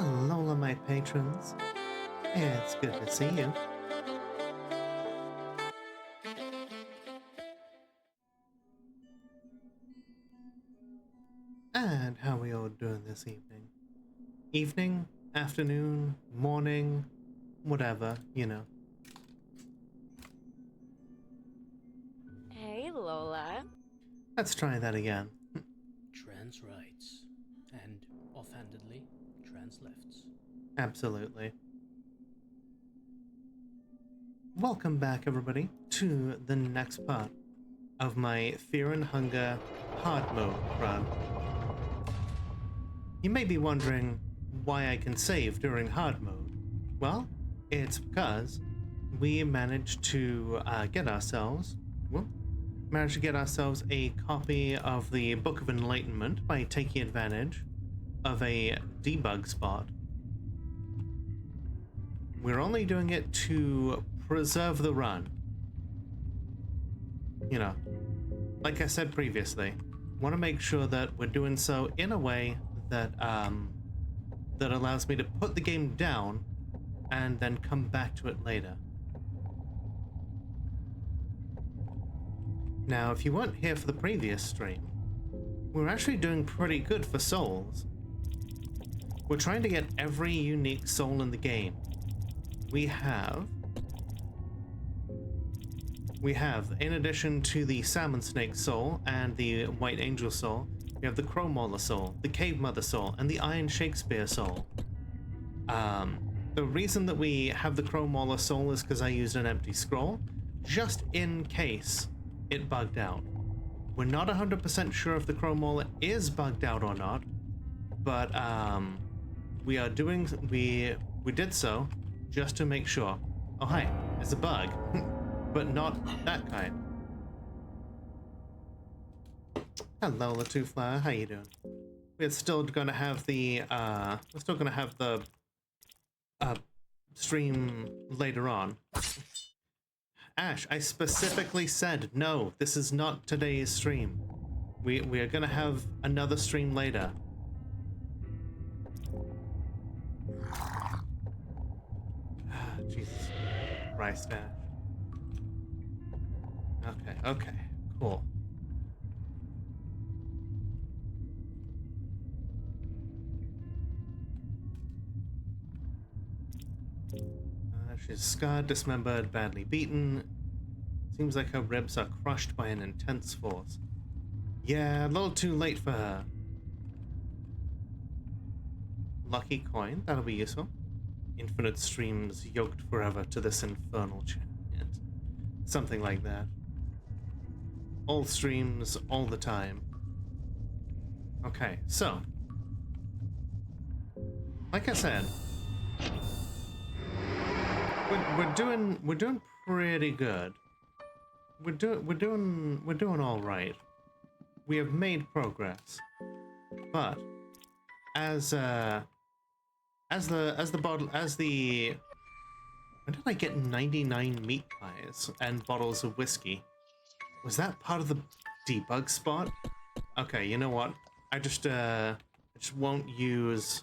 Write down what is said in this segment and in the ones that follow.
Hello, my patrons. It's good to see you. And how are we all doing this evening? Evening, afternoon, morning, whatever, you know. Hey, Lola. Let's try that again. Trans rights, and offhandedly, trans lefts. Absolutely. Welcome back, everybody, to the next part of my Fear and Hunger hard mode run. You may be wondering why I can save during hard mode. Well, it's because we managed to get ourselves a copy of the Book of Enlightenment by taking advantage of a debug spot. We're only doing it to preserve the run. You know, like I said previously, want to make sure that we're doing so in a way that that allows me to put the game down and then come back to it later. Now, if you weren't here for the previous stream, we're actually doing pretty good for souls. We're trying to get every unique soul in the game. We have, in addition to the Salmon Snake soul and the White Angel soul, we have the Crow Mauler soul, the Cave Mother soul, and the Iron Shakespeare soul. The reason that we have the Crow Mauler soul is because I used an empty scroll, just in case it bugged out. We're not 100% sure if the Crow Mauler is bugged out or not, but we did so just to make sure. Oh hi, there's a bug, but not that kind. Hello, Latufla, how you doing? We're still gonna have the stream later on. Ash, I specifically said no, this is not today's stream. We are gonna have another stream later. Jesus Christ, Ash. Okay, cool. She's scarred, dismembered, badly beaten. Seems like her ribs are crushed by an intense force. Yeah, a little too late for her. Lucky coin, that'll be useful. Infinite streams yoked forever to this infernal chariot. Something like that. All streams, all the time. Okay, so. Like I said, we're doing pretty good. We're doing all right. We have made progress, but when did I get 99 meat pies and bottles of whiskey? Was that part of the debug spot? Okay, you know what? I just won't use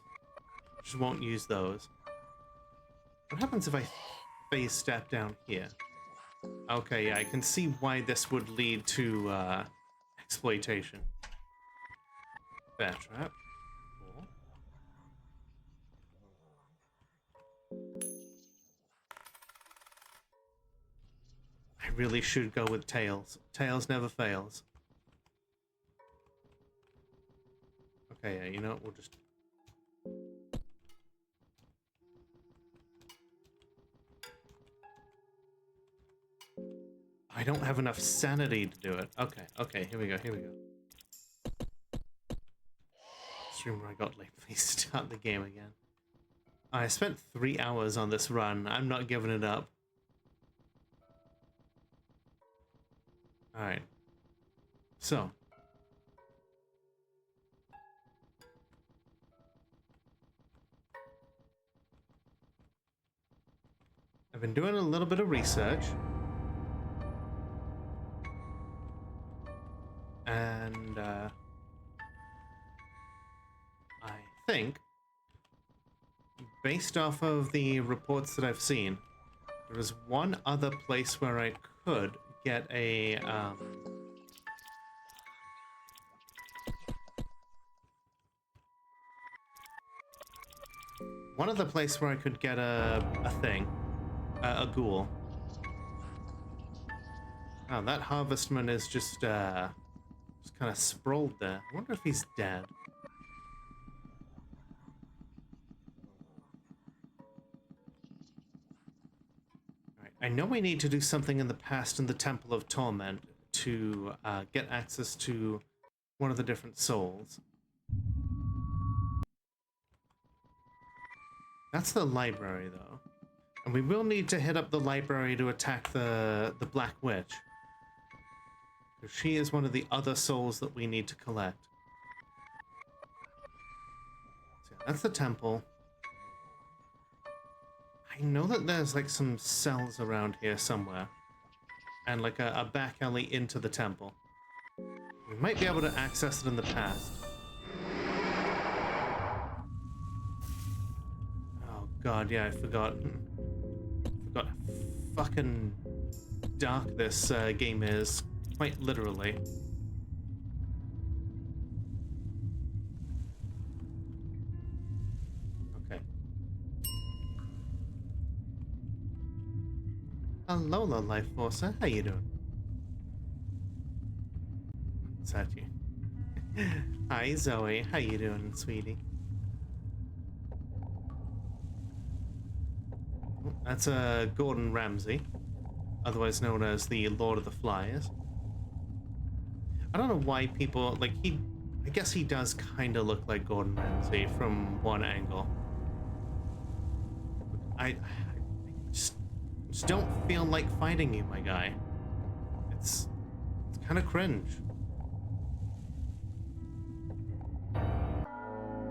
those. What happens if I phase step down here? Okay, yeah, I can see why this would lead to exploitation. Bear trap. Cool. I really should go with Tails. Tails never fails. Okay, yeah, you know what, we'll just... I don't have enough sanity to do it. Okay, here we go. Stream where I got late, please start the game again. I spent 3 hours on this run. I'm not giving it up. Alright. So. I've been doing a little bit of research. And, I think based off of the reports that I've seen, there is one other place where I could get a, one other place where I could get a thing, a ghoul. Oh, that harvestman is just kind of sprawled there. I wonder if he's dead. Alright, I know we need to do something in the past in the Temple of Torment to get access to one of the different souls. That's the library, though. And we will need to hit up the library to attack the Black Witch. She is one of the other souls that we need to collect. So yeah, that's the temple. I know that there's like some cells around here somewhere. And like a back alley into the temple. We might be able to access it in the past. Oh god, yeah, I forgot. Forgot how fucking dark this game is. Quite literally. Okay. Alola, Life Forcer. How you doing? Is that you? Hi, Zoe. How you doing, sweetie? Oh, that's Gordon Ramsay, otherwise known as the Lord of the Flies. I don't know why people, like, I guess he does kind of look like Gordon Ramsay from one angle. I just don't feel like fighting you, my guy. It's kind of cringe.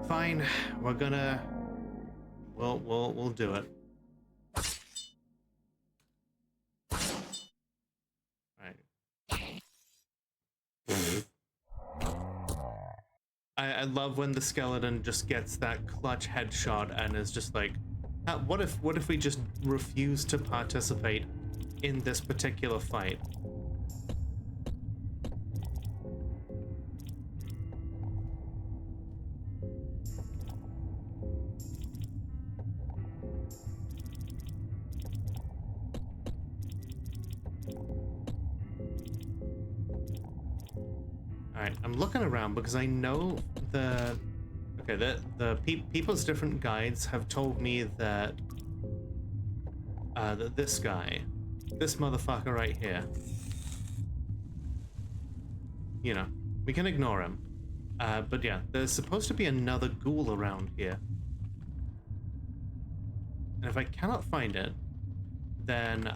Fine, we'll do it. I love when the skeleton just gets that clutch headshot and is just like, what if we just refuse to participate in this particular fight? Alright, I'm looking around because I know the people's different guides have told me that that this guy, this motherfucker right here, you know, we can ignore him. But yeah, there's supposed to be another ghoul around here. And if I cannot find it, then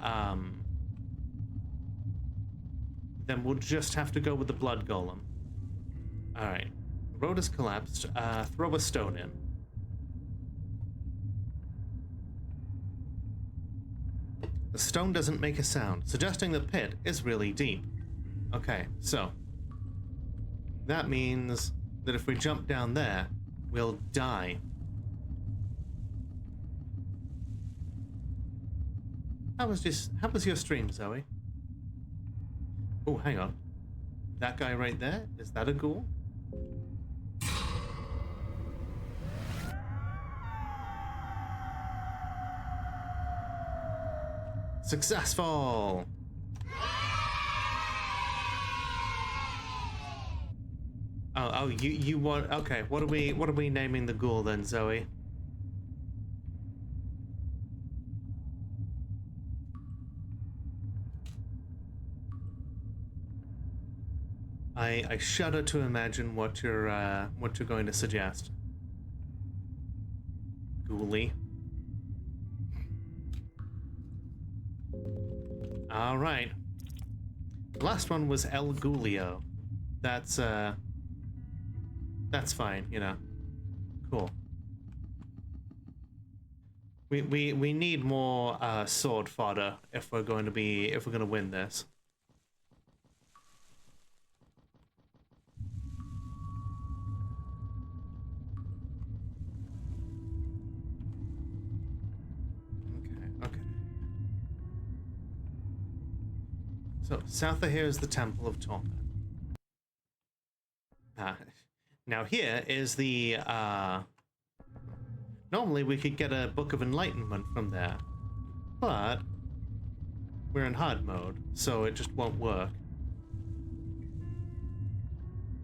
we'll just have to go with the blood golem. Alright. The road has collapsed. Throw a stone in. The stone doesn't make a sound, suggesting the pit is really deep. Okay, so that means that if we jump down there, we'll die. How was your stream, Zoe? Oh, hang on. That guy right there, is that a ghoul? Successful! Oh, you want, okay, what are we naming the ghoul then, Zoe? I shudder to imagine what you're going to suggest. Ghoulie. All right. The last one was El Ghulio. That's fine, you know. Cool. We need more sword fodder if we're going to win this. So, south of here is the Temple of Torment. Now here is the, normally we could get a Book of Enlightenment from there, but we're in hard mode, so it just won't work.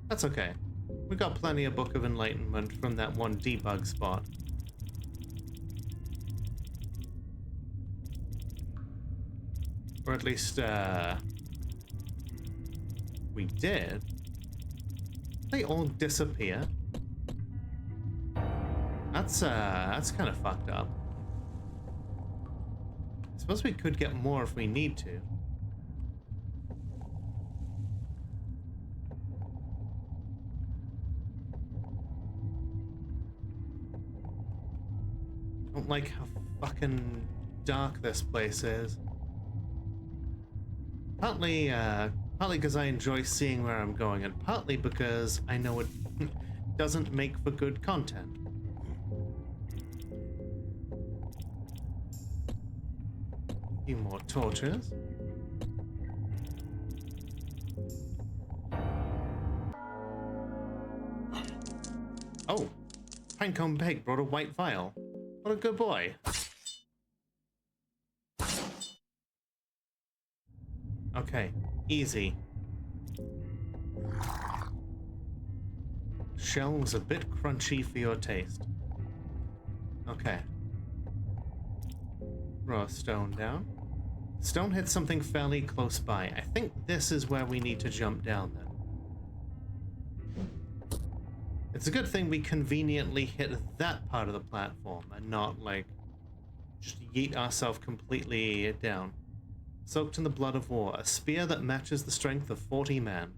That's okay. We got plenty of Book of Enlightenment from that one debug spot. Or at least, we did. They all disappear. That's kind of fucked up. I suppose we could get more if we need to. I don't like how fucking dark this place is. Partly because I enjoy seeing where I'm going, and partly because I know it doesn't make for good content. A few more torches. Oh, Pinecone Pig brought a white vial. What a good boy. Okay, easy. Shell was a bit crunchy for your taste. Okay. Throw a stone down. Stone hit something fairly close by. I think this is where we need to jump down then. It's a good thing we conveniently hit that part of the platform and not, like, just yeet ourselves completely down. Soaked in the blood of war. A spear that matches the strength of 40 men.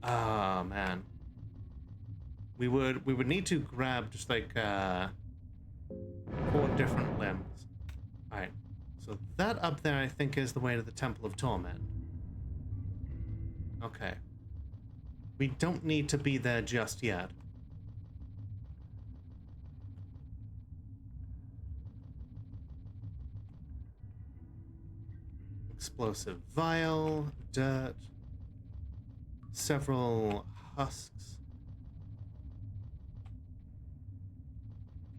Ah, man. We would need to grab just like 4 different limbs. Alright. So that up there I think is the way to the Temple of Torment. Okay. We don't need to be there just yet. Explosive vial, dirt, several husks,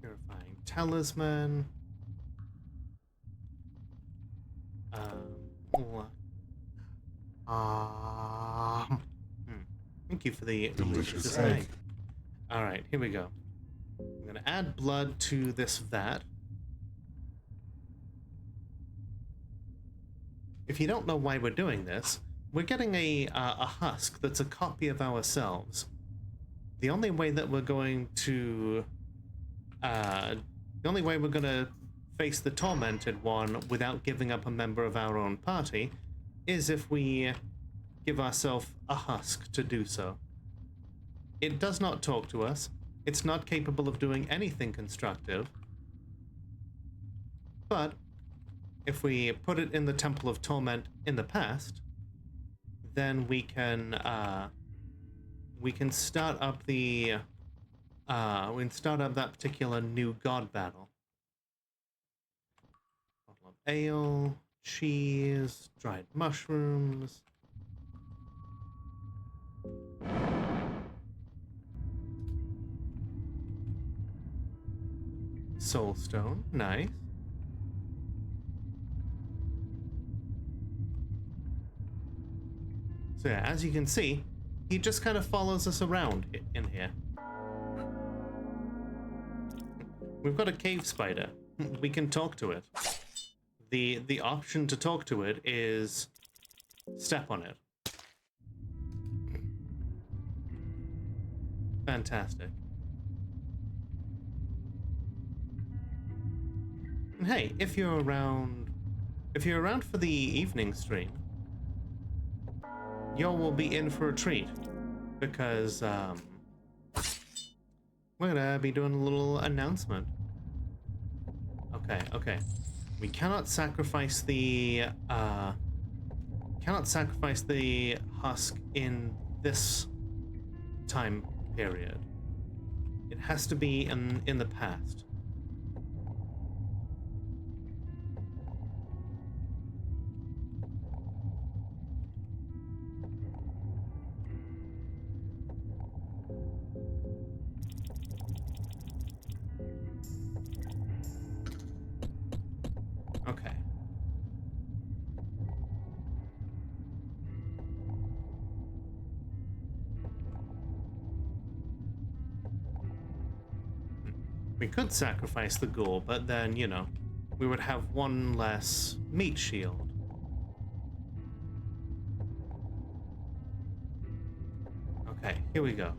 purifying talisman, thank you for the delicious egg. All right, here we go. I'm gonna add blood to this vat. If you don't know why we're doing this, we're getting a husk that's a copy of ourselves. The only way that we're going to face the tormented one without giving up a member of our own party is if we give ourselves a husk to do so. It does not talk to us. It's not capable of doing anything constructive. But if we put it in the Temple of Torment in the past, then we can start up the that particular new god battle. Bottle of ale, cheese, dried mushrooms. Soulstone, nice. So yeah, as you can see, he just kind of follows us around in here. We've got a cave spider. We can talk to it. The option to talk to it is step on it. Fantastic. And hey, if you're around for the evening stream, you will be in for a treat, because we're gonna be doing a little announcement. Okay. We cannot sacrifice the husk in this time period. It has to be in the past. Okay. We could sacrifice the ghoul, but then, you know, we would have one less meat shield. Okay, here we go.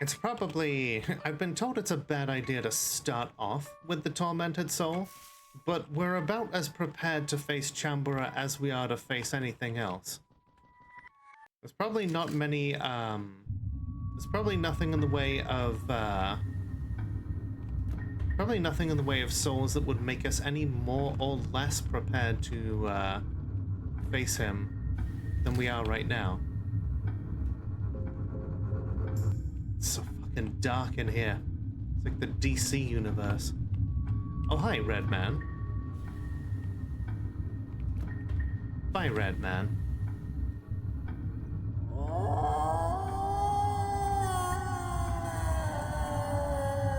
It's probably... I've been told it's a bad idea to start off with the Tormented Soul, but we're about as prepared to face Chambura as we are to face anything else. There's probably not many, there's probably nothing in the way of, probably nothing in the way of souls that would make us any more or less prepared to, face him than we are right now. It's so fucking dark in here. It's like the DC universe. Oh, hi, Red Man. Bye, Red Man.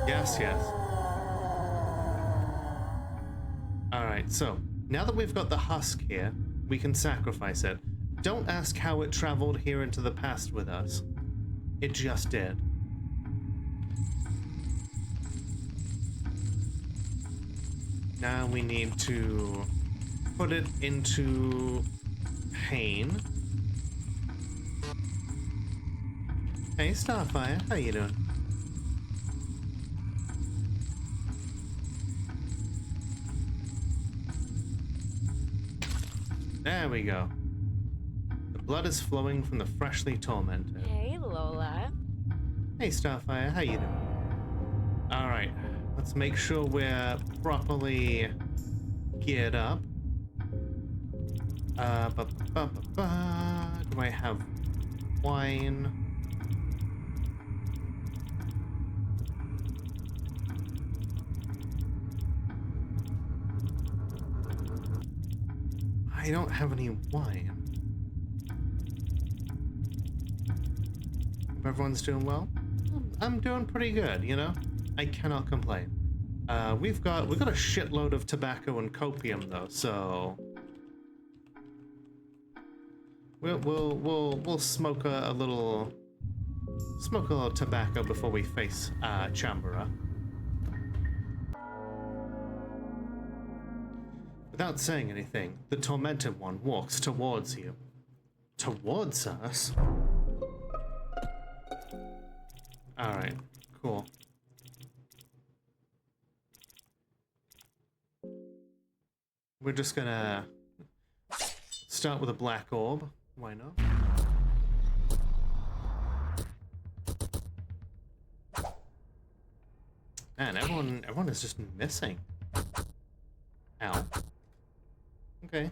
Yes, yes. Alright, so, now that we've got the husk here, we can sacrifice it. Don't ask how it traveled here into the past with us. It just did. Now we need to put it into pain. Hey, Starfire, how you doing? There we go. The blood is flowing from the freshly tormented. Hey, Lola. Hey, Starfire, how you doing? Alright, let's make sure we're properly geared up. Do I have wine? I don't have any wine. Hope everyone's doing well. I'm doing pretty good, you know? I cannot complain. We've got a shitload of tobacco and copium though, so we'll smoke a little tobacco before we face Chambura. Without saying anything, the Tormented One walks towards you. Towards us? Alright, cool. We're just gonna start with a black orb. Why not? Man, everyone is just missing. Ow. Okay.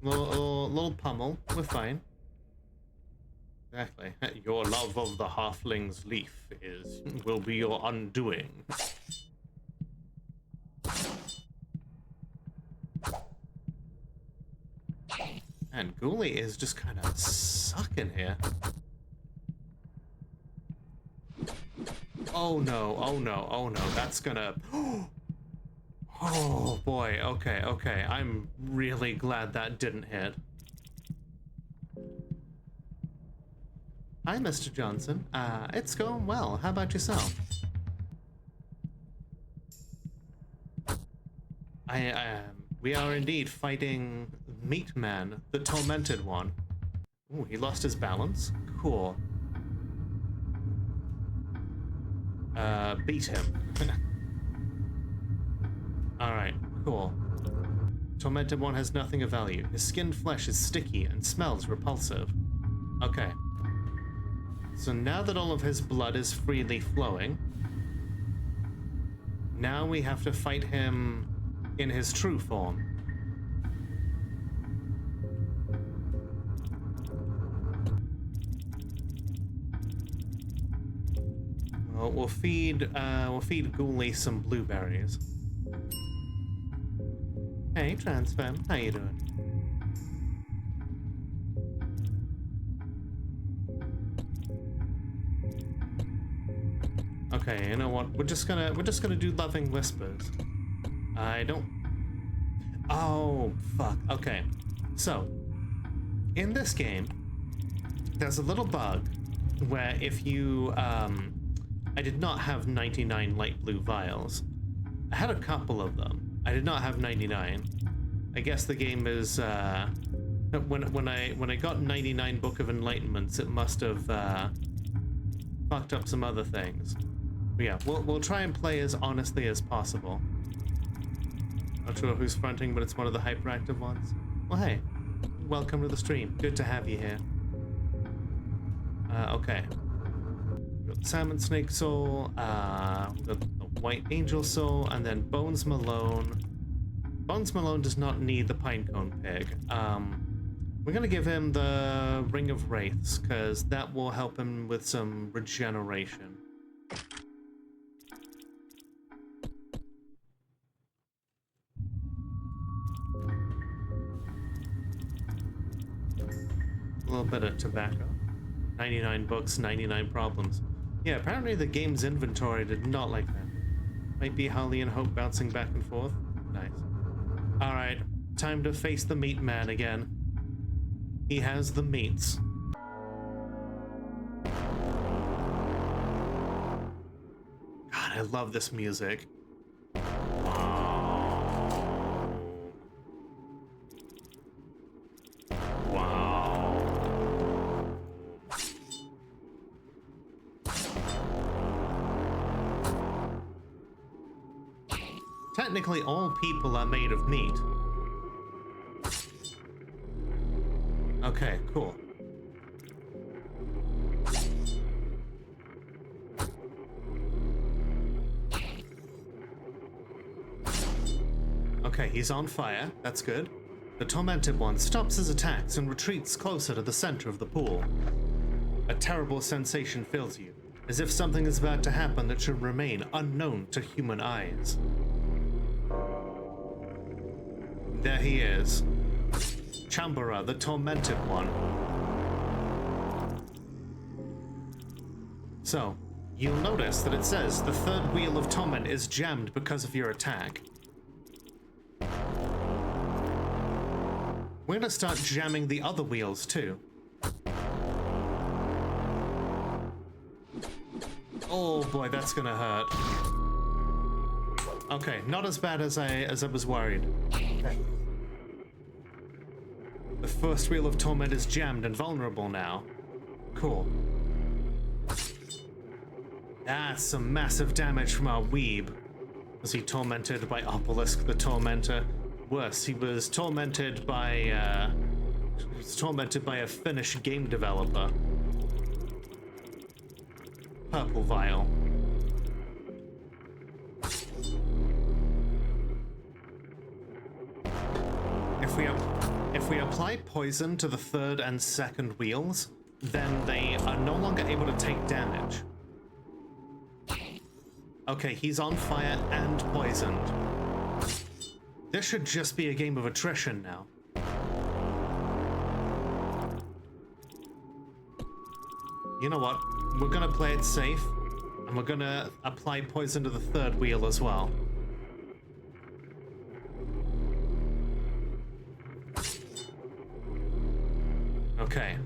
Little pummel. We're fine. Exactly. Your love of the halfling's leaf will be your undoing. And Ghoulie is just kind of sucking here. Oh no, oh no, oh no, that's gonna... Oh boy, okay, okay. I'm really glad that didn't hit. Hi, Mr. Johnson. It's going well. How about yourself? We are indeed fighting Meat Man, the Tormented One. Ooh, he lost his balance. Cool. Beat him. Alright, cool. Tormented One has nothing of value. His skinned flesh is sticky and smells repulsive. Okay. So now that all of his blood is freely flowing, now we have to fight him in his true form. Well, we'll feed Ghoulie some blueberries. Hey, Transfem, how you doing? Okay. Okay, you know what? We're just gonna do loving whispers. I don't. Oh fuck. Okay, so in this game, there's a little bug where if you I did not have 99 light blue vials. I had a couple of them. I did not have 99. I guess the game is when I got 99 Book of Enlightenments, it must have fucked up some other things. But yeah, we'll try and play as honestly as possible. Not sure who's fronting, but it's one of the hyperactive ones. Well, hey, welcome to the stream. Good to have you here. Okay. We've got Salmon Snake Soul, we've got the White Angel Soul, and then Bones Malone. Bones Malone does not need the Pinecone Pig. We're gonna give him the Ring of Wraiths, because that will help him with some regeneration. A little bit of tobacco. 99 books, 99 problems. Yeah, apparently the game's inventory did not like that. Might be Holly and Hope bouncing back and forth. Nice. Alright, time to face the meat man again. He has the meats. God, I love this music. Technically, all people are made of meat. Okay, cool. Okay, he's on fire. That's good. The Tormented One stops his attacks and retreats closer to the center of the pool. A terrible sensation fills you, as if something is about to happen that should remain unknown to human eyes. There he is. Chambara, the Tormented One. So, you'll notice that it says the third wheel of torment is jammed because of your attack. We're gonna start jamming the other wheels too. Oh boy, that's gonna hurt. Okay, not as bad as I was worried. The first wheel of torment is jammed and vulnerable now. Cool. That's some massive damage from our weeb. Was he tormented by Obelisk the Tormentor? Worse, he was tormented by a Finnish game developer. Purple Vial. If we apply poison to the third and second wheels, then they are no longer able to take damage. Okay, he's on fire and poisoned. This should just be a game of attrition now. You know what? We're gonna play it safe, and we're gonna apply poison to the third wheel as well. Okay,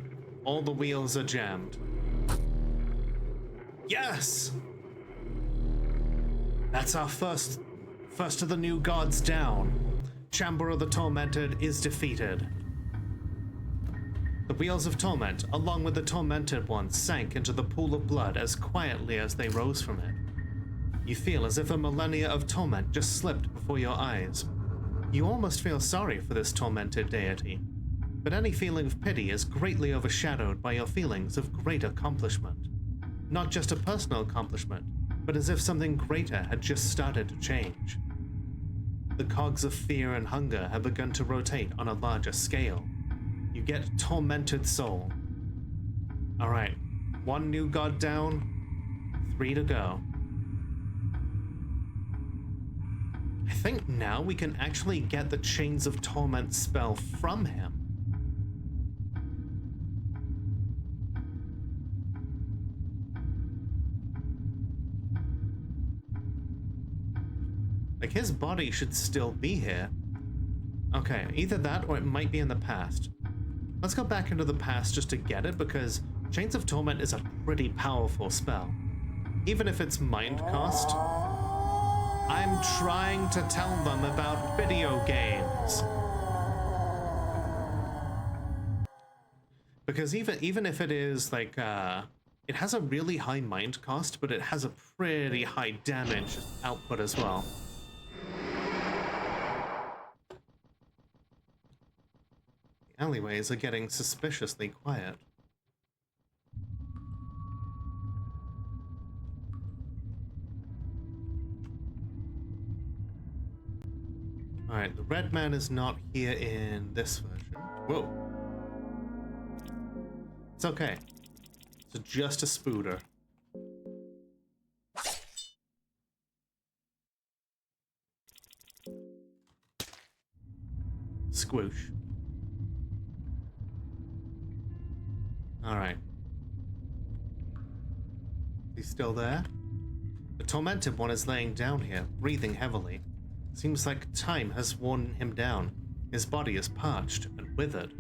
all the wheels are jammed. Yes! That's our first of the new gods down. Chambara the Tormented is defeated. The wheels of torment, along with the tormented ones, sank into the pool of blood as quietly as they rose from it. You feel as if a millennia of torment just slipped before your eyes. You almost feel sorry for this tormented deity, but any feeling of pity is greatly overshadowed by your feelings of great accomplishment. Not just a personal accomplishment, but as if something greater had just started to change. The cogs of fear and hunger have begun to rotate on a larger scale. You get Tormented Soul. Alright, one new god down, 3 to go. I think now we can actually get the Chains of Torment spell from him. Like, his body should still be here. Okay, either that or it might be in the past. Let's go back into the past just to get it, because Chains of Torment is a pretty powerful spell. Even if it's mind cost, I'm trying to tell them about video games. Because even if it is like, it has a really high mind cost, but it has a pretty high damage output as well. The alleyways are getting suspiciously quiet. Alright, the red man is not here in this version. Whoa. It's okay. It's just a spooter. Squoosh. Alright. He's still there? The tormented one is laying down here, breathing heavily. Seems like time has worn him down. His body is parched and withered.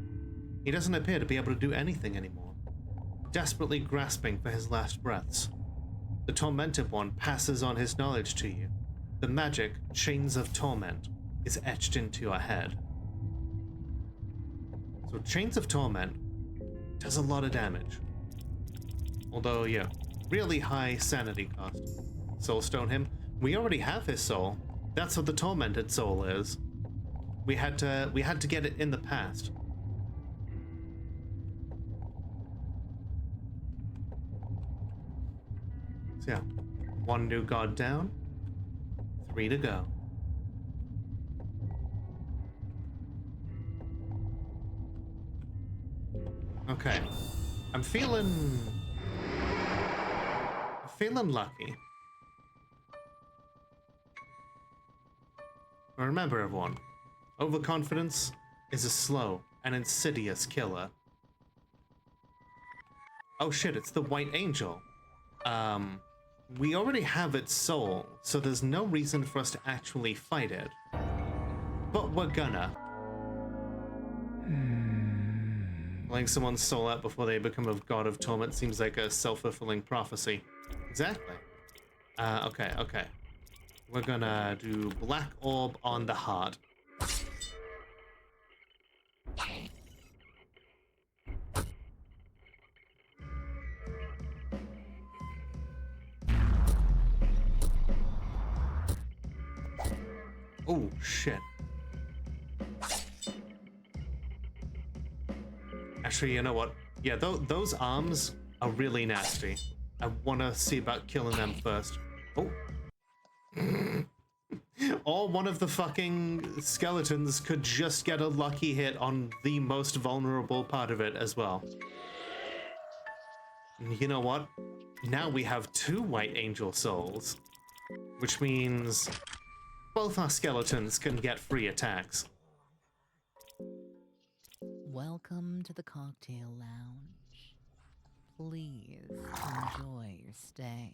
He doesn't appear to be able to do anything anymore, desperately grasping for his last breaths. The tormented one passes on his knowledge to you. The magic Chains of Torment is etched into your head. So Chains of Torment does a lot of damage. Although, yeah, really high sanity cost. Soulstone him. We already have his soul. That's what the tormented soul is. We had to get it in the past. So yeah, 1 new god down, 3 to go. Okay, I'm feeling lucky. But remember, everyone, overconfidence is a slow and insidious killer. Oh shit, it's the White Angel. We already have its soul, so there's no reason for us to actually fight it. But we're gonna. Pulling someone's soul out before they become a god of torment seems like a self-fulfilling prophecy. Exactly. Okay. We're gonna do Black Orb on the heart. Oh, shit. Actually, you know what? Yeah, those arms are really nasty. I want to see about killing them first. Oh. Or one of the fucking skeletons could just get a lucky hit on the most vulnerable part of it as well. And you know what? Now we have 2 White Angel souls, which means both our skeletons can get free attacks. Welcome to the cocktail lounge. Please enjoy your stay.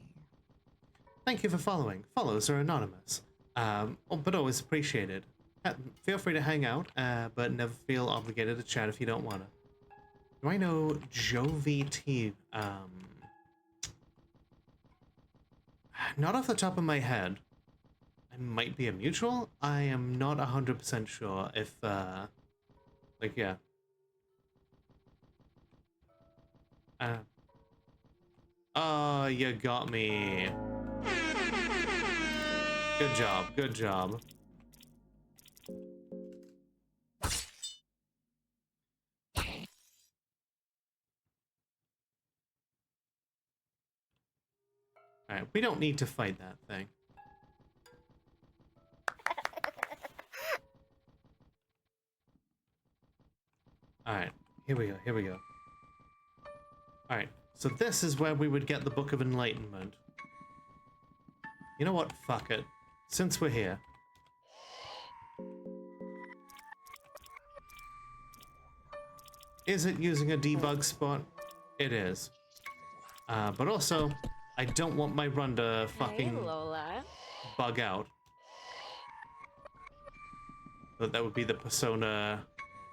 Thank you for following. Follows are anonymous, but always appreciated. Feel free to hang out, but never feel obligated to chat if you don't want to. Do I know JoVT? Not off the top of my head. It might be a mutual? I am not 100% sure if, like, yeah. Oh, you got me. Good job, good job. Alright, we don't need to fight that thing. Alright, here we go. Alright, so this is where we would get the Book of Enlightenment. You know what? Fuck it. Since we're here. Is it using a debug spot? It is. But also, I don't want my run to fucking Hey, Lola. bug out. That would be the persona.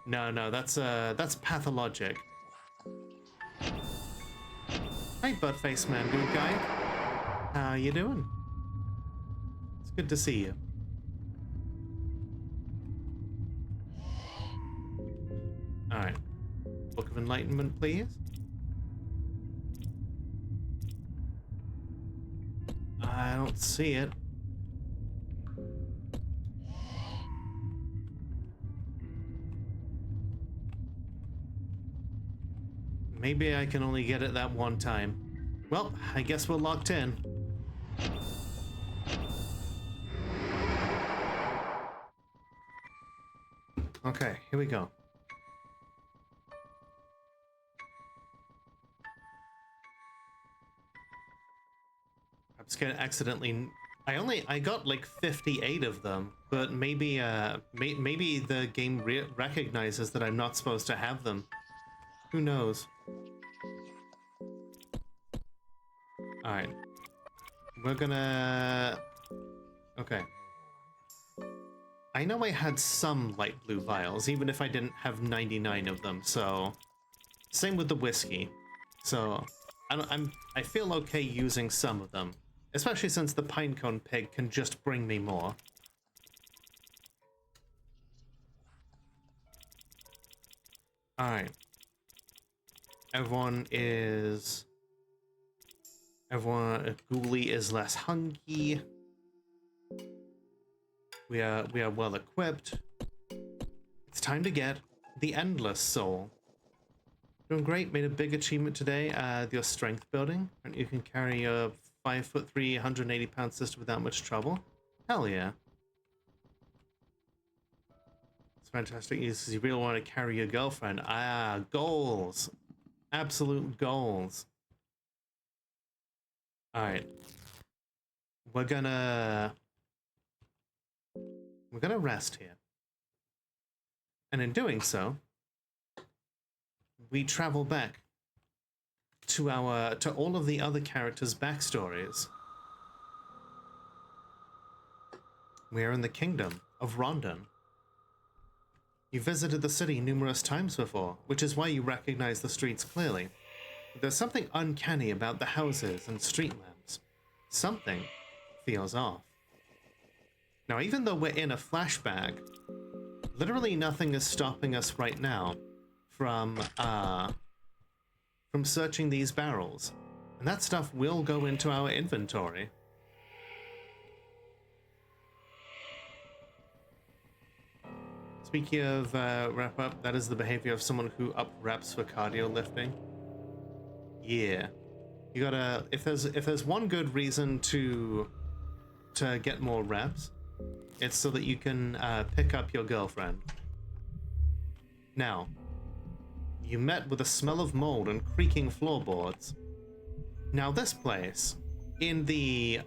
No, that's pathologic. Hey, Buttface Man, good guy. How you doing? It's good to see you. All right. Book of Enlightenment, please. I don't see it. Maybe I can only get it that one time. Well, I guess we're locked in. Okay, here we go. I'm just gonna accidentally. I got like 58 of them, but maybe maybe the game recognizes that I'm not supposed to have them. Who knows? All right, we're gonna. Okay. I know I had some light blue vials, even if I didn't have 99 of them. So, same with the whiskey. So, I feel okay using some of them. Especially since the Pinecone Pig can just bring me more. Alright. Everyone, Ghoulie is less hungry. We are well equipped. It's time to get the Endless Soul. Doing great, made a big achievement today. Your strength building. And you can carry a 5'3", 180-pound sister without much trouble. Hell yeah. It's fantastic news because you really want to carry your girlfriend. Ah, goals. Absolute goals. Alright. We're gonna rest here. And in doing so, we travel back to all of the other characters' backstories. We are in the kingdom of Rondon. You visited the city numerous times before, which is why you recognize the streets clearly. But there's something uncanny about the houses and street lamps. Something feels off. Now, even though we're in a flashback, literally nothing is stopping us right now from searching these barrels. And that stuff will go into our inventory. Speaking of wrap up, that is the behavior of someone who up reps for cardio lifting. Yeah. You gotta, if there's one good reason to get more reps, it's so that you can pick up your girlfriend. Now, you met with a smell of mold and creaking floorboards. Now this place, in the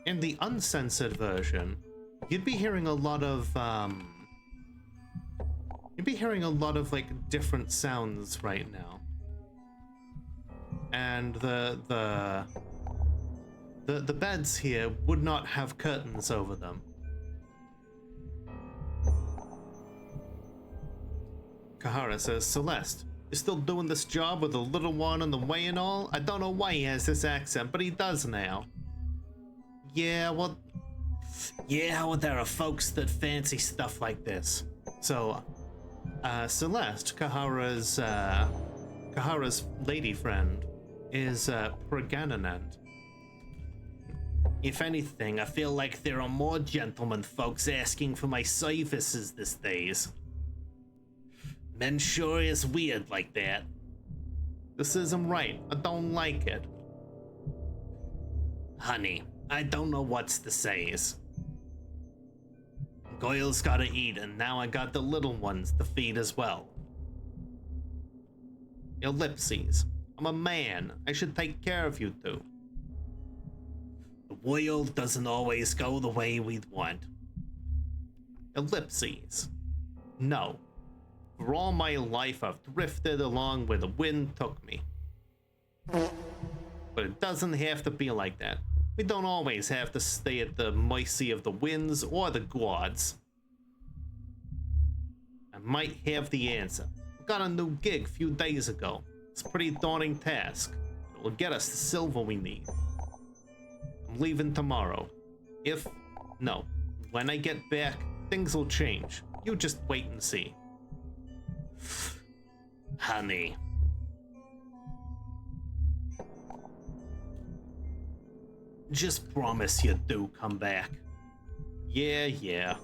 uncensored version, you'd be hearing a lot of like different sounds right now. And the beds here would not have curtains over them. Kahara says, Celeste, you're still doing this job with the little one on the way and all? I don't know why he has this accent, but he does now. Yeah, well, there are folks that fancy stuff like this. So, Celeste, Kahara's lady friend, is pregnant. If anything, I feel like there are more gentlemen folks asking for my services these days. Men sure is weird like that. This isn't right. I don't like it. Honey, I don't know what's to say. Goyle's gotta eat, and now I got the little ones to feed as well. Ellipses. I'm a man. I should take care of you two. The world doesn't always go the way we'd want. Ellipses. No. For all my life, I've drifted along where the wind took me. But it doesn't have to be like that. We don't always have to stay at the mercy of the winds or the gods. I might have the answer. I got a new gig a few days ago. It's a pretty daunting task. It will get us the silver we need. I'm leaving tomorrow. No, when I get back, things will change. You just wait and see. Honey. Just promise you do come back. Yeah.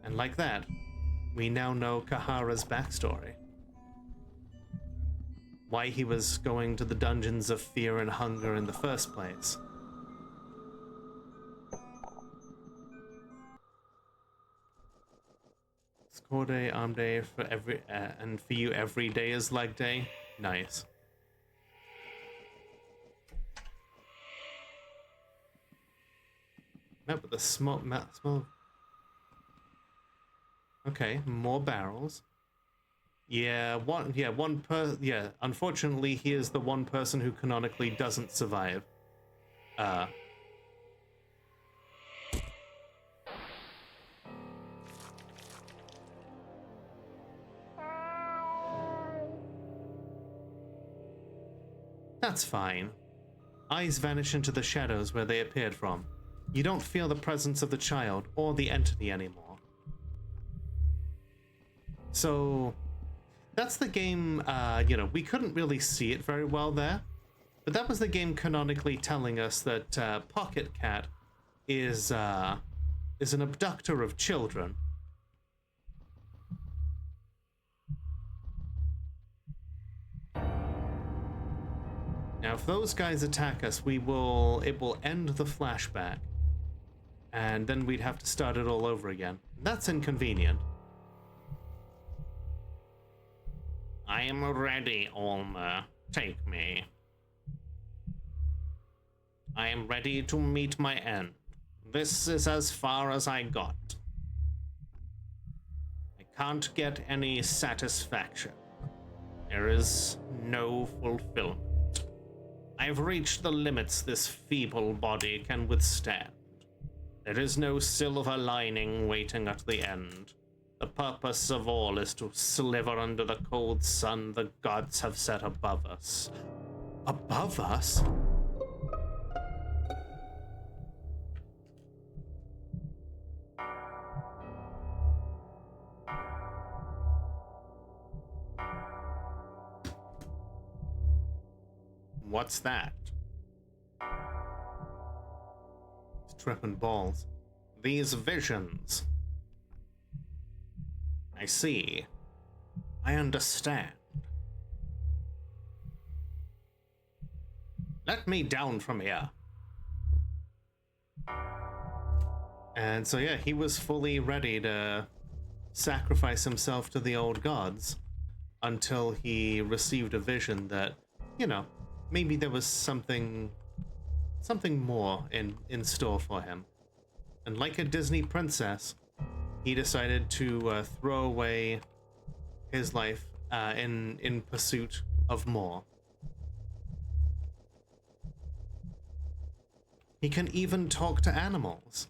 And like that, we now know Kahara's backstory. Why he was going to the dungeons of fear and hunger in the first place. Score day, arm day for and for you every day is leg day. Nice. Met with a small. Okay, more barrels. Yeah, unfortunately, he is the one person who canonically doesn't survive. That's fine. Eyes vanish into the shadows where they appeared from. You don't feel the presence of the child or the entity anymore. So, that's the game, we couldn't really see it very well there, but that was the game canonically telling us that Pocket Cat is an abductor of children. Now, if those guys attack us, it will end the flashback, and then we'd have to start it all over again. That's inconvenient. I am ready, Olma. Take me. I am ready to meet my end. This is as far as I got. I can't get any satisfaction. There is no fulfillment. I've reached the limits this feeble body can withstand. There is no silver lining waiting at the end. The purpose of all is to sliver under the cold sun the gods have set above us. Above us? What's that? He's tripping balls. These visions. I see. I understand. Let me down from here. And so yeah, he was fully ready to sacrifice himself to the old gods until he received a vision that, maybe there was something more in store for him. And like a Disney princess, he decided to throw away his life in pursuit of more. He can even talk to animals.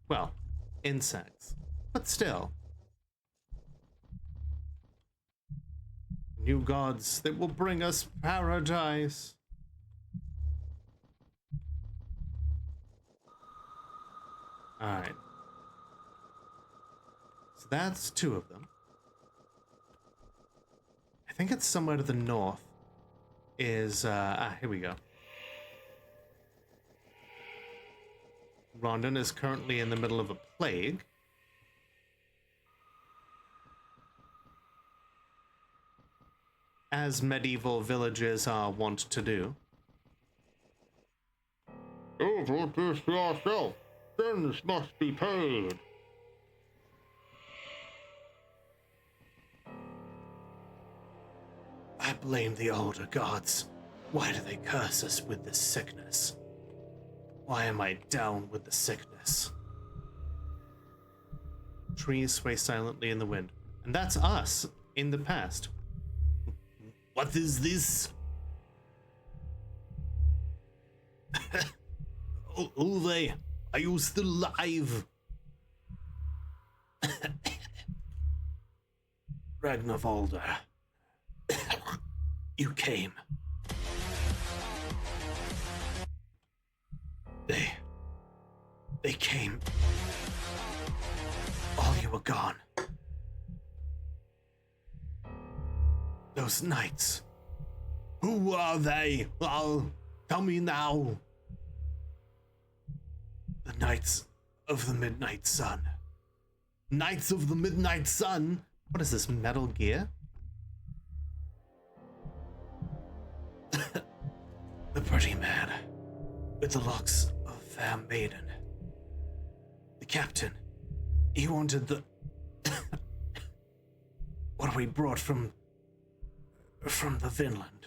Well, insects. But still. New gods that will bring us paradise. Alright. So that's two of them. I think it's somewhere to the north. Here we go. Rondon is currently in the middle of a plague. As medieval villages are wont to do. You brought this yourself. Sins must be paid. I blame the older gods. Why do they curse us with this sickness? Why am I down with the sickness? Trees sway silently in the wind. And that's us in the past. What is this? Ulve, are you still alive? Ragnvaldr, you came. They came. While you were gone. Those knights. Who are they? Oh, tell me now. The Knights of the Midnight Sun. Knights of the Midnight Sun? What is this, Metal Gear? The pretty man with the locks of fair maiden. The captain. He wanted the... what we brought from the Vinland.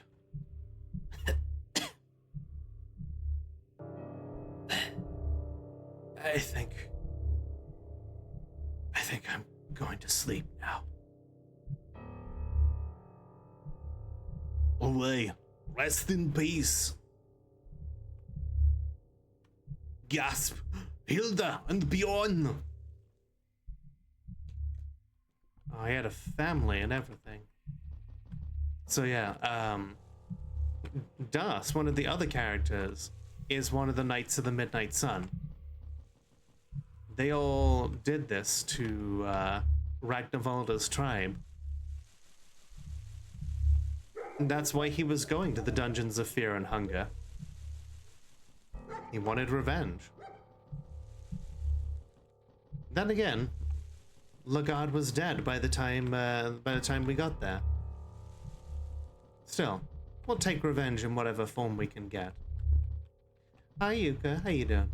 I think I'm going to sleep now. Away, rest in peace. Gasp, Hilda and Bjorn. Oh, I had a family and everything. So yeah, Das, one of the other characters, is one of the Knights of the Midnight Sun. They all did this to Ragnvaldr's tribe. And that's why he was going to the Dungeons of Fear and Hunger. He wanted revenge. Then again, Lagard was dead by the time we got there. Still, we'll take revenge in whatever form we can get. Hi Yuka, how you doing?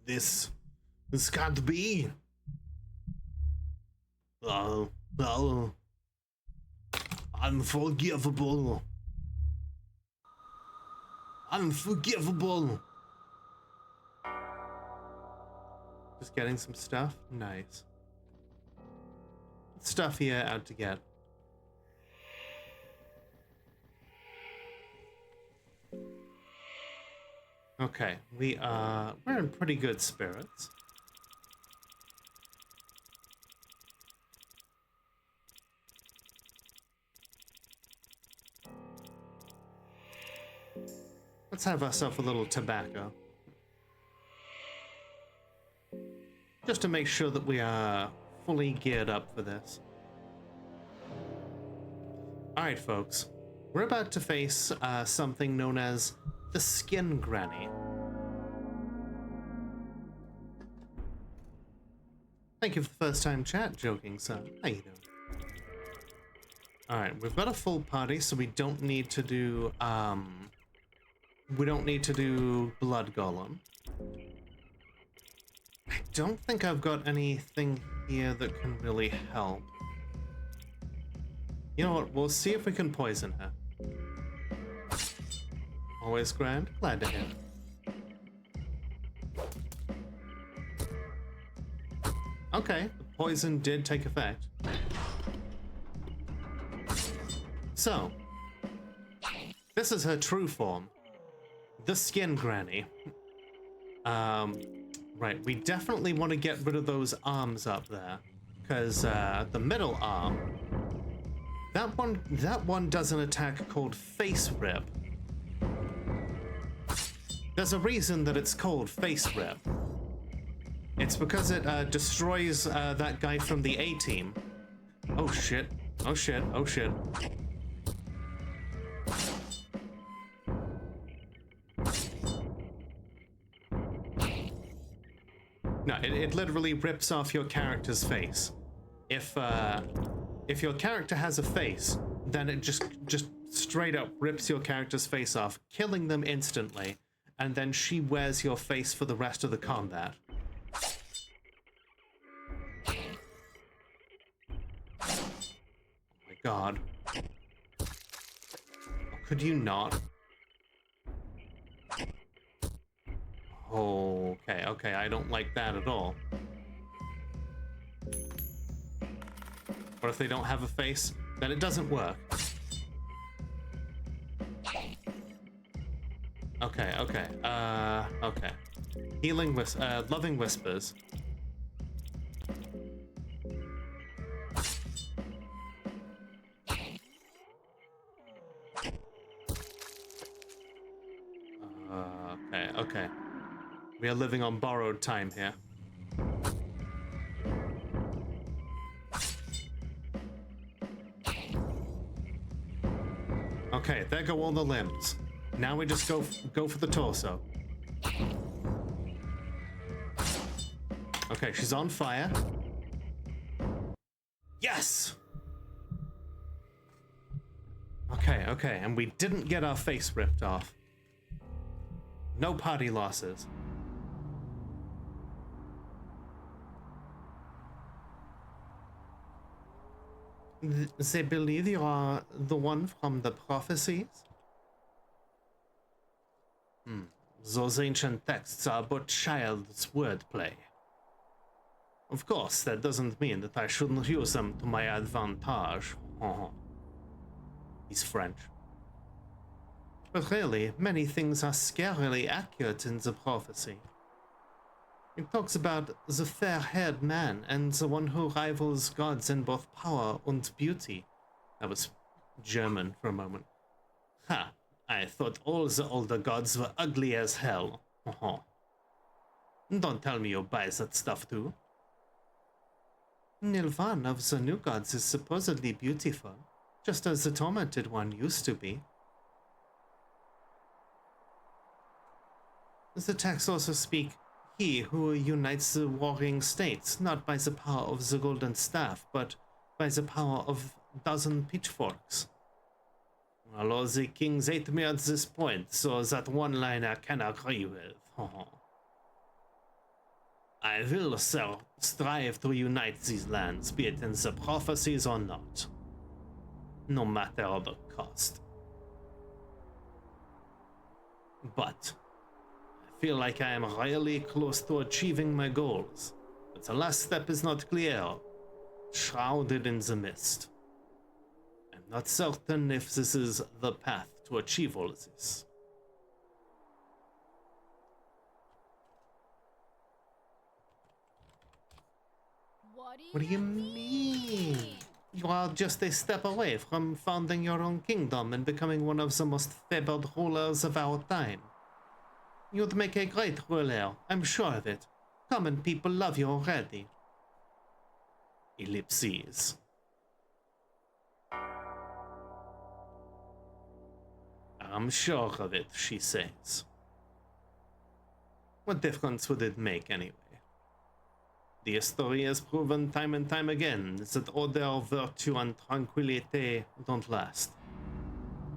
This can't be. Oh, unforgivable. Unforgivable. Just getting some stuff? Nice. Stuff here out to get. Okay, we're in pretty good spirits. Let's have ourselves a little tobacco. Just to make sure that we are fully geared up for this. Alright folks, we're about to face something known as the Skin Granny. Thank you for the first time chat, joking son. How you doing? Alright, we've got a full party, so we don't need to do Blood Golem. I don't think I've got anything here that can really help. You know what, we'll see if we can poison her. Always grand, glad to hear. Okay, the poison did take effect. So, this is her true form. The Skin Granny. Right, we definitely want to get rid of those arms up there. Because the middle arm, that one does an attack called Face Rip. There's a reason that it's called Face Rip. It's because it destroys that guy from the A-Team. Oh shit, oh shit, oh shit. No, it literally rips off your character's face. If your character has a face, then it just straight up rips your character's face off, killing them instantly, and then she wears your face for the rest of the combat. Oh my god. Could you not? Okay, I don't like that at all. What if they don't have a face? then it doesn't work. Okay, okay. Okay. Loving whispers. Okay, okay. We are living on borrowed time here. Okay, there go all the limbs. Now we just go for the torso. Okay, she's on fire. Yes! Okay, okay, and we didn't get our face ripped off. No party losses. They believe you are the one from the prophecies? Those ancient texts are but child's wordplay. Of course, that doesn't mean that I shouldn't use them to my advantage. He's French. But really, many things are scarily accurate in the prophecy. It talks about the fair-haired man and the one who rivals gods in both power and beauty. That was German for a moment. Ha! I thought all the older gods were ugly as hell. Don't tell me you buy that stuff too. Nilvan of the new gods is supposedly beautiful, just as the tormented one used to be. The texts also speak he who unites the warring states, not by the power of the golden staff, but by the power of dozen pitchforks. Well, all the kings hate me at this point, so that one line I can agree with. I will, sir, strive to unite these lands, be it in the prophecies or not. No matter the cost. But I feel like I am really close to achieving my goals, but the last step is not clear, shrouded in the mist. I'm not certain if this is the path to achieve all this. What do you mean? You are just a step away from founding your own kingdom and becoming one of the most favored rulers of our time. You'd make a great ruler, I'm sure of it. Common people love you already. Ellipses. I'm sure of it, she says. What difference would it make anyway? The history has proven time and time again that order, virtue, and tranquility don't last.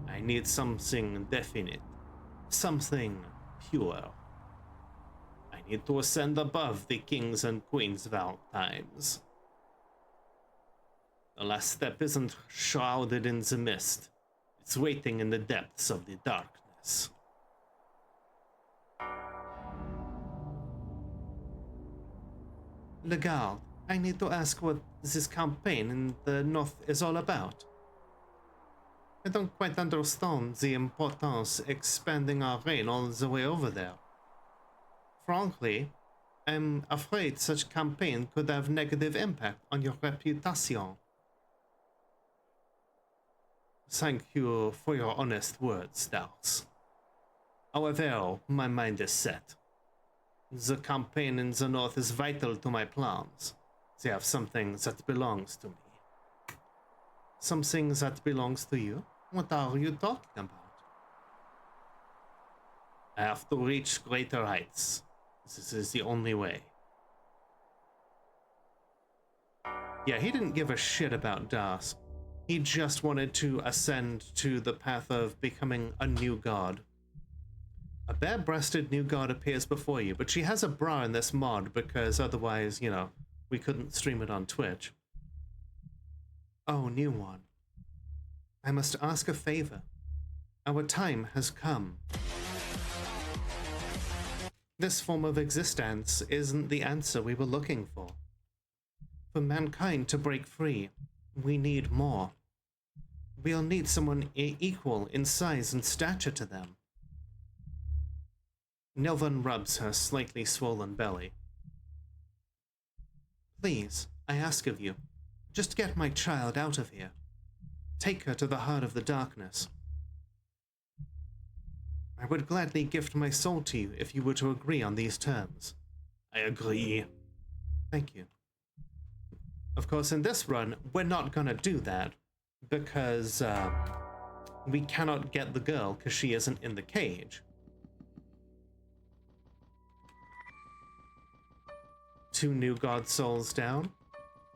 I need something definite, something pure. I need to ascend above the kings and queens of our times. The last step isn't shrouded in the mist. It's waiting in the depths of the darkness. Legal, I need to ask what this campaign in the north is all about. I don't quite understand the importance expanding our reign all the way over there. Frankly, I'm afraid such campaign could have negative impact on your reputation. Thank you for your honest words, Dars. However, my mind is set. The campaign in the north is vital to my plans. They have something that belongs to me. Something that belongs to you? What are you talking about? I have to reach greater heights. This is the only way. Yeah, he didn't give a shit about Das. He just wanted to ascend to the path of becoming a new god. A bare-breasted new god appears before you, but she has a bra in this mod because otherwise, you know, we couldn't stream it on Twitch. Oh, new one. I must ask a favor. Our time has come. This form of existence isn't the answer we were looking for. For mankind to break free, we need more. we'll need someone equal in size and stature to them. Nilvan rubs her slightly swollen belly. Please, I ask of you, just get my child out of here. Take her to the heart of the darkness. I would gladly gift my soul to you if you were to agree on these terms. I agree. Thank you. Of course, in this run, we're not gonna do that, because we cannot get the girl because she isn't in the cage. 2 new god souls down,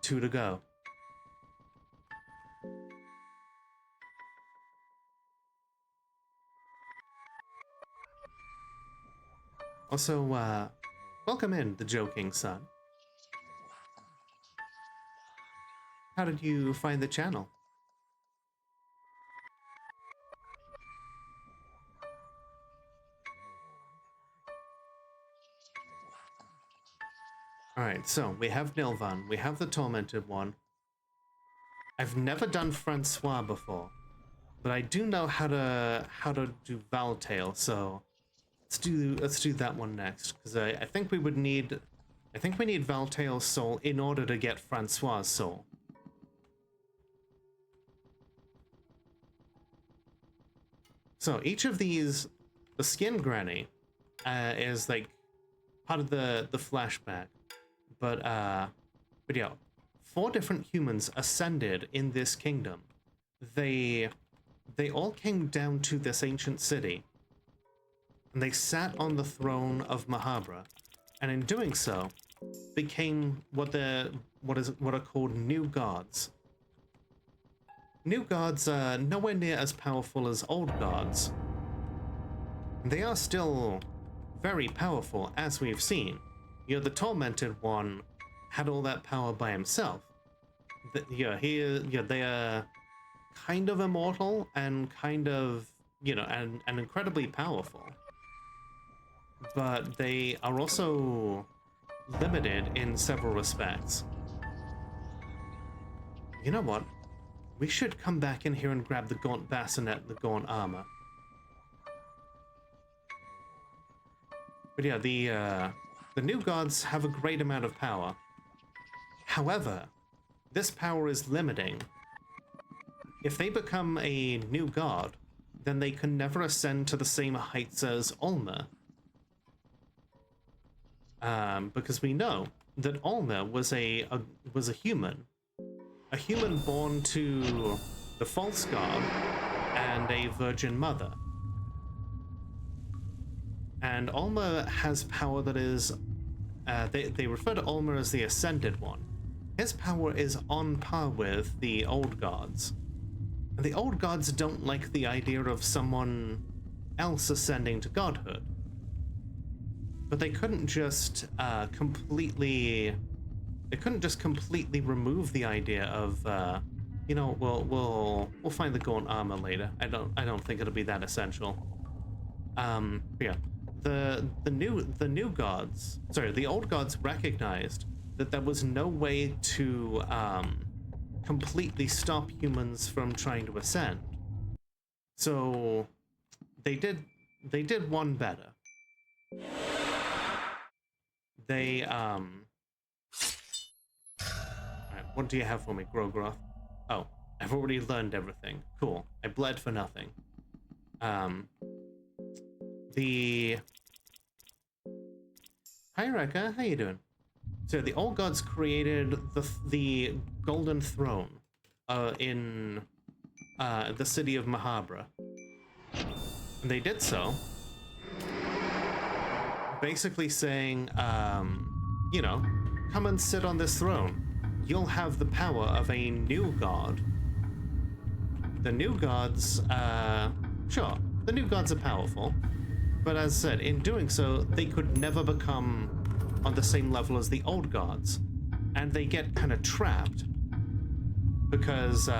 2 to go. Also, welcome in, the joking son. How did you find the channel? Alright, so we have Nilvan, we have the Tormented One. I've never done Francois before, but I do know how to do Valtail, so let's do that one next, because I think we need Valtail's soul in order to get Francois' soul. So each of these, the skin granny is like part of the flashback. But yeah, 4 different humans ascended in this kingdom. They all came down to this ancient city, and they sat on the throne of Mahabra, and in doing so, became what are called new gods. New gods are nowhere near as powerful as old gods. They are still very powerful, as we've seen. You know, the Tormented One had all that power by himself. They are kind of immortal and kind of, and incredibly powerful. But they are also limited in several respects. You know what? We should come back in here and grab the gaunt bassinet and the gaunt armor. But yeah, the new gods have a great amount of power. However, this power is limiting. If they become a new god, then they can never ascend to the same heights as Ulmer. Because we know that Ulmer was a human. A human born to the false god and a virgin mother. And Ulmer has power that is... they refer to Ulmer as the Ascended One. His power is on par with the old gods. And the old gods don't like the idea of someone else ascending to godhood. But they couldn't just completely remove the idea of we'll find the gaunt armor later. I don't think it'll be that essential. Yeah. The old gods recognized that there was no way to completely stop humans from trying to ascend. So they did one better. They Alright, what do you have for me, Grogroth? Oh, I've already learned everything. Cool. I bled for nothing. Hi, Rekka. How you doing? So the old gods created the golden throne in the city of Mahabra. And they did so basically saying, come and sit on this throne. You'll have the power of a new god. The new gods, sure, the new gods are powerful. But as I said, in doing so, they could never become on the same level as the old gods. And they get kind of trapped. Because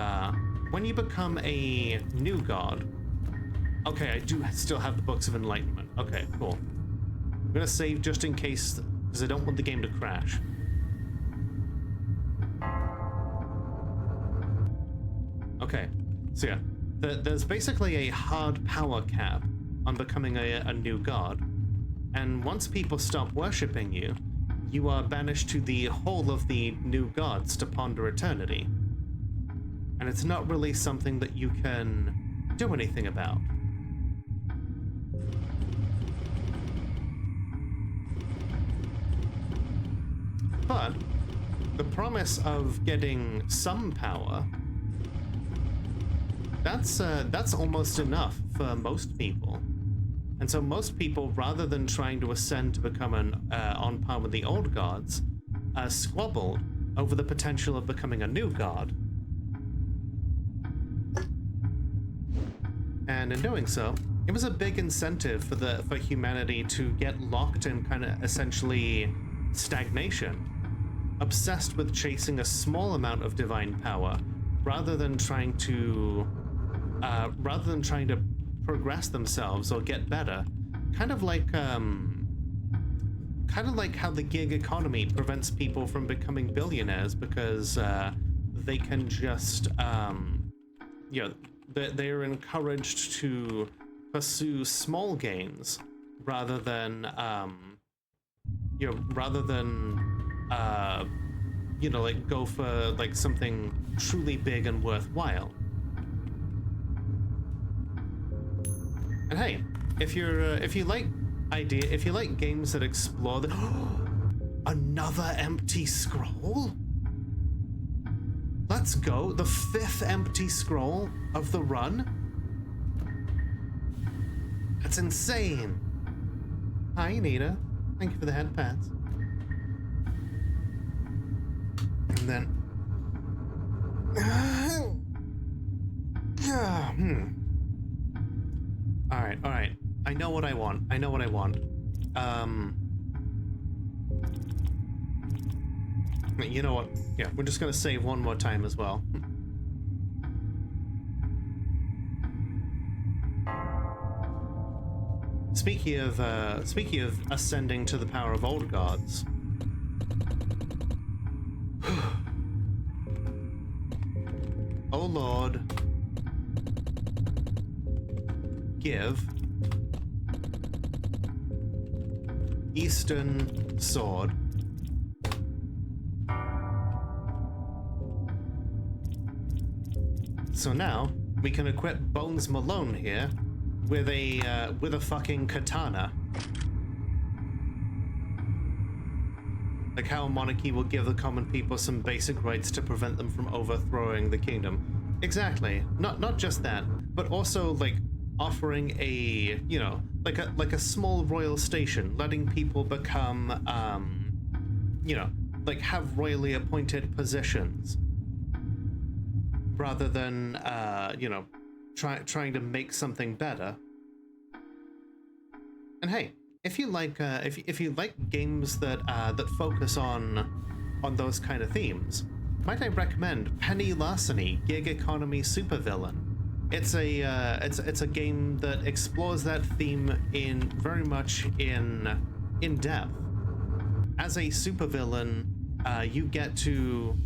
when you become a new god... Okay, I do still have the Books of Enlightenment. Okay, cool. I'm gonna save just in case, because I don't want the game to crash. Okay, So yeah, there's basically a hard power cap on becoming a new god. And once people stop worshipping you, you are banished to the hall of the new gods to ponder eternity. And it's not really something that you can do anything about. But the promise of getting some power, that's almost enough for most people. And so most people, rather than trying to ascend to become on par with the old gods, squabbled over the potential of becoming a new god. And in doing so, it was a big incentive for humanity to get locked in kind of essentially stagnation, obsessed with chasing a small amount of divine power, rather than trying to progress themselves or get better. Kind of like how the gig economy prevents people from becoming billionaires because they can just they are encouraged to pursue small gains rather than like go for like something truly big and worthwhile. And hey, if you like games that explore the another empty scroll? Let's go. The 5th empty scroll of the run? That's insane. Hi, Anita. Thank you for the head pats. And then All right. I know what I want. You know what? Yeah, we're just gonna save one more time as well. Speaking of ascending to the power of old gods. Oh Lord. Give Eastern Sword so now we can equip Bones Malone here with a fucking katana, like how a monarchy will give the common people some basic rights to prevent them from overthrowing the kingdom. Exactly. Not just that, but also like offering a, like a small royal station, letting people become, like have royally appointed positions, rather than, trying to make something better. And hey, if you like, if you like games that focus on those kind of themes, might I recommend Penny Larceny: Gig Economy Supervillain. It's a game that explores that theme very much in depth. As a supervillain, you get to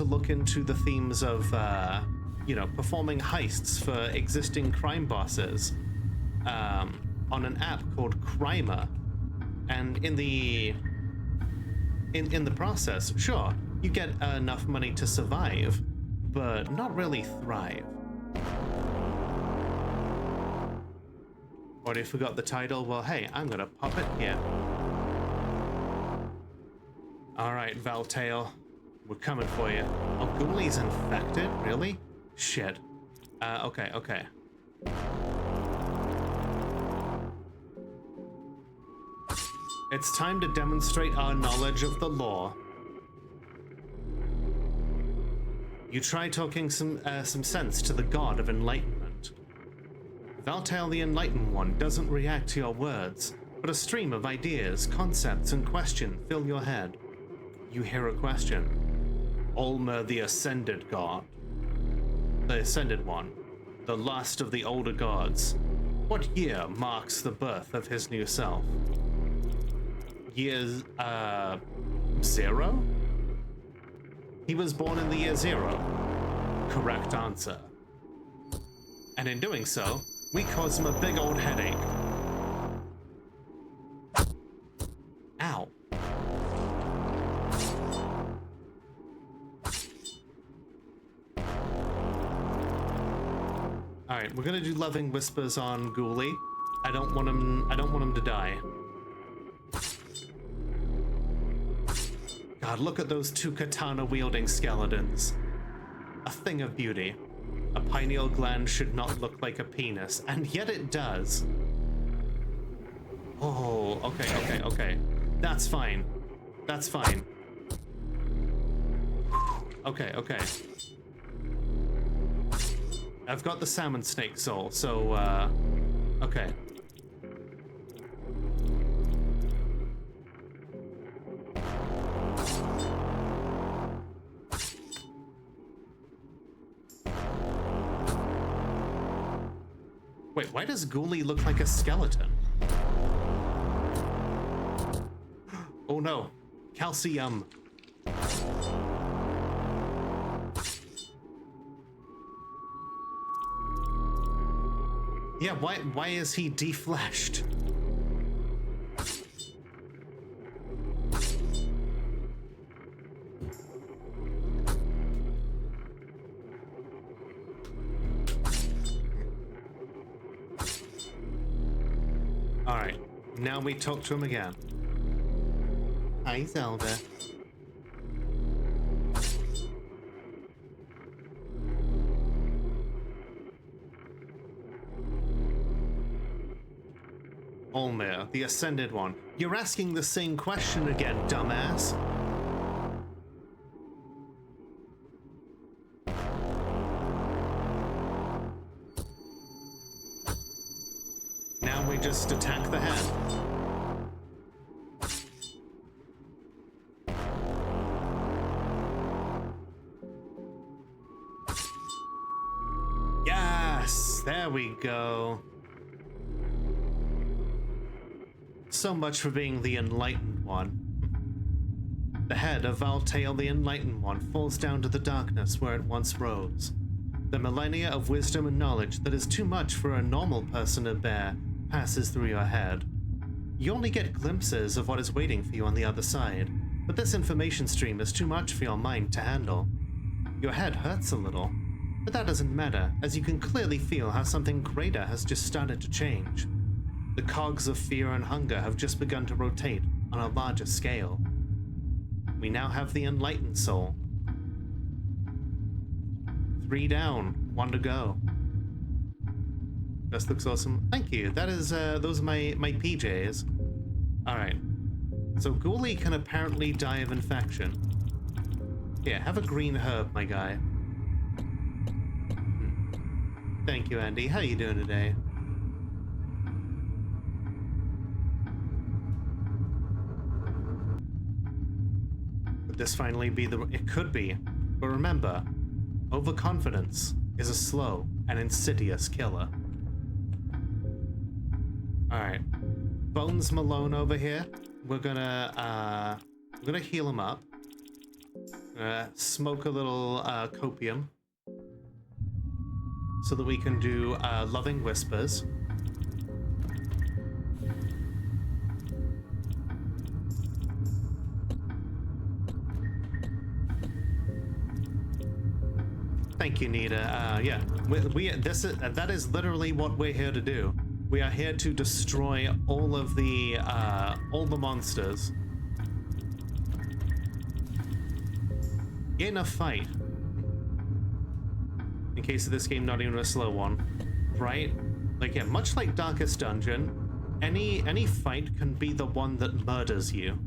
look into the themes of performing heists for existing crime bosses on an app called Crimer, and in the process, sure, you get enough money to survive, but not really thrive. Already forgot the title? Well, hey, I'm gonna pop it here. Alright, Valtail. We're coming for you. Oh, Ghoulies infected? Really? Shit. Okay. It's time to demonstrate our knowledge of the law. You try talking some sense to the god of enlightenment. Valtail the Enlightened One doesn't react to your words, but a stream of ideas, concepts, and questions fill your head. You hear a question. Ulmer the Ascended God. The Ascended One. The last of the older gods. What year marks the birth of his new self? Year, 0? He was born in the year 0. Correct answer. And in doing so, we cause him a big old headache. Ow. Alright, we're gonna do Loving Whispers on Ghoulie. I don't want him to die. God, look at those two katana-wielding skeletons. A thing of beauty. A pineal gland should not look like a penis, and yet it does. Oh, okay. That's fine. That's fine. Okay. I've got the salmon snake soul, so, okay. Wait, why does Ghoulie look like a skeleton? Oh no, calcium. Yeah, why is he defleshed? Alright, now we talk to him again. Hi, Zelda. Olmir, the Ascended One. You're asking the same question again, dumbass. Now we just attack the head. Yes! There we go. So much for being the Enlightened One. The head of Valtail the Enlightened One falls down to the darkness where it once rose. The millennia of wisdom and knowledge that is too much for a normal person to bear passes through your head. You only get glimpses of what is waiting for you on the other side, but this information stream is too much for your mind to handle. Your head hurts a little, but that doesn't matter, as you can clearly feel how something greater has just started to change. The cogs of fear and hunger have just begun to rotate on a larger scale. We now have the Enlightened Soul. 3 down, 1 to go. This looks awesome. Thank you. That is, those are my PJs. Alright. So Ghoulie can apparently die of infection. Here, have a green herb, my guy. Thank you, Andy. How you doing today? Could this finally be the... It could be. But remember, overconfidence is a slow and insidious killer. Alright. Bones Malone over here. We're gonna heal him up. Smoke a little copium. So that we can do Loving Whispers. Thank you, Nita. Yeah, that is literally what we're here to do. We are here to destroy all the monsters. In a fight. In case of this game not even a slow one, right? Like, yeah, much like Darkest Dungeon, any fight can be the one that murders you.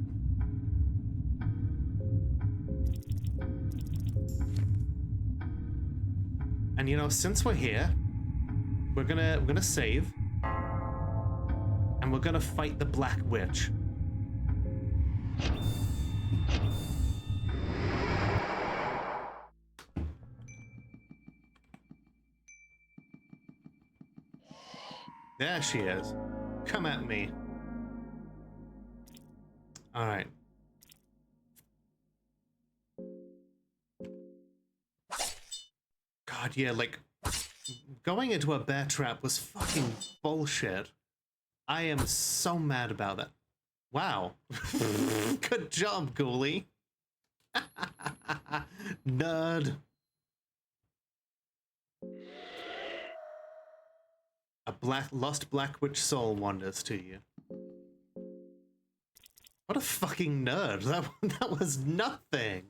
And you know, since we're here, we're gonna save, and we're gonna fight the Black Witch. There she is. Come at me. All right. God, yeah, like, Going into a bear trap was fucking bullshit. I am so mad about that. Wow. Good job, Ghoulie. Nerd. A lost black witch soul wanders to you. What a fucking nerd. That was nothing.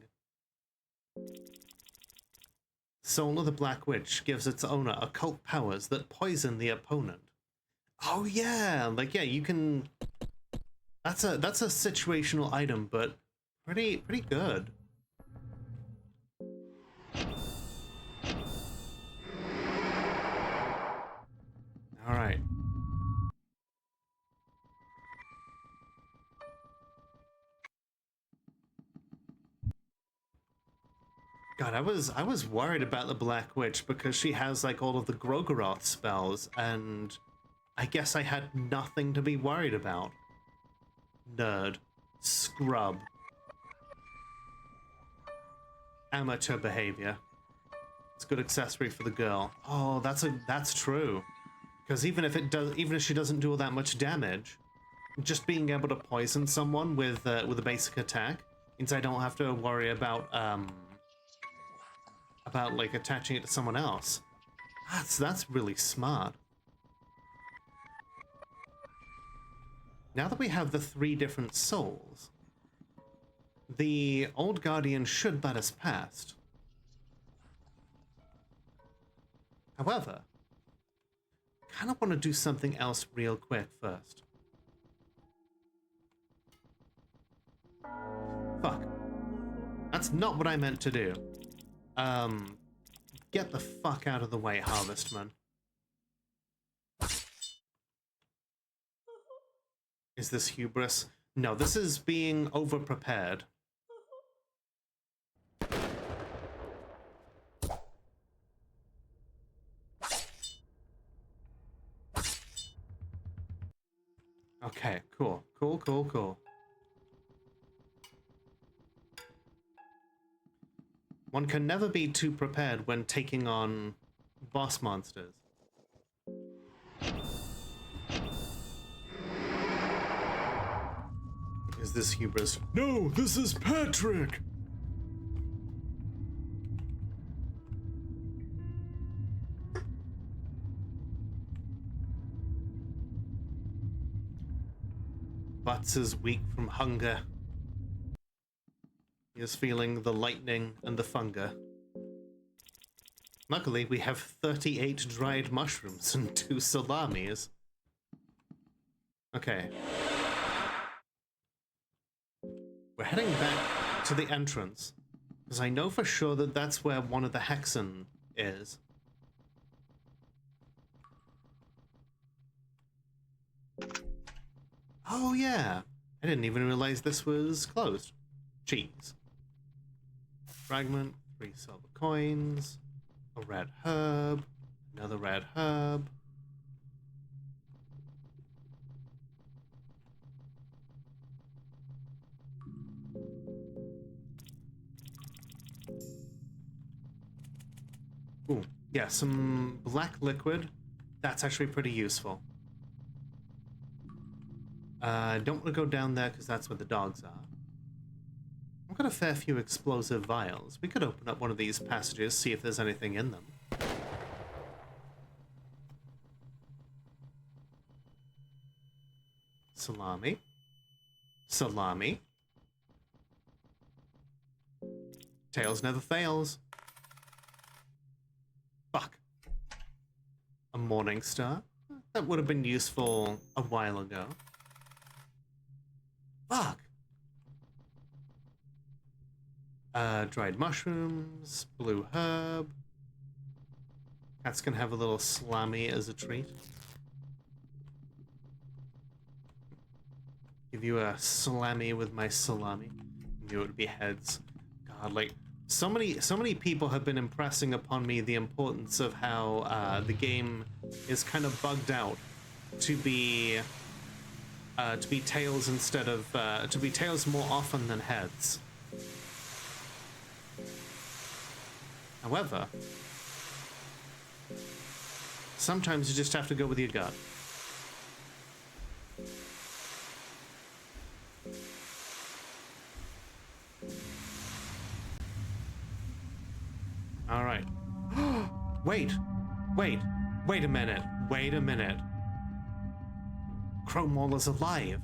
Soul of the Black Witch gives its owner occult powers that poison the opponent. Oh yeah, like yeah, you can. That's a situational item, but pretty good. All right. God, I was worried about the Black Witch because she has like all of the Grogaroth spells, and I guess I had nothing to be worried about. Nerd. Scrub. Amateur behavior. It's a good accessory for the girl. Oh, that's true. Because even if she doesn't do all that much damage, just being able to poison someone with a basic attack means I don't have to worry about like attaching it to someone else. That's really smart. Now that we have the 3 different souls, the old guardian should let us past. However, I kind of want to do something else real quick first. Fuck. That's not what I meant to do. Get the fuck out of the way, Harvestman. Is this hubris? No, this is being over-prepared. Okay, cool. Cool. One can never be too prepared when taking on boss monsters. Is this hubris? No, this is Patrick! Butts is weak from hunger. He is feeling the lightning and the funga. Luckily, we have 38 dried mushrooms and 2 salamis. Okay. We're heading back to the entrance, because I know for sure that that's where one of the Hexen is. Oh yeah, I didn't even realize this was closed. Cheese. Fragment, 3 silver coins, a red herb, another red herb. Ooh, yeah, some black liquid. That's actually pretty useful. Don't want to go down there because that's where the dogs are. I've got a fair few explosive vials. We could open up one of these passages, see if there's anything in them. Salami. Salami. Tails never fails. Fuck. A morning star? That would have been useful a while ago. Fuck. Dried mushrooms, blue herb. Cats can have a little salami as a treat. Give you a salami with my salami. Knew it would be heads. God, like so many people have been impressing upon me the importance of how the game is kind of bugged out to be tails instead of to be tails more often than heads. Sometimes you just have to go with your gut. All right. Wait a minute. Crow Mauler's alive.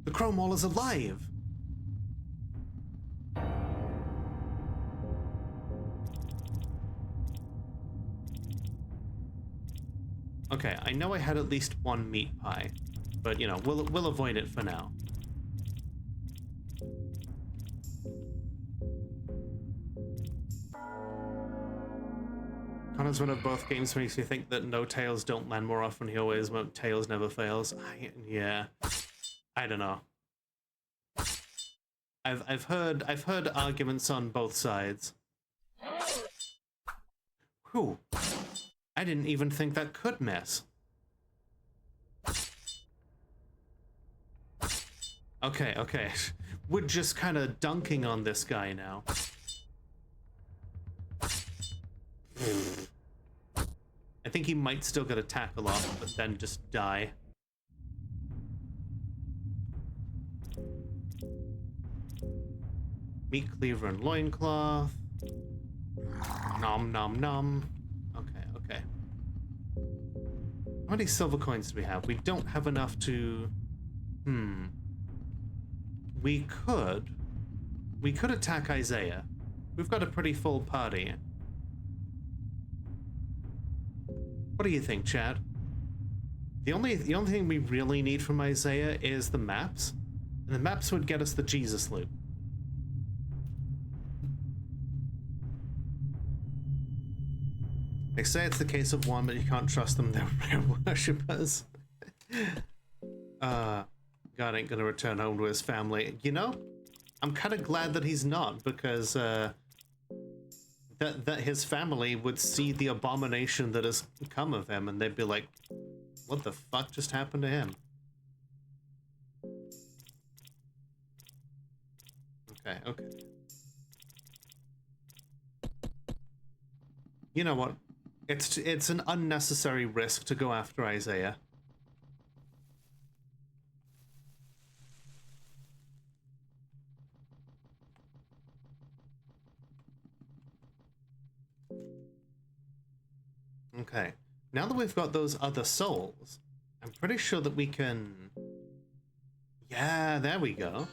The Crow Mauler's alive. Okay, I know I had at least one meat pie, but you know, we'll avoid it for now. Connor's one of both games makes me think that no tails don't land more often. He always tails never fails. Yeah, I don't know. I've heard arguments on both sides. Whew. I didn't even think that could miss. Okay. We're just kind of dunking on this guy now. I think he might still get a tackle off, but then just die. Meat cleaver and loincloth. Nom nom nom. Okay. How many silver coins do we have? We don't have enough to... We could attack Isaiah. We've got a pretty full party. What do you think, Chad? The only thing we really need from Isaiah is the maps. And the maps would get us the Jesus loop. They say it's the case of one, but you can't trust them. They're rare worshippers. God ain't gonna return home to his family. You know, I'm kind of glad that he's not, because that his family would see the abomination that has come of him, and they'd be like, what the fuck just happened to him? Okay. You know what? It's an unnecessary risk to go after Isaiah. Okay. Now that we've got those other souls, I'm pretty sure that we can... Yeah, there we go.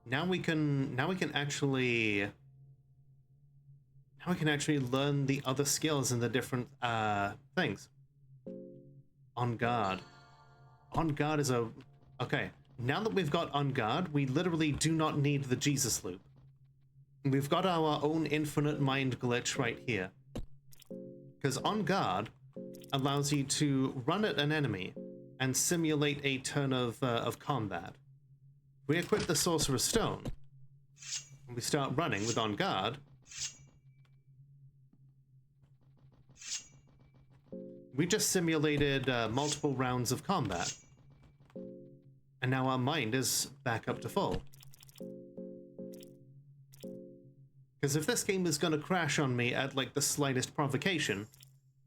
Now we can actually learn the other skills and the different things. On guard. On guard is a... Okay, now that we've got on guard, we literally do not need the Jesus loop. We've got our own infinite mind glitch right here. Because on guard allows you to run at an enemy and simulate a turn of combat. We equip the Sorcerer's Stone, and we start running with on guard. We just simulated multiple rounds of combat. And now our mind is back up to full. Because if this game is going to crash on me at like the slightest provocation,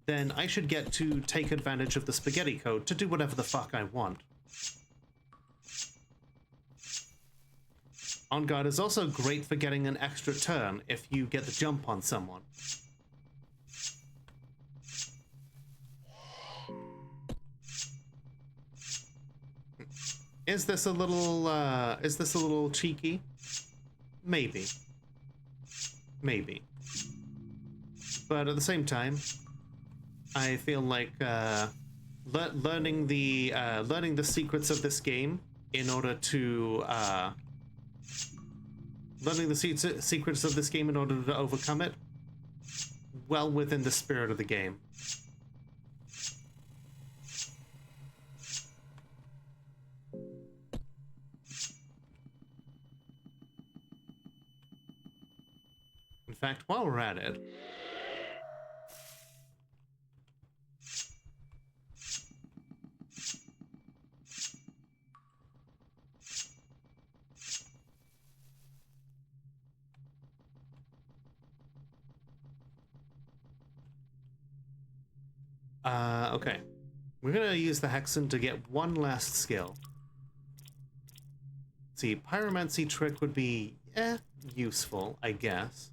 then I should get to take advantage of the spaghetti code to do whatever the fuck I want. On guard is also great for getting an extra turn if you get the jump on someone. Is this a little cheeky? Maybe. But at the same time, I feel like learning the secrets of this game in order to overcome it, well within the spirit of the game. In fact, while we're at it, Okay. We're gonna use the Hexen to get one last skill. See, Pyromancy Trick would be, useful, I guess.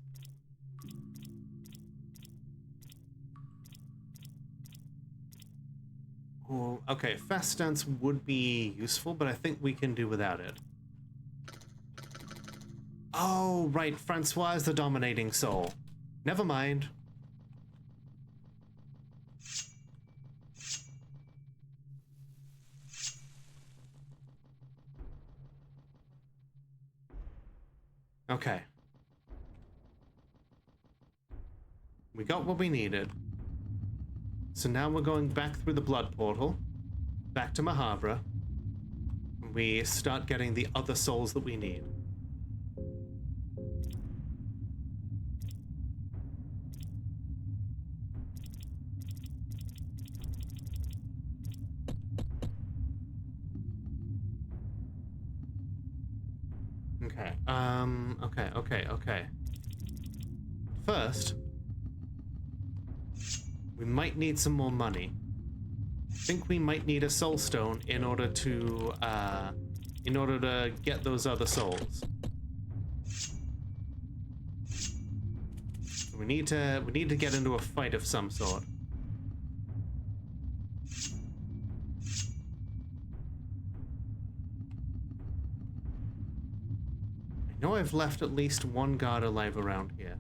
Ooh, okay, Fast Dance would be useful, but I think we can do without it. Oh, right, Francois is the dominating soul. Never mind. Okay. We got what we needed. So now we're going back through the blood portal, back to Mahabra, and we start getting the other souls that we need. Okay, okay. First, we might need some more money. I think we might need a soul stone in order to get those other souls. We need to get into a fight of some sort. I know I've left at least one guard alive around here.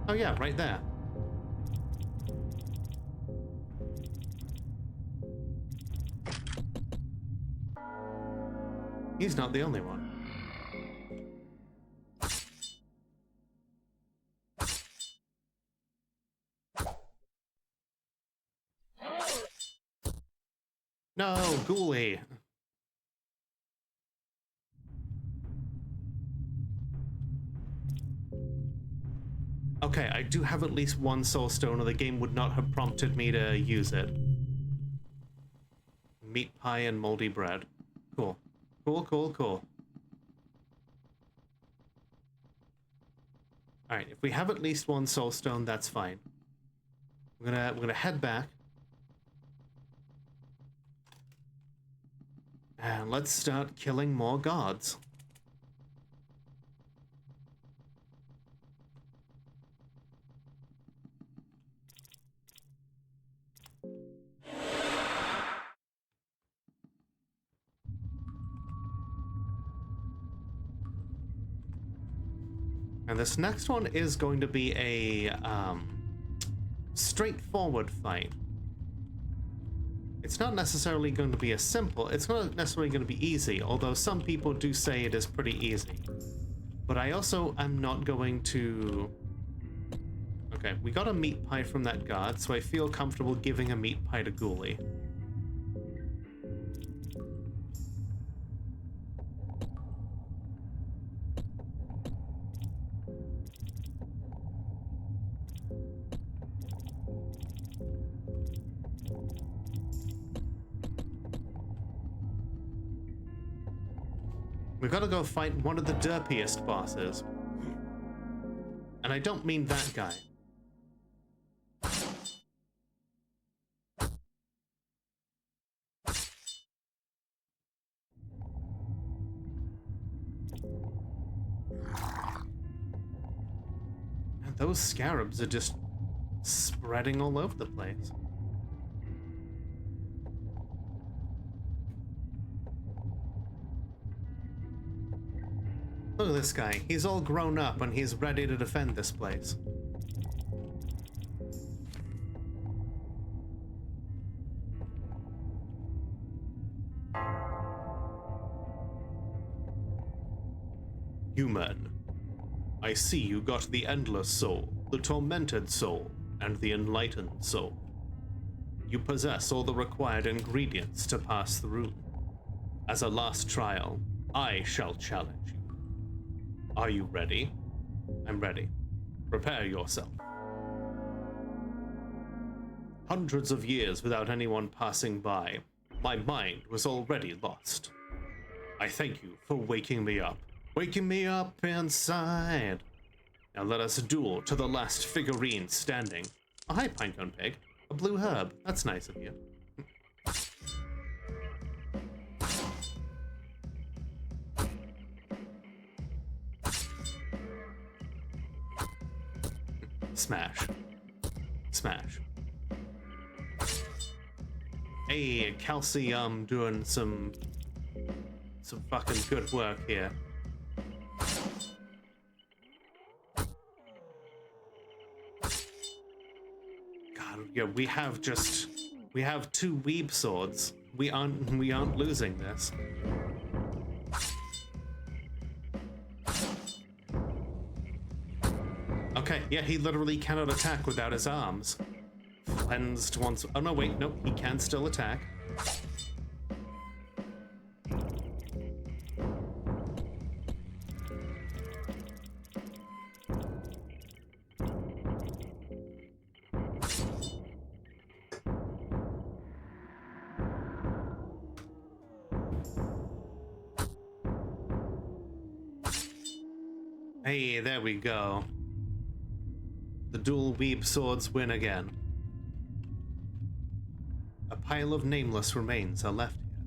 Oh yeah, right there. He's not the only one. No, Ghoulie. Okay, I do have at least one soul stone, or the game would not have prompted me to use it. Meat pie and moldy bread. Cool. Cool, cool, cool. Alright, if we have at least one soul stone, that's fine. We're gonna head back. And let's start killing more gods. And this next one is going to be a straightforward fight. It's not necessarily going to be it's not necessarily going to be easy, although some people do say it is pretty easy. But I also am not going to... Okay, we got a meat pie from that guard, so I feel comfortable giving a meat pie to Ghoulie. We gotta go fight one of the derpiest bosses. And I don't mean that guy. And those scarabs are just spreading all over the place. Look at this guy. He's all grown up and he's ready to defend this place. Human, I see you got the Endless Soul, the Tormented Soul, and the Enlightened Soul. You possess all the required ingredients to pass through. As a last trial, I shall challenge you. Are you ready? I'm ready. Prepare yourself. Hundreds of years without anyone passing by, my mind was already lost. I thank you for waking me up inside. Now let us duel to the last figurine standing. Oh, hi, Pinecone Pig. A blue herb. That's nice of you. Smash. Smash. Hey, Calcium doing some fucking good work here. God, yeah, we have two weeb swords. We aren't losing this. Okay, yeah, he literally cannot attack without his arms. Cleansed once. Oh no, wait, no, he can still attack. Hey, there we go. The dual weeb swords win again. A pile of nameless remains are left here.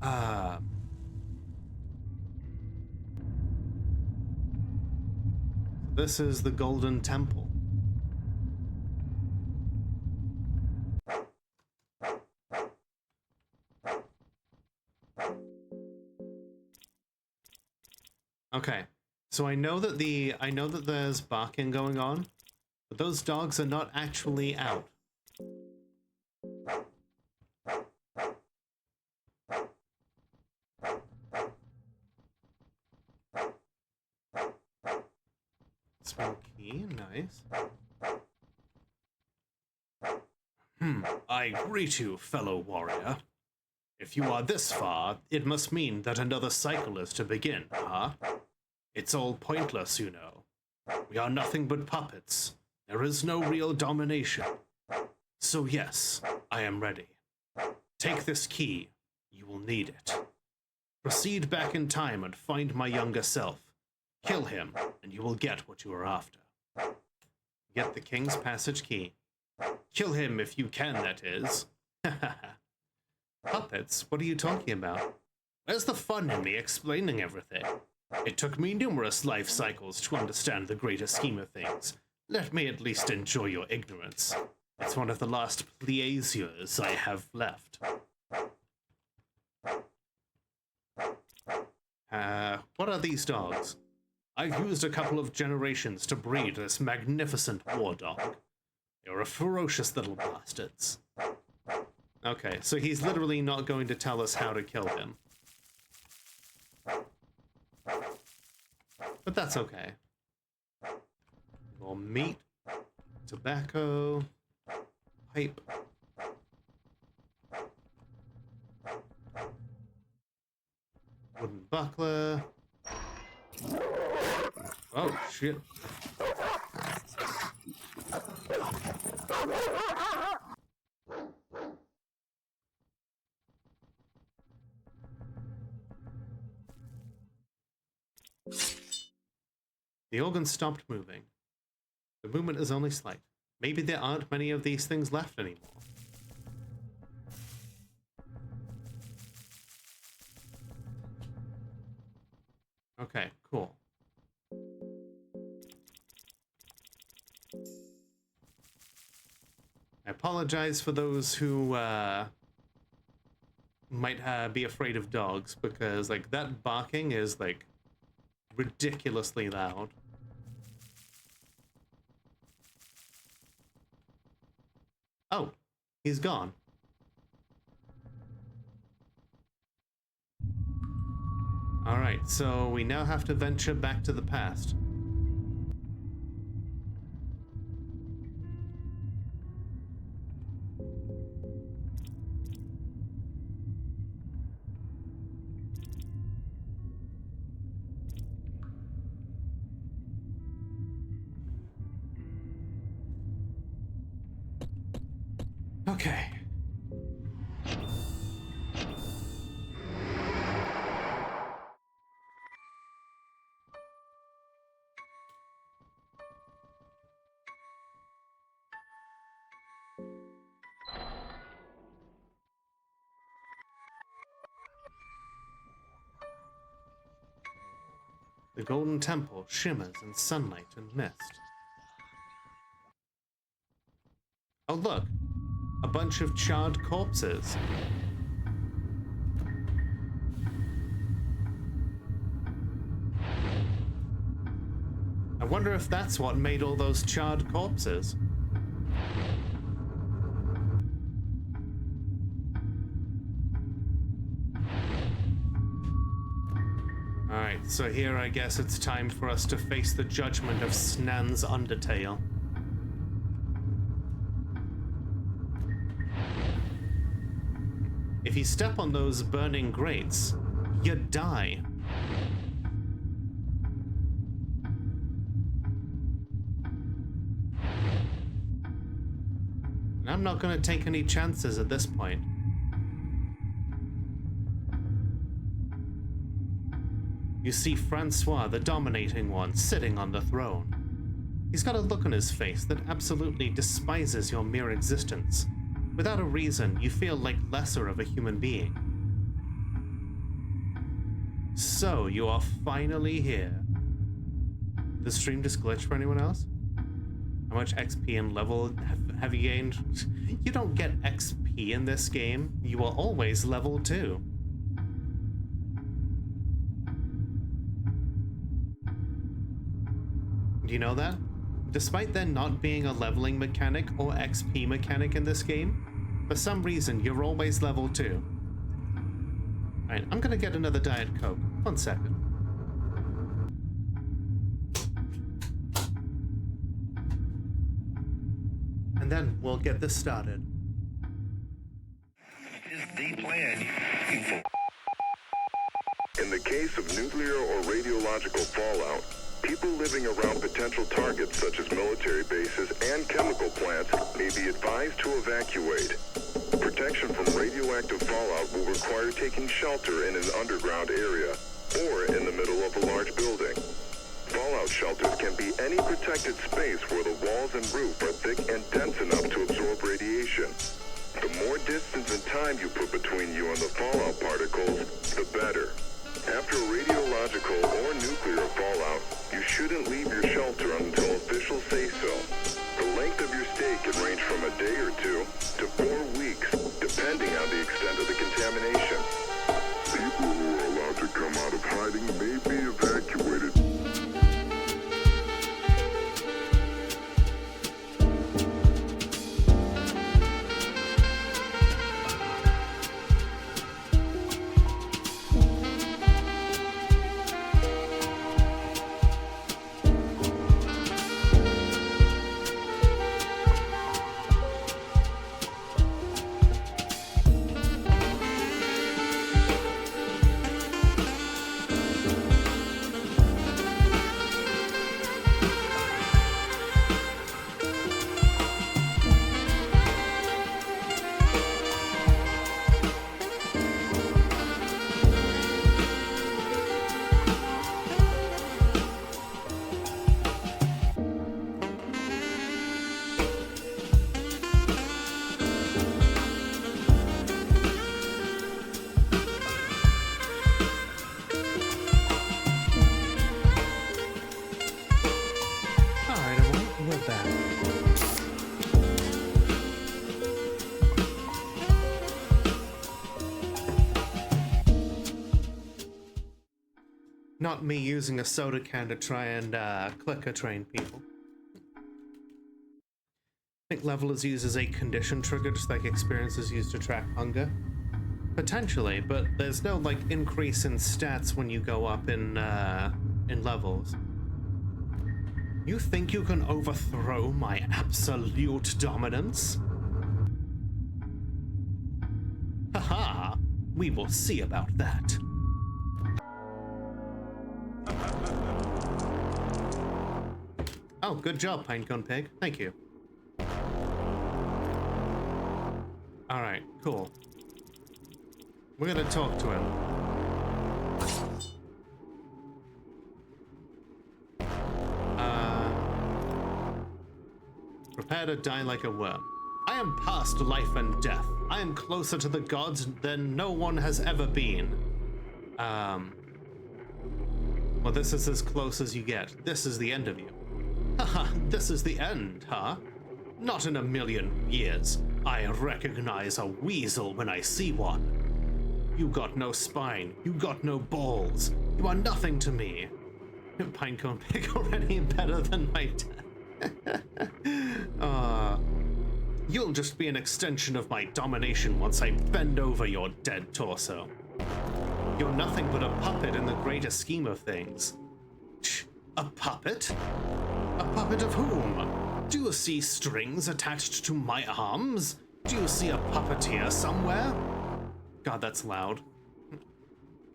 Ah. This is the Golden Temple. Okay, so I know that there's barking going on, but those dogs are not actually out. Small key, nice. I greet you, fellow warrior. If you are this far, it must mean that another cycle is to begin, huh? It's all pointless, you know. We are nothing but puppets. There is no real domination. So yes, I am ready. Take this key. You will need it. Proceed back in time and find my younger self. Kill him, and you will get what you are after. Get the King's Passage key. Kill him if you can, that is. Puppets? What are you talking about? Where's the fun in me explaining everything? It took me numerous life cycles to understand the greater scheme of things. Let me at least enjoy your ignorance. It's one of the last pleasures I have left. What are these dogs? I've used a couple of generations to breed this magnificent war dog. You're a ferocious little bastards. Okay, so he's literally not going to tell us how to kill him. But that's okay. More meat, tobacco, pipe. Wooden buckler. Oh, shit. The organ stopped moving. The movement is only slight. Maybe there aren't many of these things left anymore. Okay, cool. I apologize for those who might be afraid of dogs, because like that barking is like ridiculously loud. Oh, he's gone. All right, so we now have to venture back to the past. Okay. The golden temple shimmers in sunlight and mist. Oh look, a bunch of charred corpses. I wonder if that's what made all those charred corpses. Alright, so here I guess it's time for us to face the judgment of Snan's Undertale. If you step on those burning grates, you die. And I'm not going to take any chances at this point. You see Francois, the dominating one, sitting on the throne. He's got a look on his face that absolutely despises your mere existence. Without a reason, you feel like lesser of a human being. So, you are finally here. The stream just glitched for anyone else? How much XP and level have you gained? You don't get XP in this game. You are always level 2. Do you know that? Despite there not being a leveling mechanic or XP mechanic in this game, for some reason you're always level 2. Alright, I'm gonna get another Diet Coke. 1 second. And then we'll get this started. Is the plan in the case of nuclear or radiological fallout, people living around potential targets such as military bases and chemical plants may be advised to evacuate. Protection from radioactive fallout will require taking shelter in an underground area or in the middle of a large building. Fallout shelters can be any protected space where the walls and roof are thick and dense enough to absorb radiation. The more distance and time you put between you and the fallout particles, the better. After radiological or nuclear fallout, you shouldn't leave your shelter until officials say so. The length of your stay can range from a day or 2 to 4 weeks, depending on the extent of the contamination. People who are allowed to come out of hiding may be evacuated. Not me using a soda can to try and clicker train people. I think level is used as a condition trigger, just like experience is used to track hunger. Potentially, but there's no like increase in stats when you go up in levels. You think you can overthrow my absolute dominance? Haha, we will see about that. Oh, good job, Pinecone Pig. Thank you. Alright, cool. We're gonna talk to him. Prepare to die like a worm. I am past life and death. I am closer to the gods than no one has ever been. Well, this is as close as you get. This is the end of you. Haha, this is the end, huh? Not in a million years. I recognize a weasel when I see one. You got no spine. You got no balls. You are nothing to me. Pinecone Pig already better than my dad. You'll just be an extension of my domination once I bend over your dead torso. You're nothing but a puppet in the greater scheme of things. A puppet? A puppet of whom? Do you see strings attached to my arms? Do you see a puppeteer somewhere? God, that's loud.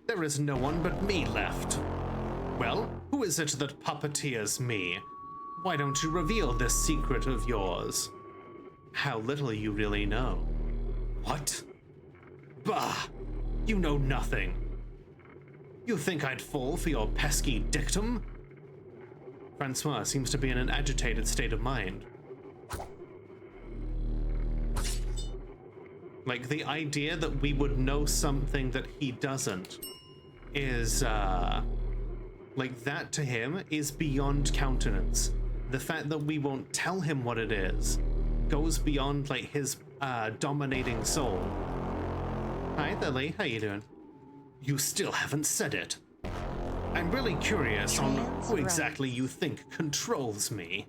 There is no one but me left. Well, who is it that puppeteers me? Why don't you reveal this secret of yours? How little you really know. What? Bah! You know nothing. You think I'd fall for your pesky dictum? Francois seems to be in an agitated state of mind. Like, the idea that we would know something that he doesn't is, like, that to him is beyond countenance. The fact that we won't tell him what it is goes beyond, like, his, dominating soul. Hi, Lily. How you doing? You still haven't said it. I'm really curious on who exactly you think controls me.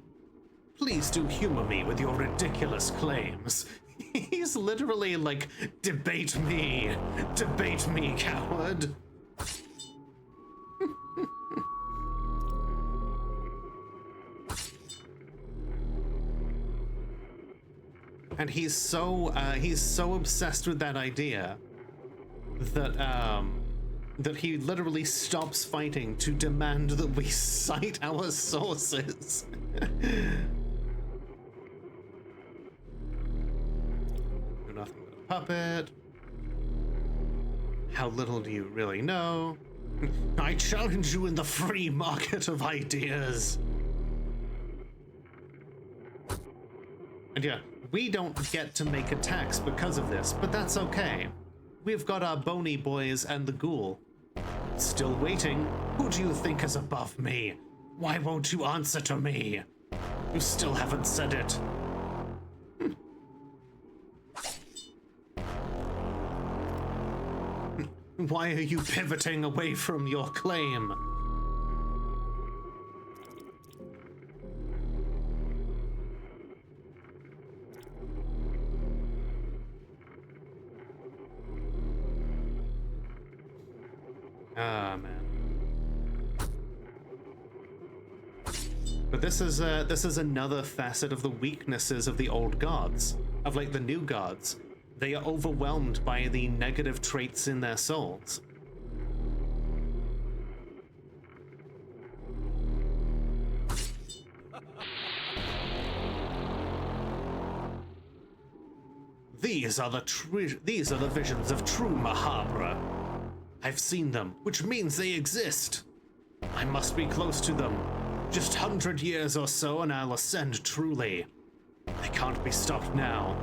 Please do humor me with your ridiculous claims. He's literally like, debate me, coward. And he's so obsessed with that idea that that he literally stops fighting to demand that we cite our sources. You're nothing but a puppet. How little do you really know? I challenge you in the free market of ideas. And yeah, we don't get to make attacks because of this, but that's okay. We've got our bony boys and the ghoul. Still waiting. Who do you think is above me? Why won't you answer to me? You still haven't said it. Why are you pivoting away from your claim? Ah, man. But this is another facet of the weaknesses of the old gods, of like the new gods. They are overwhelmed by the negative traits in their souls. These are the visions of true Mahabra. I've seen them, which means they exist. I must be close to them. Just 100 years or so and I'll ascend truly. I can't be stopped now.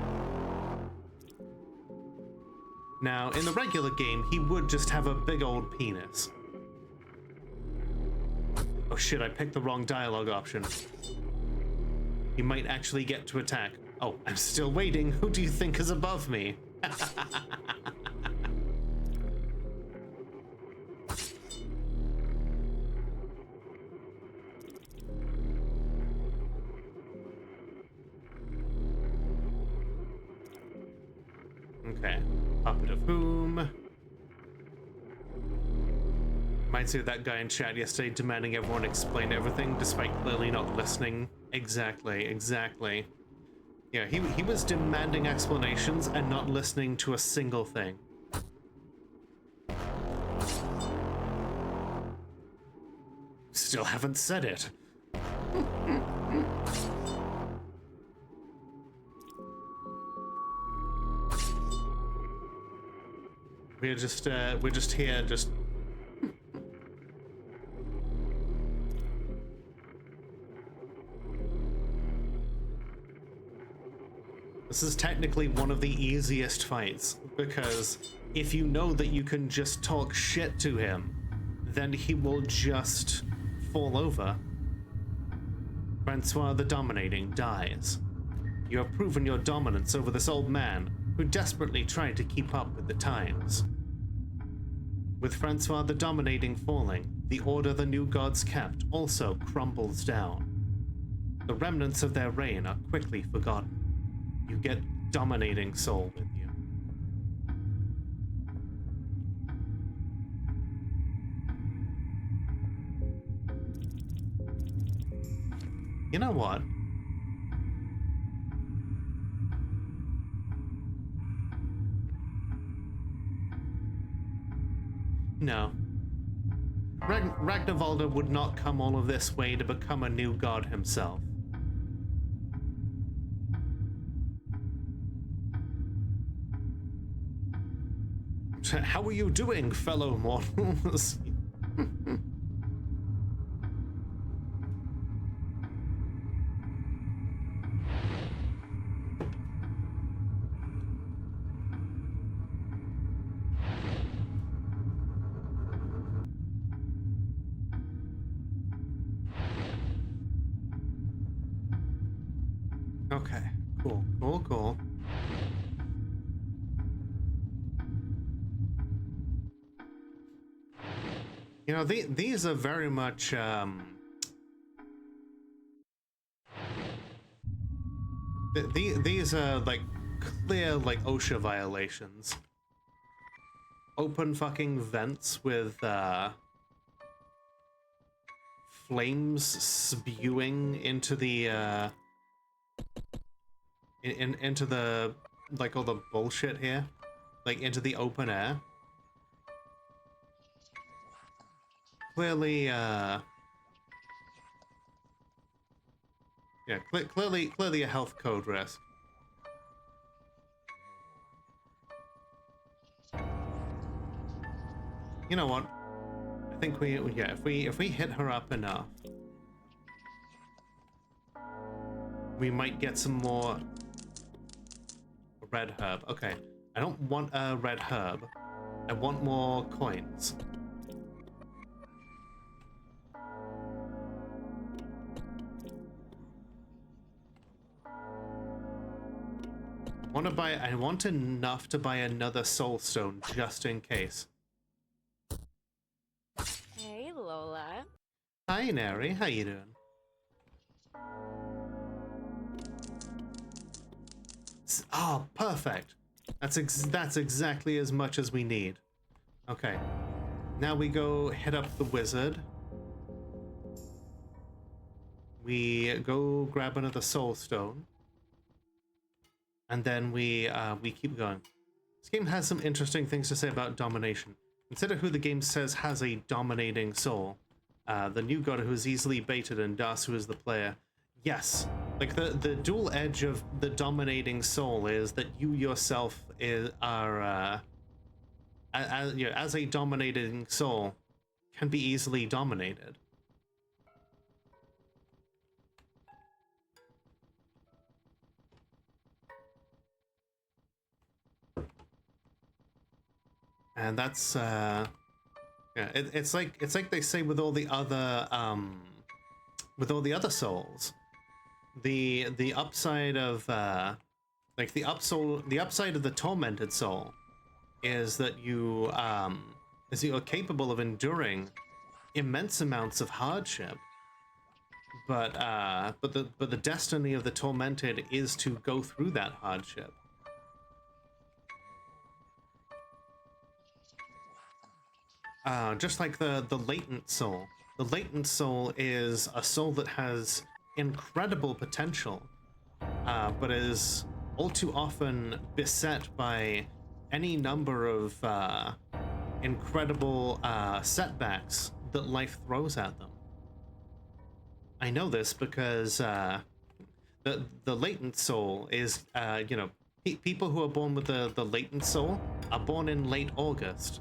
Now, in the regular game, he would just have a big old penis. Oh shit, I picked the wrong dialogue option. He might actually get to attack. Oh, I'm still waiting. Who do you think is above me? Okay. Puppet of whom? Reminds me of that guy in chat yesterday demanding everyone explain everything despite clearly not listening. Exactly. Yeah, he was demanding explanations and not listening to a single thing. Still haven't said it. We're just here, just... This is technically one of the easiest fights, because if you know that you can just talk shit to him, then he will just fall over. Francois the Dominating dies. You have proven your dominance over this old man who desperately tried to keep up with the times. With Francois the Dominating falling, the order the new gods kept also crumbles down. The remnants of their reign are quickly forgotten. You get Dominating Soul with you. You know what? No. Ragnvaldr would not come all of this way to become a new god himself. How are you doing, fellow mortals? Okay, cool. You know, these are very much, these are, like, clear, like, OSHA violations. Open fucking vents with, flames spewing into the, into the, like, all the bullshit here. Like, into the open air. Clearly, yeah, clearly a health code risk. You know what? I think yeah, if we hit her up enough, we might get some more red herb. Okay, I don't want a red herb. I want more coins. I want enough to buy another soul stone just in case. Hey, Lola. Hi, Neri. How you doing? Oh, perfect. That's exactly as much as we need. Okay. Now we go hit up the wizard. We go grab another soul stone. And then we keep going. This game has some interesting things to say about domination. Consider who the game says has a dominating soul. The new god who is easily baited and Das who is the player. Yes, like the dual edge of the dominating soul is that you yourself are as a dominating soul can be easily dominated. And that's yeah, it's like they say with all the other souls, the upside of like the upside of the tormented soul is that you are capable of enduring immense amounts of hardship, but the destiny of the tormented is to go through that hardship. Just like the latent soul. The latent soul is a soul that has incredible potential, but is all too often beset by any number of incredible setbacks that life throws at them. I know this because the latent soul is, you know, people who are born with the latent soul are born in late August.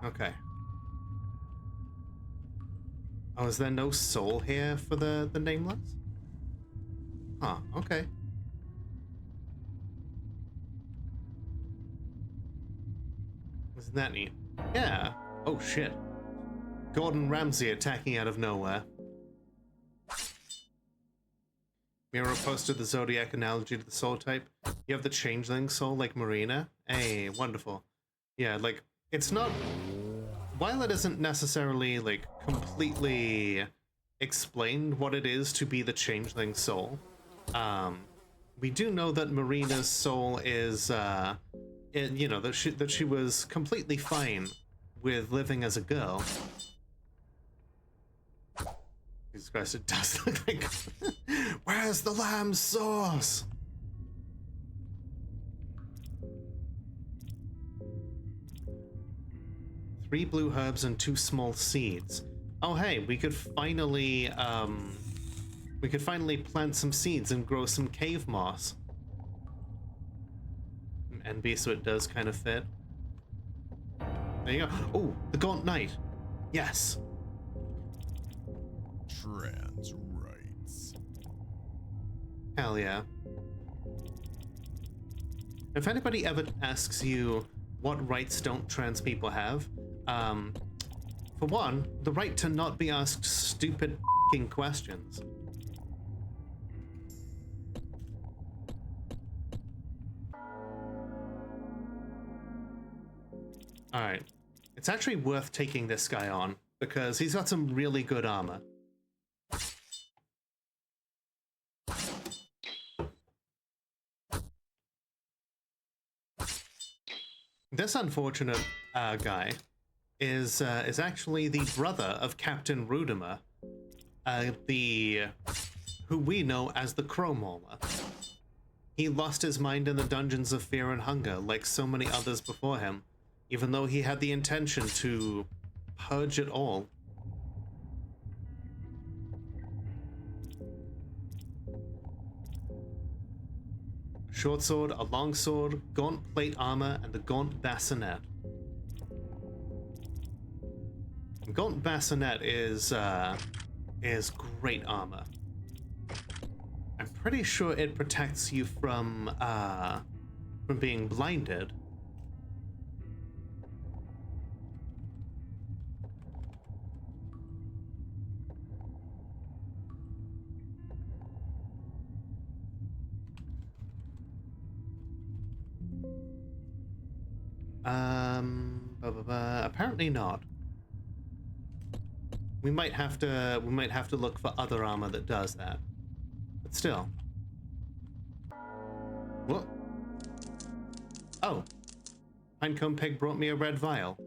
Okay. Oh, is there no soul here for the nameless? Huh, okay. Isn't that neat? Yeah. Oh, shit. Gordon Ramsay attacking out of nowhere. Miro posted the Zodiac analogy to the soul type. You have the changeling soul like Marina. Hey, wonderful. Yeah, like, it's not... While it isn't necessarily, like, completely explained what it is to be the changeling soul, we do know that Marina's soul is, you know, that she was completely fine with living as a girl. Jesus Christ, it does look like... Where's the lamb sauce? Three blue herbs and 2 small seeds. Oh hey, we could finally plant some seeds and grow some cave moss. NB, so it does kind of fit. There you go. Oh, the Gaunt Knight. Yes. Trans rights. Hell yeah. If anybody ever asks you what rights don't trans people have, for one, the right to not be asked stupid f***ing questions. Alright. It's actually worth taking this guy on, because he's got some really good armor. This unfortunate guy is actually the brother of Captain Rudimer, who we know as the Crow Mauler. He lost his mind in the dungeons of fear and hunger, like so many others before him, even though he had the intention to purge it all. A short sword, a long sword, gaunt plate armor, and the gaunt bassinet. Gaunt bassinet is great armor. I'm pretty sure it protects you from being blinded. Apparently not. We might have to look for other armor that does that. But still. What? Oh. Pinecone Pig brought me a red vial.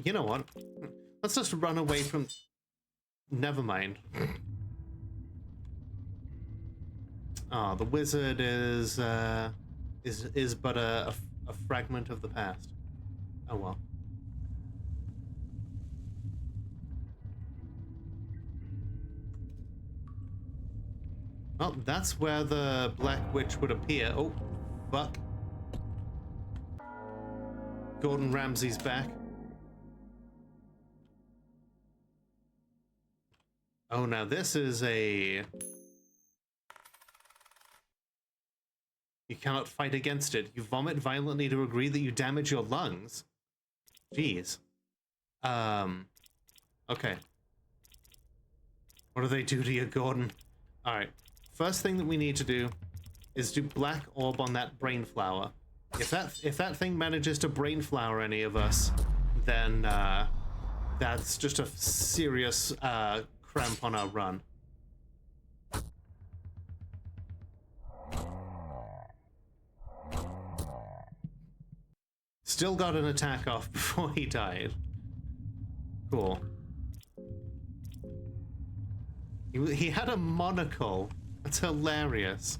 You know what? Let's just run away from... Never mind. Ah, the wizard is but a fragment of the past. Oh well. Well, that's where the Black Witch would appear. Oh, fuck. Gordon Ramsay's back. Oh, now this is a... You cannot fight against it. You vomit violently to agree that you damage your lungs. Jeez. Okay. What do they do to you, Gordon? Alright. First thing that we need to do is do black orb on that brain flower. If that thing manages to brain flower any of us, then that's just a serious cramp on our run. Still got an attack off before he died. Cool. He had a monocle. That's hilarious.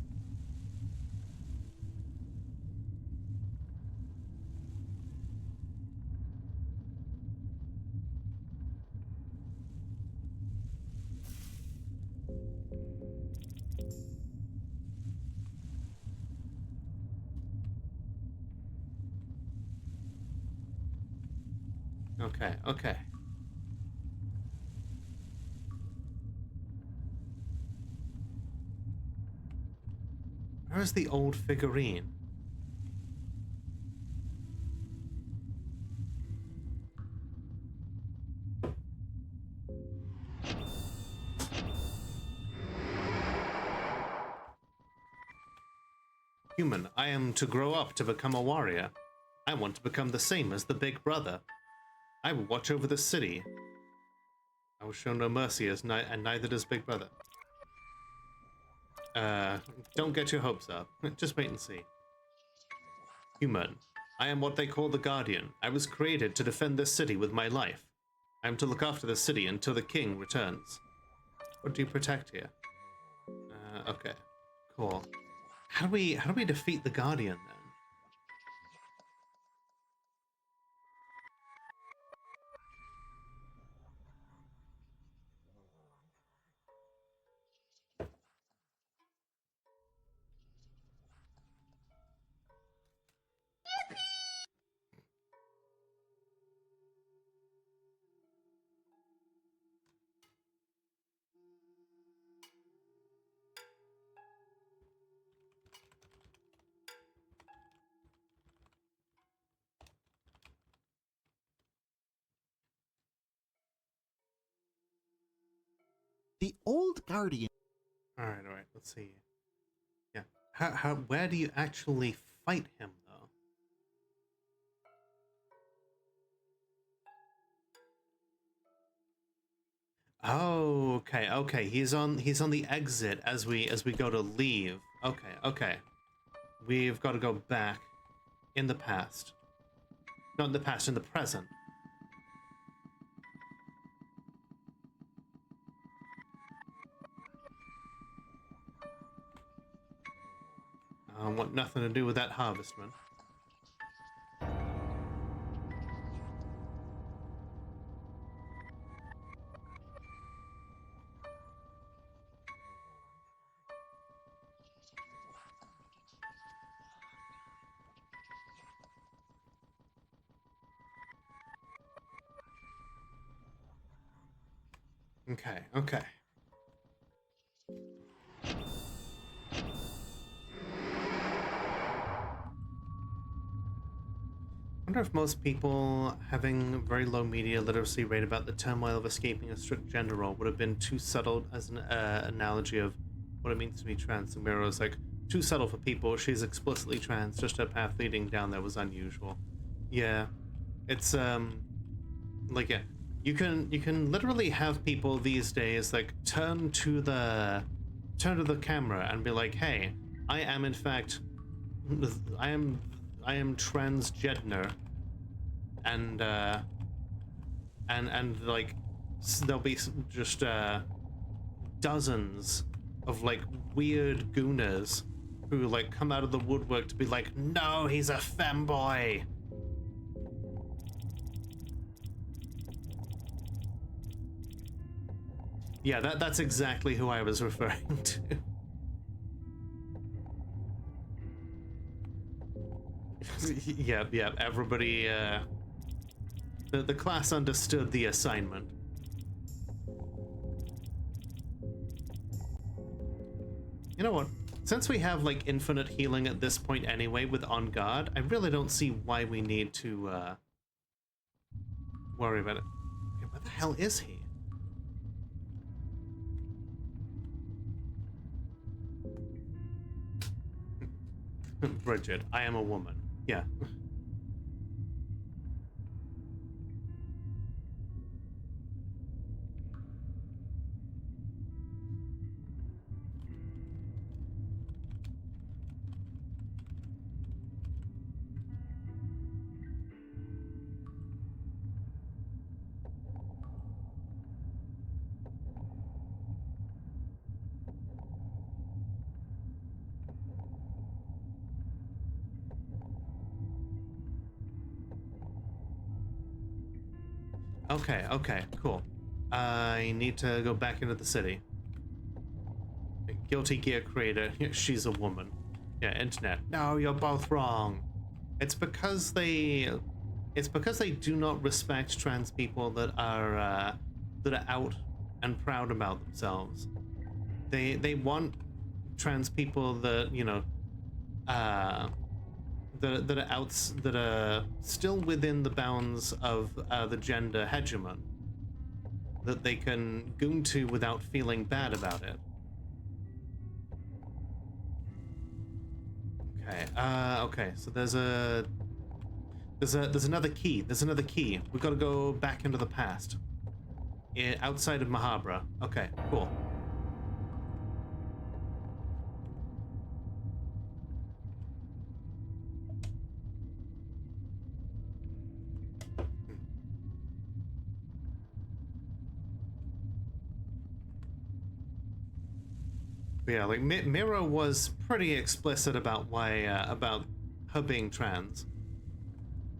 Okay, okay. Where's the old figurine? Human, I am to grow up to become a warrior. I want to become the same as the big brother. I will watch over the city. I will show no mercy, and neither does Big Brother. Don't get your hopes up. Just wait and see. Human, I am what they call the Guardian. I was created to defend this city with my life. I am to look after the city until the king returns. What do you protect here? Okay, cool. How do we defeat the Guardian then? The old Guardian. All right. Let's see. Yeah. Where do you actually fight him though? Oh, okay. He's on the exit as we go to leave. Okay. We've got to go back in the past. Not in the past, in the present. I want nothing to do with that harvestman. Okay. I wonder if most people having very low media literacy rate about the turmoil of escaping a strict gender role would have been too subtle as an analogy of what it means to be trans. And Miro was like, too subtle for people. She's explicitly trans. Just her path leading down there was unusual. Yeah, it's like yeah, you can literally have people these days like turn to the camera and be like, hey, I am in fact, I am transgender, and like there'll be just dozens of like weird gooners who like come out of the woodwork to be like, no, he's a femboy. Yeah, that's exactly who I was referring to. Yeah, everybody, the class understood the assignment. You know what? Since we have, like, infinite healing at this point anyway with On Guard, I really don't see why we need to, worry about it. Okay, where the hell is he? Bridget, I am a woman. Yeah. Okay, cool. I need to go back into the city. Guilty Gear creator, she's a woman. Yeah, internet. No, you're both wrong. It's because they do not respect trans people that are out and proud about themselves. They want trans people that, you know, that are still within the bounds of the gender hegemon that they can goon to without feeling bad about it. Okay. Okay. So there's another key. There's another key. We've got to go back into the past. Outside of Mahabra. Okay. Cool. Yeah, like Mira was pretty explicit about why about her being trans.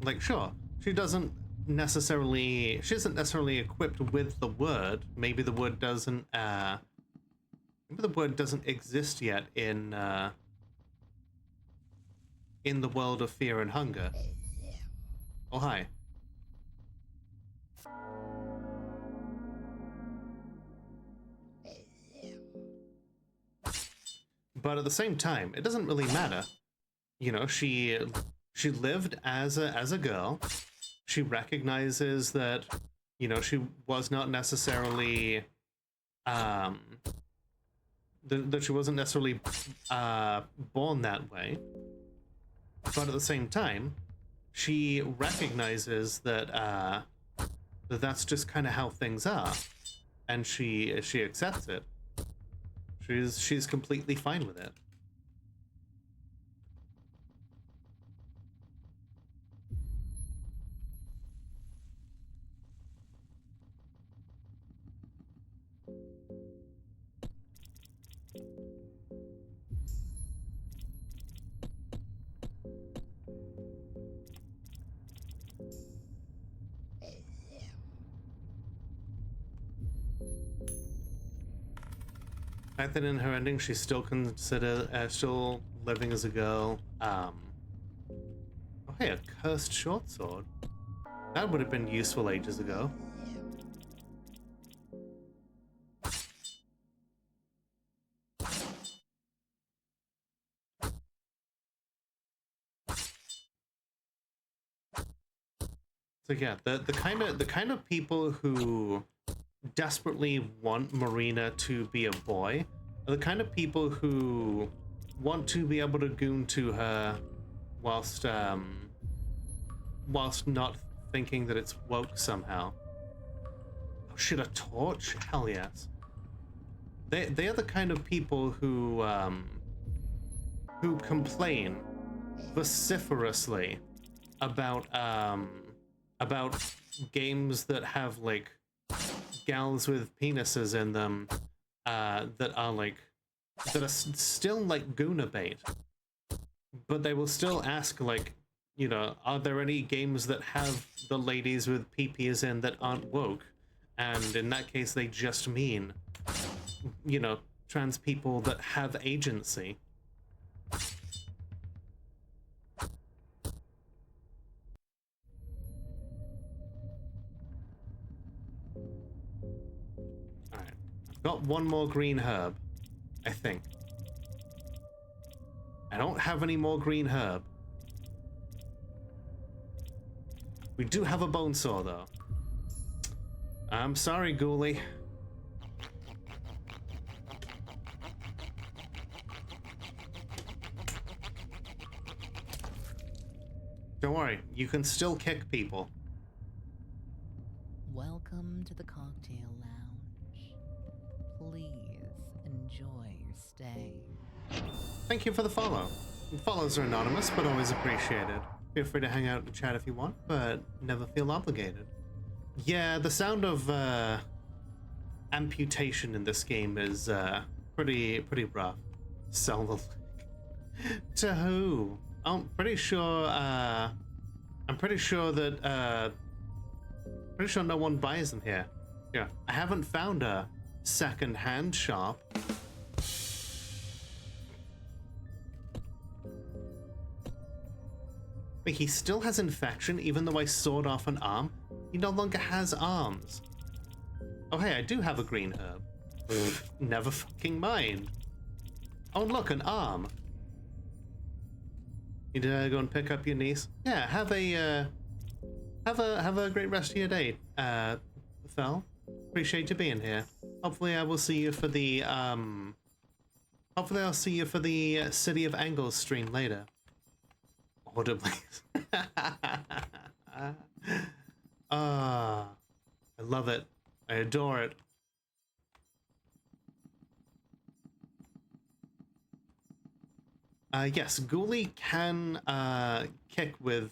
Like, sure, she isn't necessarily equipped with the word. Maybe the word doesn't exist yet in the world of fear and hunger. Oh, hi. But at the same time, it doesn't really matter. You know, she lived as a girl. She recognizes that, you know, she was not necessarily that she wasn't necessarily born that way. But at the same time, she recognizes that that's just kind of how things are, and she accepts it. She's completely fine with it. The fact that in her ending she's still still living as a girl. Oh hey, a cursed short sword. That would have been useful ages ago. So yeah, the kind of people who desperately want Marina to be a boy are the kind of people who want to be able to goon to her whilst not thinking that it's woke somehow. Oh shit, a torch? Hell yes. They are the kind of people who complain vociferously about games that have like gals with penises in them that are still like Guna bait, but they will still ask, like, you know, are there any games that have the ladies with peepees in that aren't woke? And in that case, they just mean, you know, trans people that have agency. Alright, I've got one more green herb, I think. I don't have any more green herb. We do have a bone saw, though. I'm sorry, Ghoulie. Don't worry, you can still kick people. Welcome to the cocktail lounge. Please enjoy your stay. Thank you for the follow. Follows are anonymous, but always appreciated. Feel free to hang out and chat if you want, but never feel obligated. Yeah, the sound of amputation in this game is pretty rough. Sell the leg. To who? I'm pretty sure that no one buys them here. Yeah, I haven't found a second-hand shop. Wait, he still has infection even though I sawed off an arm? He no longer has arms. Oh hey, I do have a green herb. Never fucking mind. Oh look, an arm. You need to go and pick up your niece. Yeah, have a great rest of your day, Fel. Appreciate you being here. Hopefully I will see you for the hopefully I'll see you for the City of Angles stream later. Audibly. Ah, I love it. I adore it. Yes, Ghoulie can kick with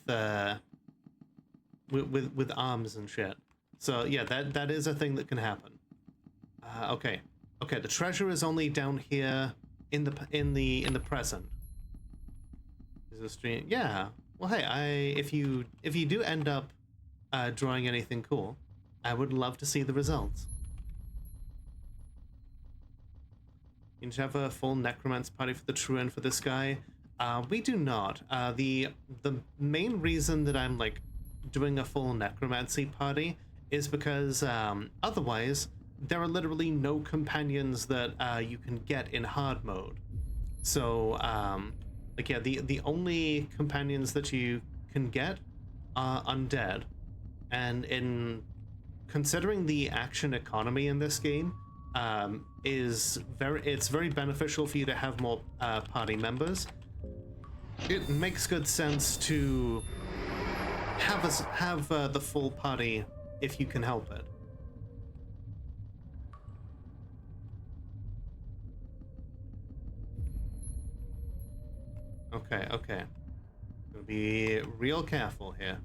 arms and shit. So yeah, that is a thing that can happen. Okay, the treasure is only down here in the present. Is the stream? Yeah. Well, hey, if you do end up drawing anything cool, I would love to see the results. You need to have a full necromance party for the true end for this guy. We do not. The main reason that I'm like doing a full necromancy party is because otherwise there are literally no companions that you can get in hard mode. So like yeah, the only companions that you can get are undead, and in considering the action economy in this game, it's very beneficial for you to have more party members. It makes good sense to have the full party if you can help it. Okay. Gotta be real careful here.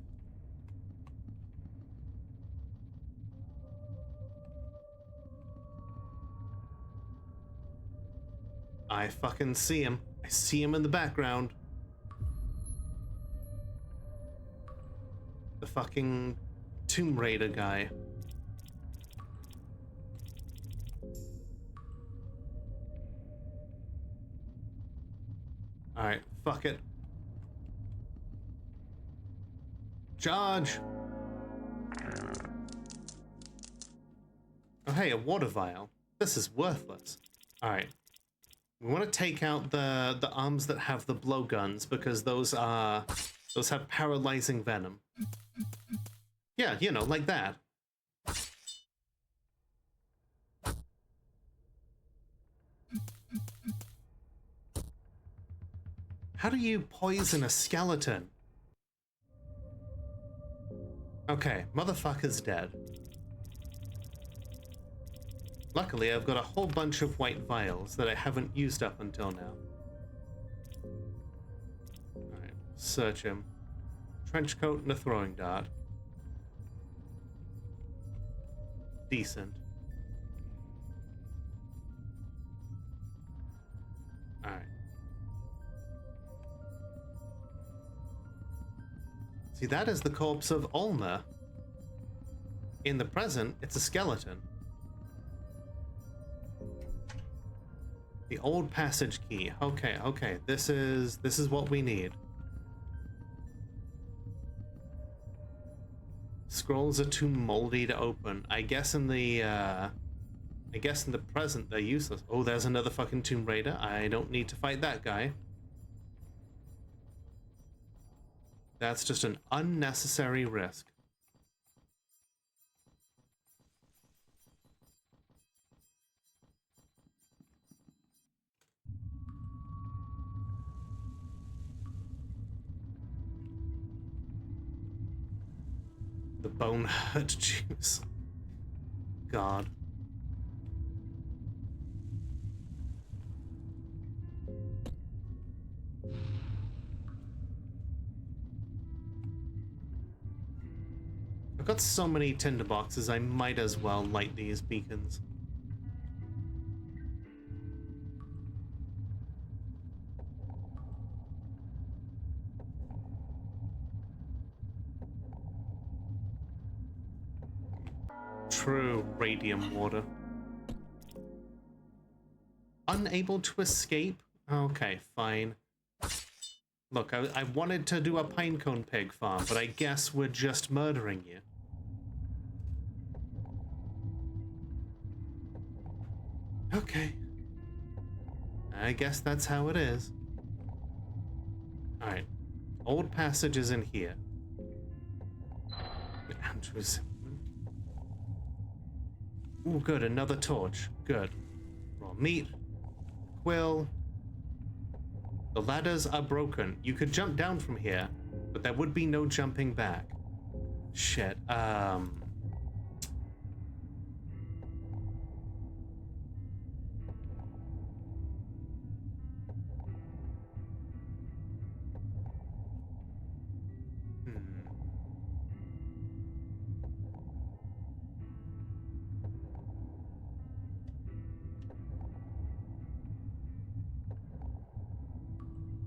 I fucking see him. I see him in the background. The fucking Tomb Raider guy. Alright, fuck it. Charge! Oh hey, a water vial. This is worthless. Alright. We want to take out the arms that have the blowguns because those have paralyzing venom. Yeah, you know, like that. How do you poison a skeleton? Okay, motherfucker's dead. Luckily, I've got a whole bunch of white vials that I haven't used up until now. Alright, search him. Trench coat and a throwing dart. Decent. Alright. See, that is the corpse of Ulmer. In the present, it's a skeleton. The old passage key. Okay. This is what we need. Scrolls are too moldy to open. I guess in the present they're useless. Oh, there's another fucking Tomb Raider. I don't need to fight that guy. That's just an unnecessary risk. The bone hurt juice. God. I've got so many tinderboxes, I might as well light these beacons. True radium water. Unable to escape? Okay, fine. Look, I wanted to do a pinecone pig farm, but I guess we're just murdering you. Okay. I guess that's how it is. Alright. Old passage is in here. Andrews. Ooh, good. Another torch. Good. Raw meat. Quill. The ladders are broken. You could jump down from here, but there would be no jumping back. Shit.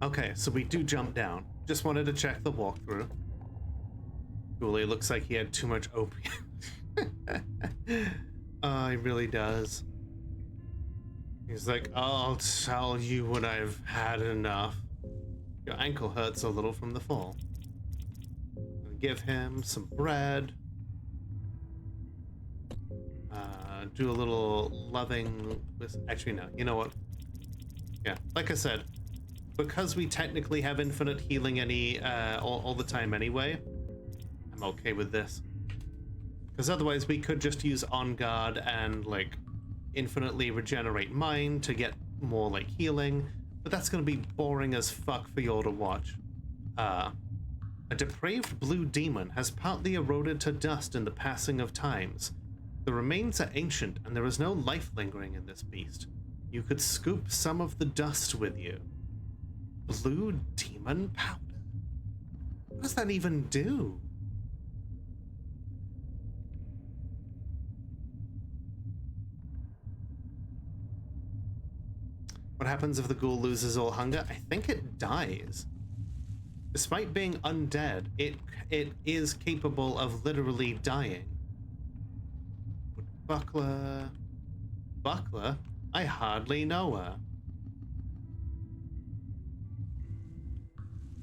Okay, so we do jump down. Just wanted to check the walkthrough. Ghoulie looks like he had too much opium. He really does. He's like, I'll tell you when I've had enough. Your ankle hurts a little from the fall. I'll give him some bread. Do a little loving... Actually, no. You know what? Yeah, like I said, because we technically have infinite healing all the time anyway, I'm okay with this. Because otherwise we could just use On Guard and, like, infinitely regenerate mine to get more, like, healing, but that's going to be boring as fuck for y'all to watch. A depraved blue demon has partly eroded to dust in the passing of times. The remains are ancient, and there is no life lingering in this beast. You could scoop some of the dust with you. Blue demon powder? What does that even do? What happens if the ghoul loses all hunger? I think it dies. Despite being undead, it is capable of literally dying. Buckler... Buckler? I hardly know her.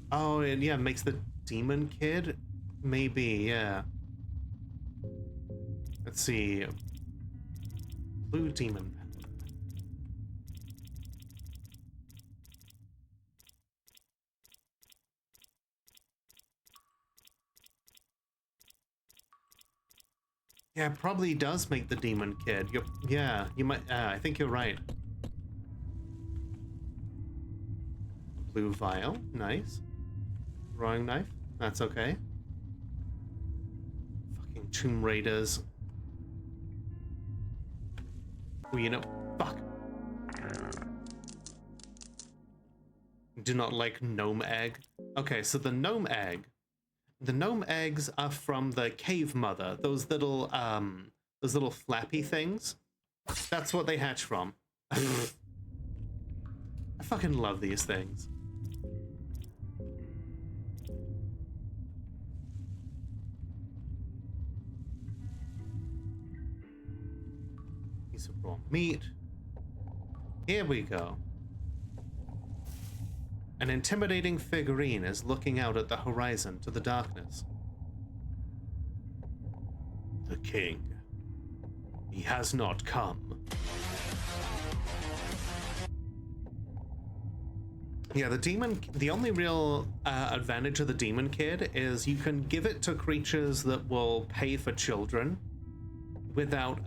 Oh, and yeah, makes the demon kid? Maybe, yeah. Let's see. Blue demon. Yeah, it probably does make the demon kid. Yeah, you might. I think you're right. Blue vial, nice. Throwing knife, that's okay. Fucking Tomb Raiders. Oh, you know, fuck. Do not like gnome egg. Okay, so the gnome egg. The gnome eggs are from the cave mother. Those little flappy things. That's what they hatch from. I fucking love these things. Piece of raw meat. Here we go. An intimidating figurine is looking out at the horizon to the darkness. The king. He has not come. Yeah, the only real advantage of the demon kid is you can give it to creatures that will pay for children without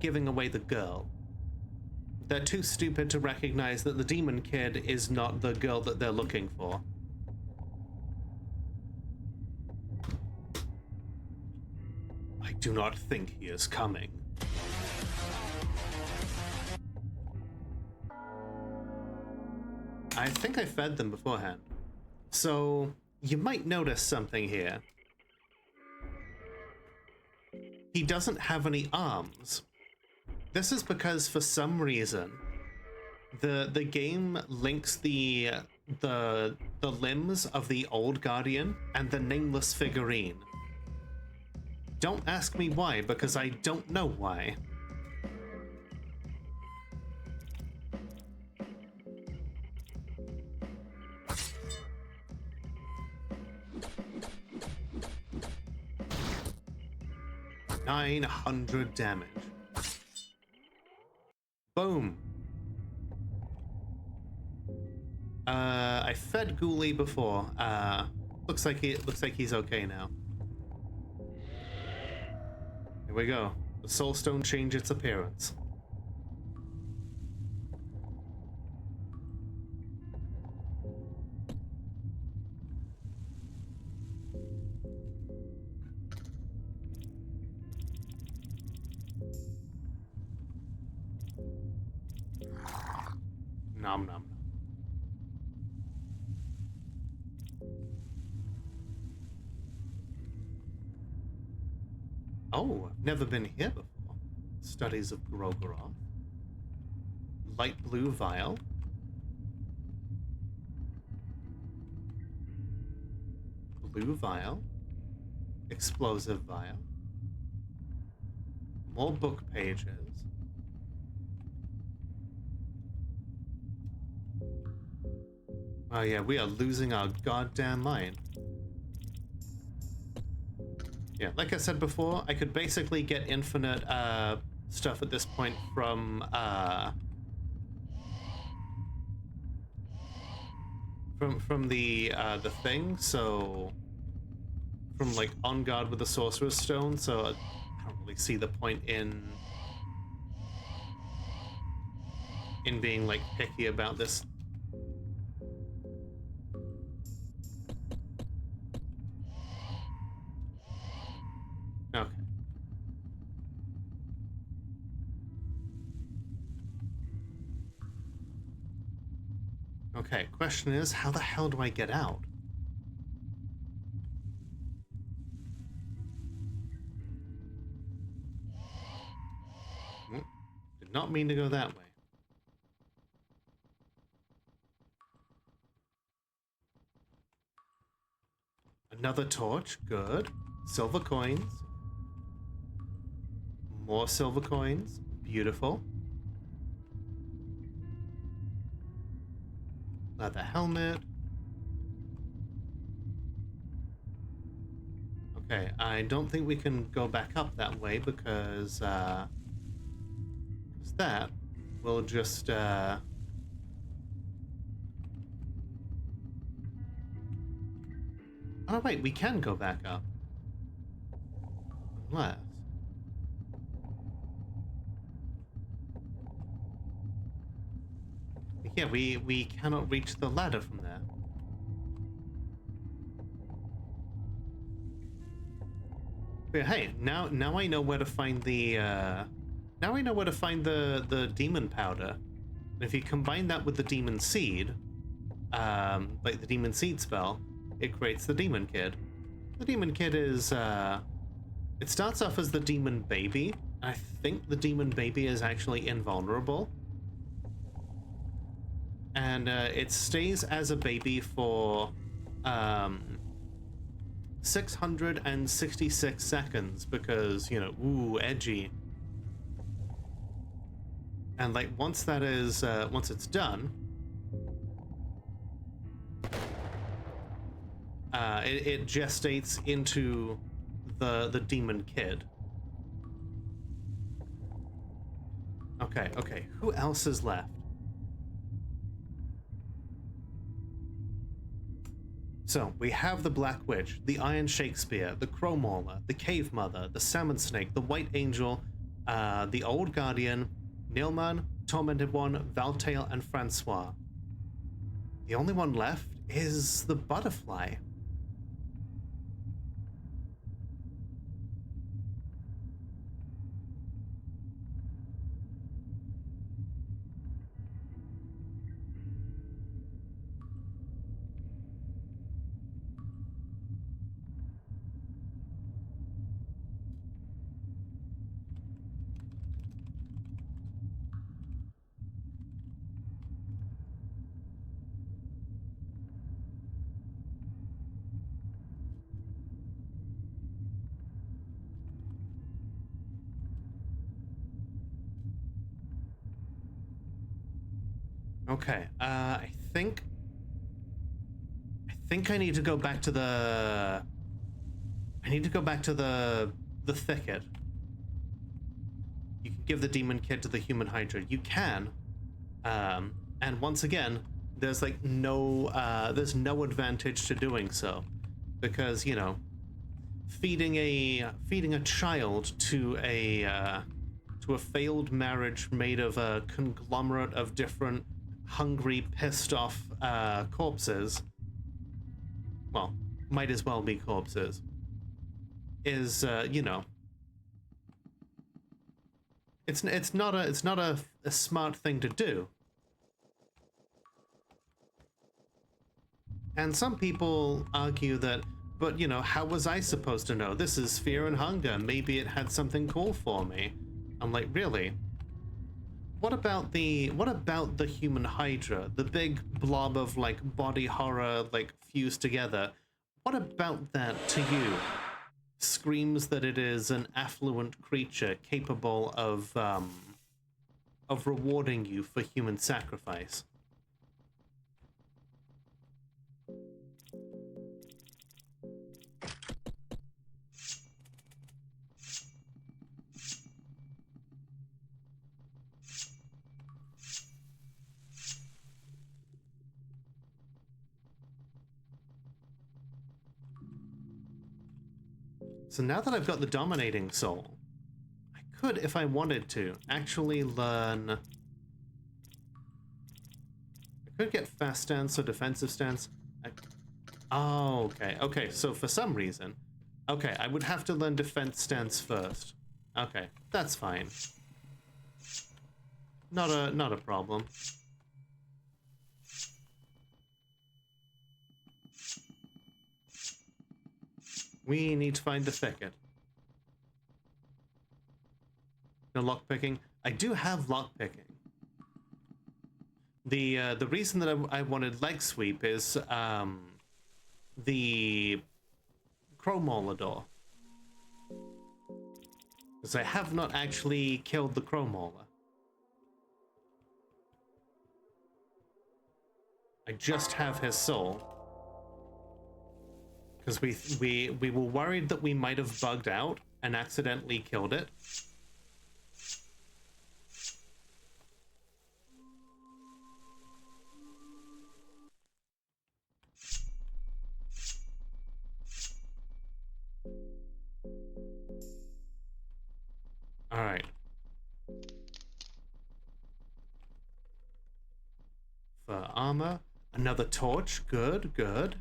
giving away the girl. They're too stupid to recognize that the demon kid is not the girl that they're looking for. I do not think he is coming. I think I fed them beforehand. So, you might notice something here. He doesn't have any arms. This is because for some reason the game links the limbs of the old guardian and the nameless figurine. Don't ask me why, because I don't know why. $900 damage. Boom. I fed Ghoulie before. Looks like he's okay now. Here we go. The soul stone changed its appearance. Nom nom. Oh, I've never been here before. Studies of Grogoroth. Light blue vial. Blue vial. Explosive vial. More book pages. Oh yeah, we are losing our goddamn mind. Yeah, like I said before, I could basically get infinite stuff at this point from the thing. So from like on guard with the sorcerer's stone. So I don't really see the point in being like picky about this. Okay. Okay, question is, how the hell do I get out? Did not mean to go that way. Another torch, good. Silver coins. More silver coins, beautiful. Leather helmet. Okay, I don't think we can go back up that way because that will just oh wait, we can go back up. Unless yeah, we cannot reach the ladder from there. But hey, now I know where to find the now I know where to find the demon powder. And if you combine that with the demon seed, like the demon seed spell, it creates the demon kid. The demon kid is it starts off as the demon baby. I think the demon baby is actually invulnerable. And it stays as a baby for 666 seconds because, you know, ooh, edgy. And like once that is, once it's done, it gestates into the demon kid. Okay, who else is left? So, we have the Black Witch, the Iron Shakespeare, the Crow Mauler, the Cave Mother, the Salmon Snake, the White Angel, the Old Guardian, Nilman, Tormented One, Valtail, and Francois. The only one left is the Butterfly. Okay, I think I need to go back to the... I need to go back to the thicket. You can give the demon kid to the human hydra. You can. And once again, there's like there's no advantage to doing so, because, you know, feeding a child to a failed marriage made of a conglomerate of different hungry, pissed off corpses, well, might as well be corpses, is you know, it's not a smart thing to do. And some people argue that, but, you know, how was I supposed to know? This is Fear and Hunger. Maybe it had something cool for me. I'm like, really? What about the human Hydra? The big blob of, like, body horror, like, fused together. What about that to you? Screams that it is an affluent creature capable of rewarding you for human sacrifice. So now that I've got the dominating soul, I could, if I wanted to, actually learn... I could get fast stance or defensive stance. Oh, okay. Okay, so for some reason... Okay, I would have to learn defense stance first. Okay, that's fine. Not a problem. We need to find the thicket. No lockpicking. I do have lockpicking. The reason that I wanted leg sweep is the Chromauler door. Because I have not actually killed the Chromauler. I just have his soul. Because we were worried that we might have bugged out and accidentally killed it. All right. For armor, another torch. Good, good.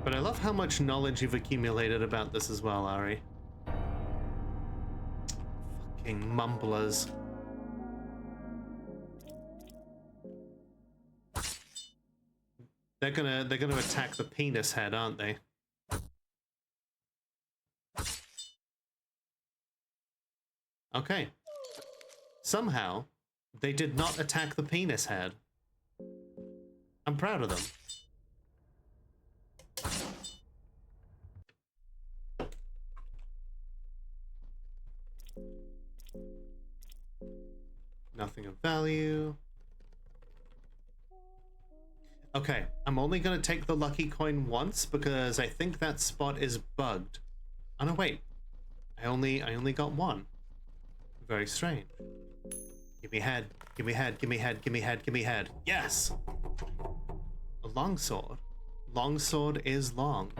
But I love how much knowledge you've accumulated about this as well, Ari. Fucking mumblers. They're gonna attack the penis head, aren't they? Okay. Somehow, they did not attack the penis head. I'm proud of them. Nothing of value. Okay, I'm only gonna take the lucky coin once because I think that spot is bugged. Oh no, wait. I only got one. Very strange. Give me head. Give me head. Give me head. Give me head. Give me head. Yes. A longsword. Longsword is long.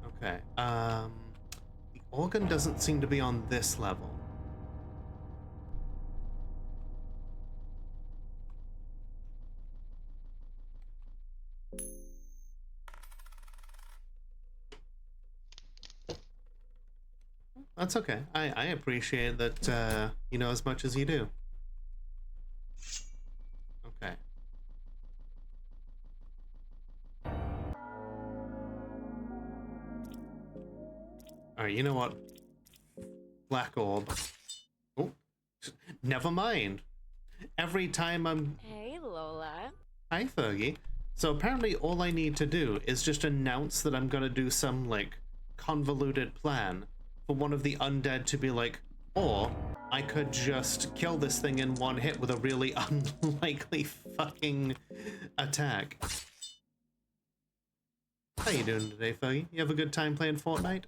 Okay. The organ doesn't seem to be on this level. That's okay. I appreciate that you know as much as you do. Okay. Alright, you know what? Black orb. Oh, never mind. Every time I'm... Hey, Lola. Hi, Fergie. So apparently all I need to do is just announce that I'm gonna do some, like, convoluted plan for one of the undead to be like, or I could just kill this thing in one hit with a really unlikely fucking attack. How you doing today, Foggy? You have a good time playing Fortnite?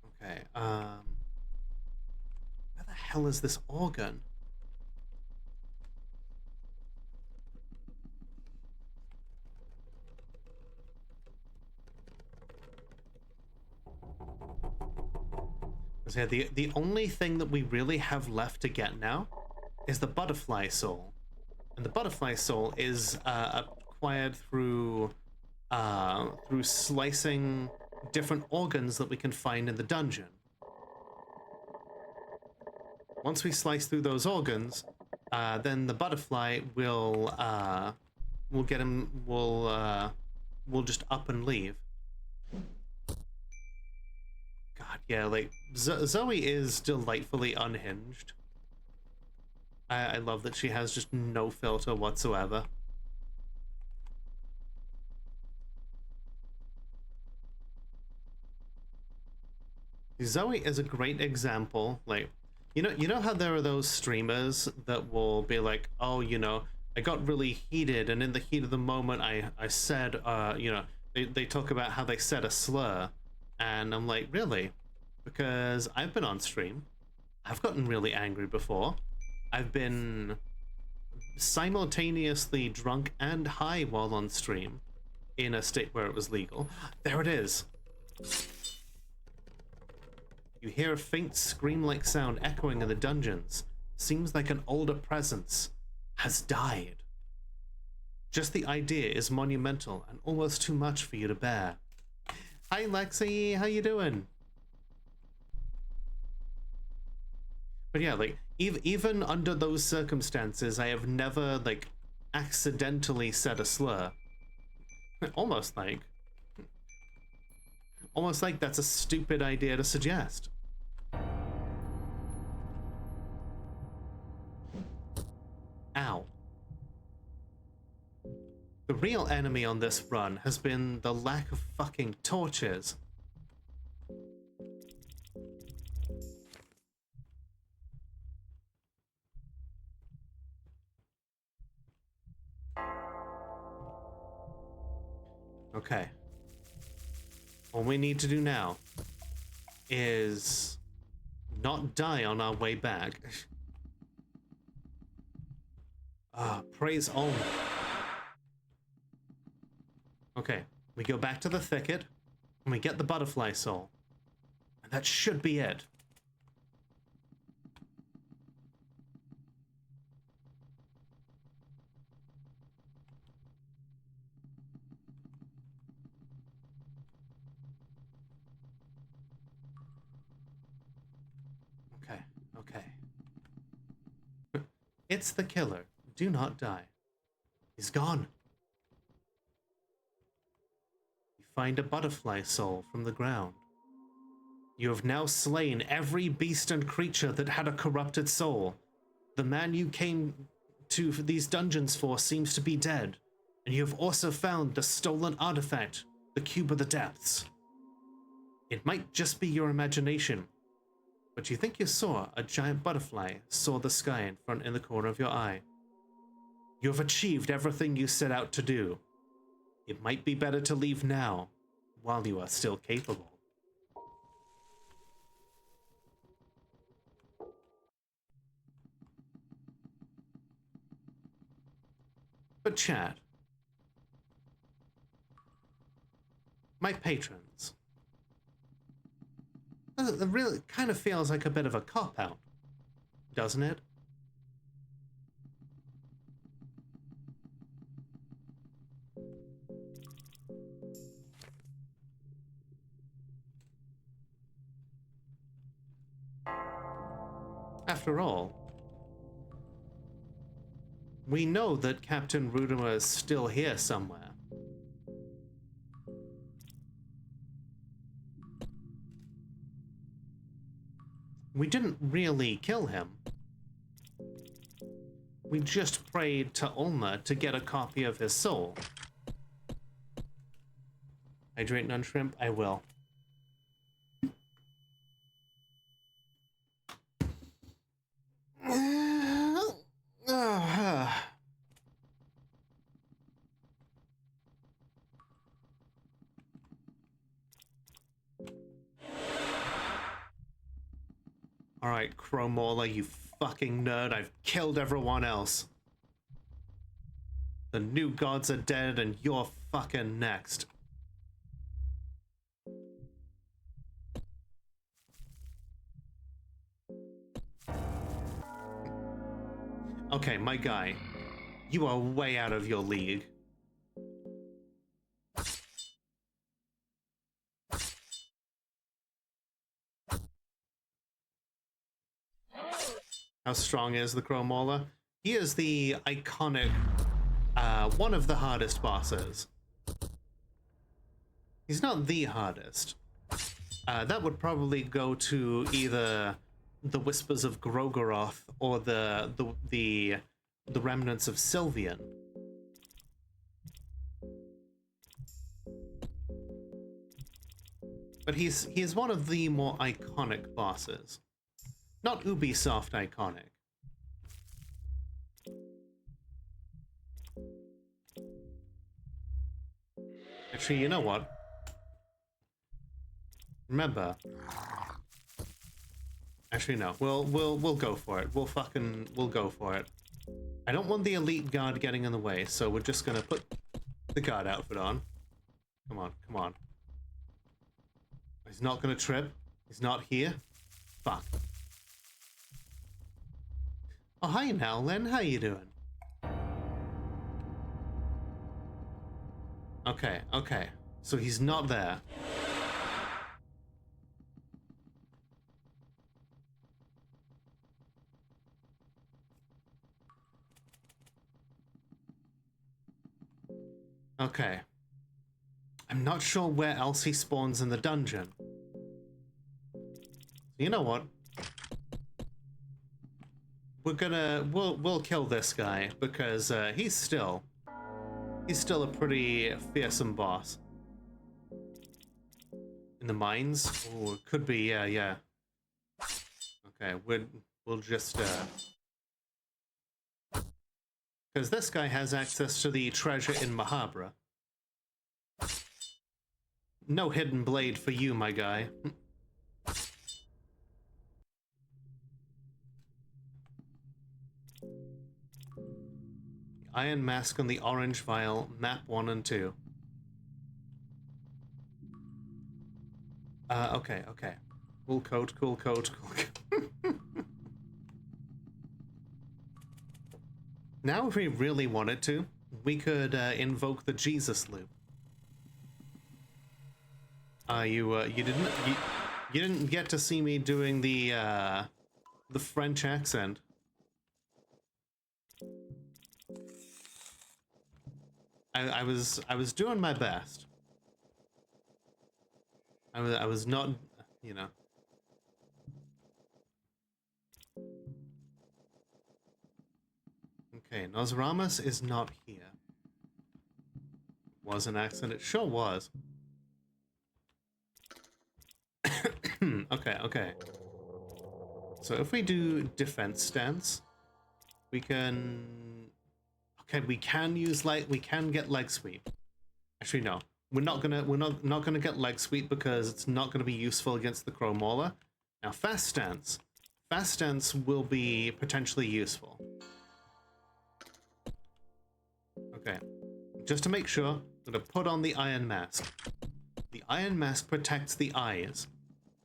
Okay, where the hell is this organ? So yeah, the only thing that we really have left to get now is the butterfly soul. And the butterfly soul is acquired through slicing different organs that we can find in the dungeon. Once we slice through those organs, then the butterfly will get him. Will just up and leave. God, yeah, like Zoe is delightfully unhinged. I love that she has just no filter whatsoever. Zoe is a great example. Like, you know how there are those streamers that will be like, oh, I got really heated, and in the heat of the moment, I said, they talk about how they said a slur, and I'm like, really? Because I've been on stream, I've gotten really angry before. I've been simultaneously drunk and high while on stream in a state where it was legal. There it is. You hear a faint scream-like sound echoing in the dungeons. Seems like an older presence has died. Just the idea is monumental and almost too much for you to bear. Hi Lexi, how you doing? But yeah, like, even under those circumstances, I have never, like, accidentally said a slur. Almost like that's a stupid idea to suggest. Ow. The real enemy on this run has been the lack of fucking torches. Okay. All we need to do now is not die on our way back. Praise Om. Okay, we go back to the thicket, and we get the butterfly soul. And that should be it. Okay. It's the killer. Do not die. He's gone. You find a butterfly soul from the ground. You have now slain every beast and creature that had a corrupted soul. The man you came to these dungeons for seems to be dead, and you have also found the stolen artifact, the Cube of the Depths. It might just be your imagination, but you think you saw a giant butterfly soar the sky in the corner of your eye. You have achieved everything you set out to do. It might be better to leave now, while you are still capable. But chat, my patrons, it really kind of feels like a bit of a cop-out, doesn't it? After all, we know that Captain Rudima is still here somewhere. We didn't really kill him. We just prayed to Ulma to get a copy of his soul. Hydrate none shrimp? I will. right, Chromorla, you fucking nerd. I've killed everyone else. The new gods are dead and you're fucking next. Okay, my guy. You are way out of your league. How strong is the Chromorla? He is the iconic, one of the hardest bosses. He's not the hardest. That would probably go to either the Whispers of Grogoroth or the remnants of Sylvian. But he's one of the more iconic bosses. Not Ubisoft iconic. Actually, you know what? Remember. Actually, no. We'll go for it. We'll go for it. I don't want the elite guard getting in the way, so we're just gonna put the guard outfit on. Come on, come on. He's not gonna trip. He's not here. Fuck. Oh, hi now, Len. How you doing? Okay, okay. So he's not there. Okay. I'm not sure where else he spawns in the dungeon. You know what? We'll kill this guy because he's still a pretty fearsome boss. In the mines? Oh, it could be, yeah. Okay, we'll just because this guy has access to the treasure in Mahabra. No hidden blade for you, my guy. Iron Mask on the orange vial, map 1 and 2. Okay, okay. Cool coat, cool coat, cool coat. Now, if we really wanted to, we could invoke the Jesus loop. You didn't get to see me doing the French accent. I was doing my best. I was not, you know. Okay, Nosramas is not here. Was an accent? It sure was. Okay, okay. So if we do defense stance, we can... Okay, we can get leg sweep. Actually, no. We're not gonna get leg sweep because it's not gonna be useful against the Chromorla. Now, fast stance. Fast stance will be potentially useful. Okay. Just to make sure, I'm gonna put on the Iron Mask. The Iron Mask protects the eyes.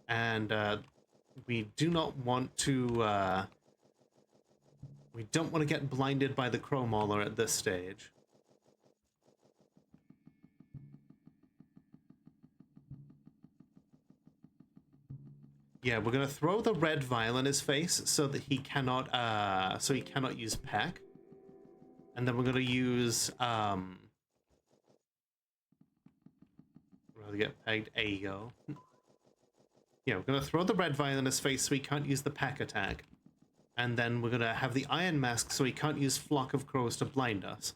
And we do not want to we don't want to get blinded by the Chromorla at this stage. Yeah, we're gonna throw the red vial in his face so that he cannot use Peck. And then we're gonna use rather get pegged. There you go. Yeah, we're gonna throw the red vial in his face so he can't use the Peck attack. And then we're gonna have the Iron Mask so he can't use Flock of Crows to blind us.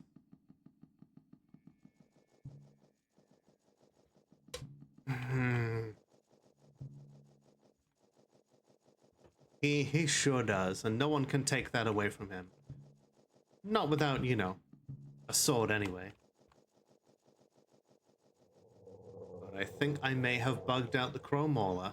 He sure does, and no one can take that away from him. Not without, you know, a sword anyway. But I think I may have bugged out the Chromorla.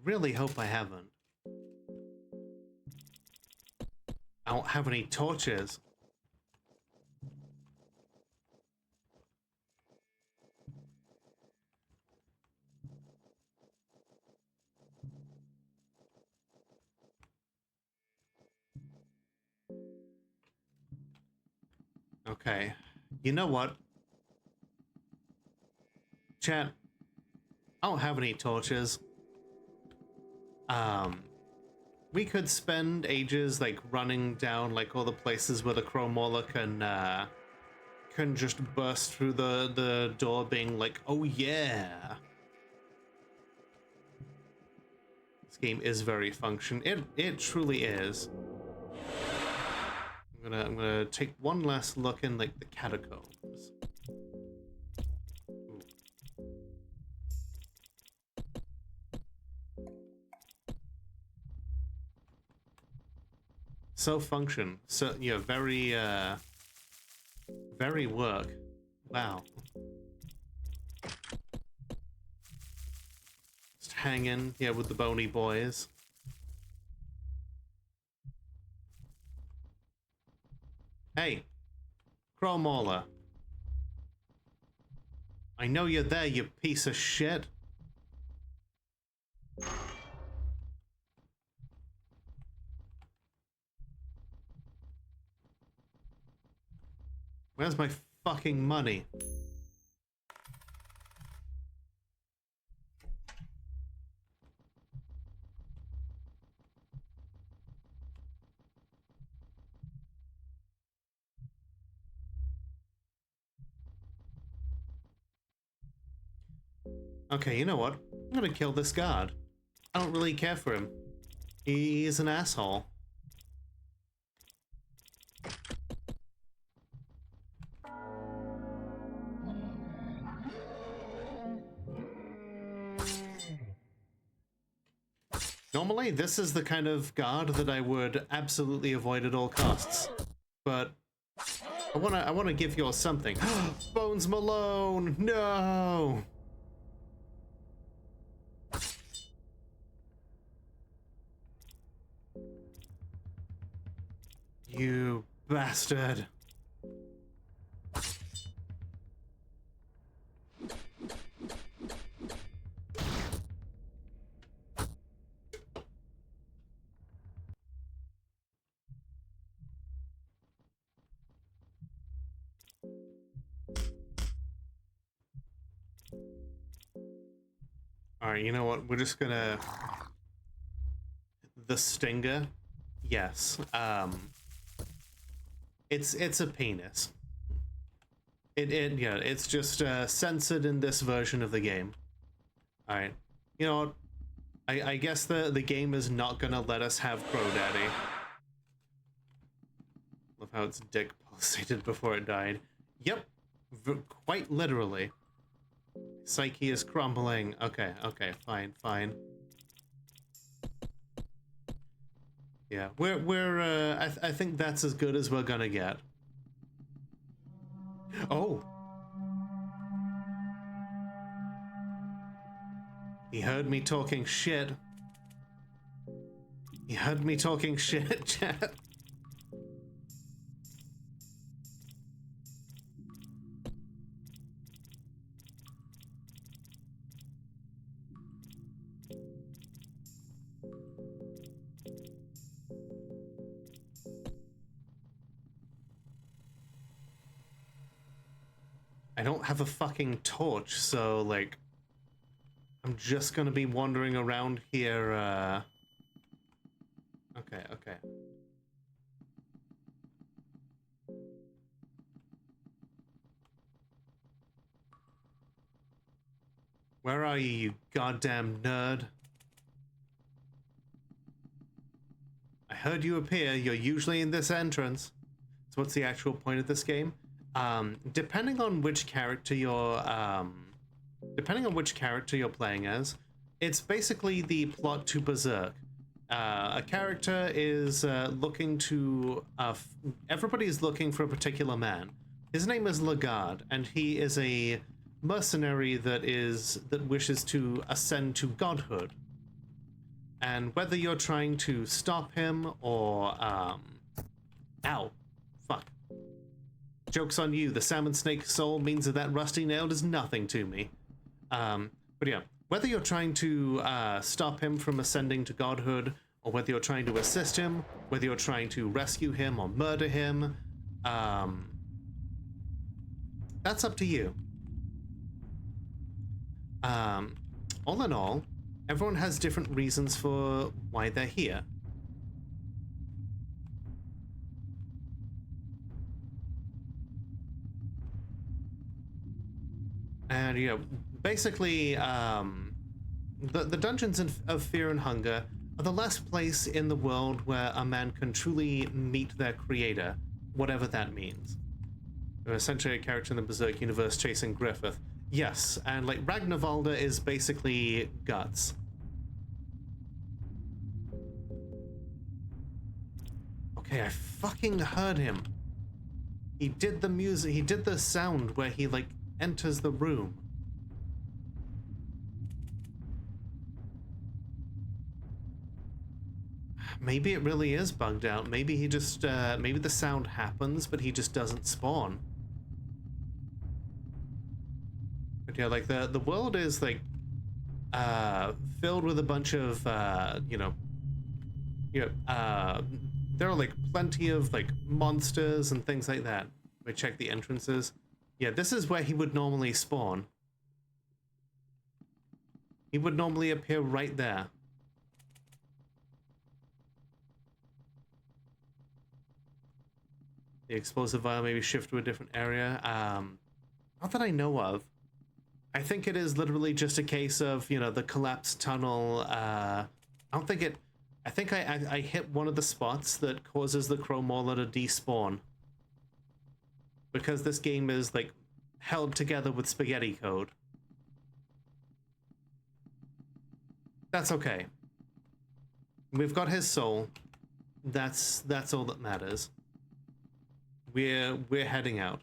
really hope I haven't. I don't have any torches. Okay. You know what? Chat, I don't have any torches. We could spend ages like running down like all the places where the Crow Mauler can just burst through the door being like, oh yeah. This game is very function. It truly is. I'm gonna take one last look in like the catacombs. Ooh. So function. So yeah, very work. Wow. Just hanging, yeah, with the bony boys. Hey, Crow Mauler. I know you're there, you piece of shit. Where's my fucking money? Okay, you know what? I'm gonna kill this guard. I don't really care for him. He's an asshole. Normally, this is the kind of guard that I would absolutely avoid at all costs. But I wanna give you all something. Bones Malone! No! You bastard. Alright, you know what? We're just gonna... The stinger? Yes. It's a penis. Yeah, it's just censored in this version of the game. Alright. You know what? I guess the game is not gonna let us have Crow Daddy. Love how its dick pulsated before it died. Yep. Quite literally. Psyche is crumbling. Okay, fine. Yeah, I think that's as good as we're gonna get. Oh! He heard me talking shit. He heard me talking shit, chat. I don't have a fucking torch, so, like, I'm just gonna be wandering around here, Okay. Where are you, you goddamn nerd? I heard you appear. You're usually in this entrance. So what's the actual point of this game? Depending on which character you're playing as, it's basically the plot to Berserk. A character is looking to everybody's looking for a particular man. His name is Lagarde, and he is a mercenary that wishes to ascend to godhood. And whether you're trying to stop him or, ow, fuck. Joke's on you, the salmon snake soul means that rusty nail is nothing to me. But yeah, whether you're trying to stop him from ascending to godhood, or whether you're trying to assist him, whether you're trying to rescue him or murder him, that's up to you. All in all, everyone has different reasons for why they're here. And, you know, basically, the dungeons of Fear and Hunger are the last place in the world where a man can truly meet their creator, whatever that means. They're essentially a character in the Berserk universe chasing Griffith. Yes, and like Ragnvaldr is basically guts. Okay, I fucking heard him. He did the music, he did the sound where he like enters the room. Maybe it really is bugged out. Maybe he just, maybe the sound happens, but he just doesn't spawn. But yeah, like the world is like, filled with a bunch of, there are like plenty of like monsters and things like that. We check the entrances. Yeah, this is where he would normally spawn. He would normally appear right there. The explosive vial maybe shift to a different area. Not that I know of. I think it is literally just a case of, you know, the collapsed tunnel. I don't think it... I think I hit one of the spots that causes the Crow Mauler to despawn. Because this game is, like, held together with spaghetti code. That's okay. We've got his soul. That's all that matters. We're heading out.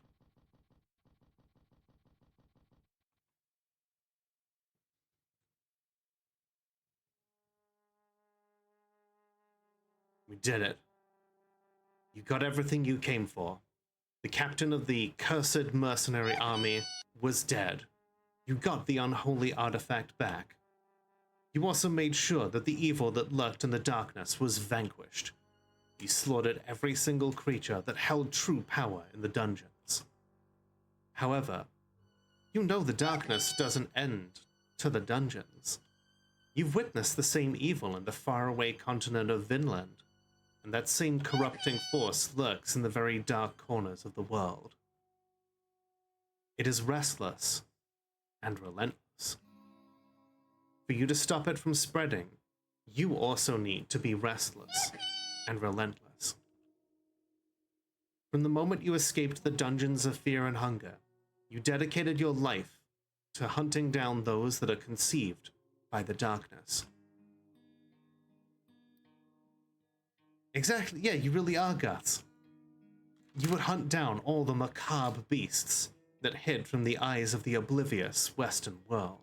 We did it. You got everything you came for. The captain of the cursed mercenary army was dead. You got the unholy artifact back. You also made sure that the evil that lurked in the darkness was vanquished. You slaughtered every single creature that held true power in the dungeons. However, you know the darkness doesn't end to the dungeons. You've witnessed the same evil in the faraway continent of Vinland, and that same corrupting force lurks in the very dark corners of the world. It is restless and relentless. For you to stop it from spreading, you also need to be restless and relentless. From the moment you escaped the dungeons of Fear and Hunger, you dedicated your life to hunting down those that are conceived by the darkness. Exactly, yeah, you really are Guts. You would hunt down all the macabre beasts that hid from the eyes of the oblivious Western world.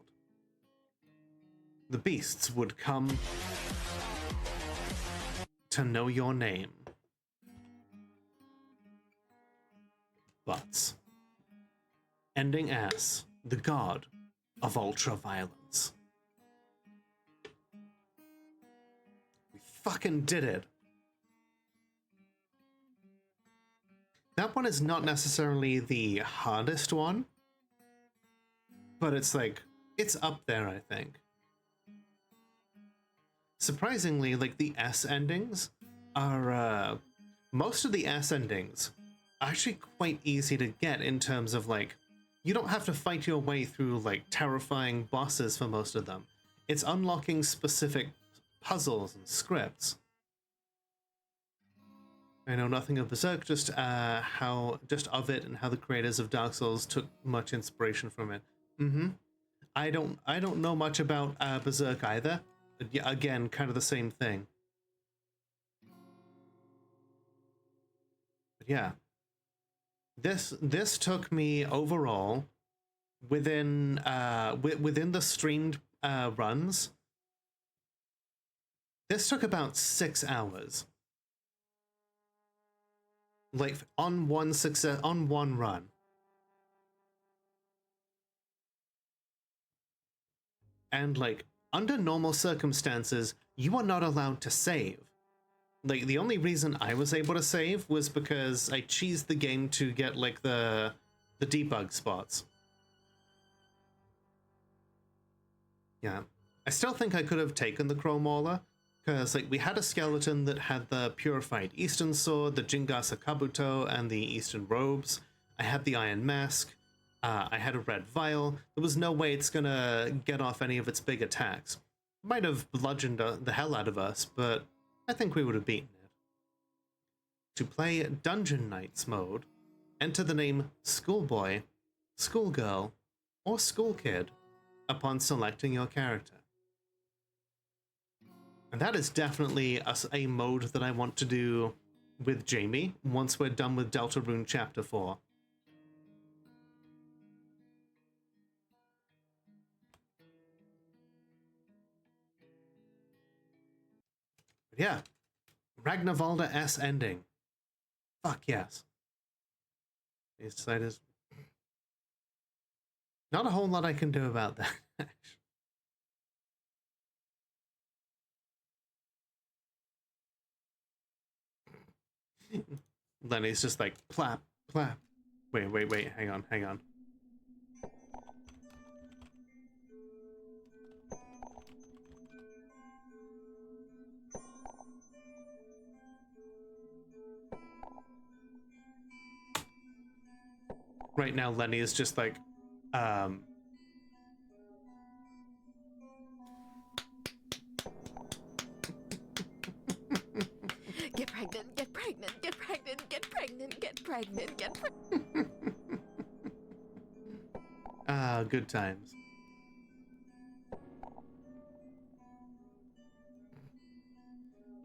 The beasts would come to know your name. But ending as the god of ultra-violence. We fucking did it. That one is not necessarily the hardest one, but it's like, it's up there, I think. Surprisingly, like, the S endings are, most of the S endings are actually quite easy to get in terms of, like, you don't have to fight your way through, like, terrifying bosses for most of them. It's unlocking specific puzzles and scripts. I know nothing of Berserk, just of it and how the creators of Dark Souls took much inspiration from it. I don't know much about Berserk either. Again, kind of the same thing. But yeah, this took me overall within the streamed runs. This took about 6 hours. Like, on one run. And, like, under normal circumstances, you are not allowed to save. Like, the only reason I was able to save was because I cheesed the game to get, like, the debug spots. Yeah. I still think I could have taken the Crow Mauler, because, like, we had a skeleton that had the Purified Eastern Sword, the Jingasa Kabuto, and the Eastern Robes. I had the Iron Mask. I had a Red Vial. There was no way it's gonna get off any of its big attacks. Might have bludgeoned the hell out of us, but I think we would have beaten it. To play Dungeon Knights mode, enter the name Schoolboy, Schoolgirl, or Schoolkid upon selecting your character. And that is definitely a mode that I want to do with Jamie once we're done with Deltarune Chapter 4. But yeah, Ragnvaldr S ending. Fuck yes. This side is not a whole lot I can do about that. Lenny's just like plap, plap. Wait, hang on. Right now, Lenny is just like, Get pregnant, get pregnant, get pregnant, get pregnant, get pregnant, get pregnant. good times.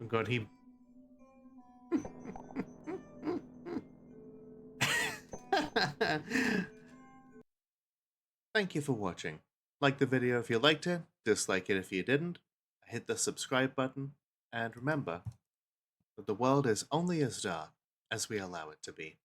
Oh god, he... Thank you for watching. Like the video if you liked it, dislike it if you didn't, hit the subscribe button, and remember that the world is only as dark as we allow it to be.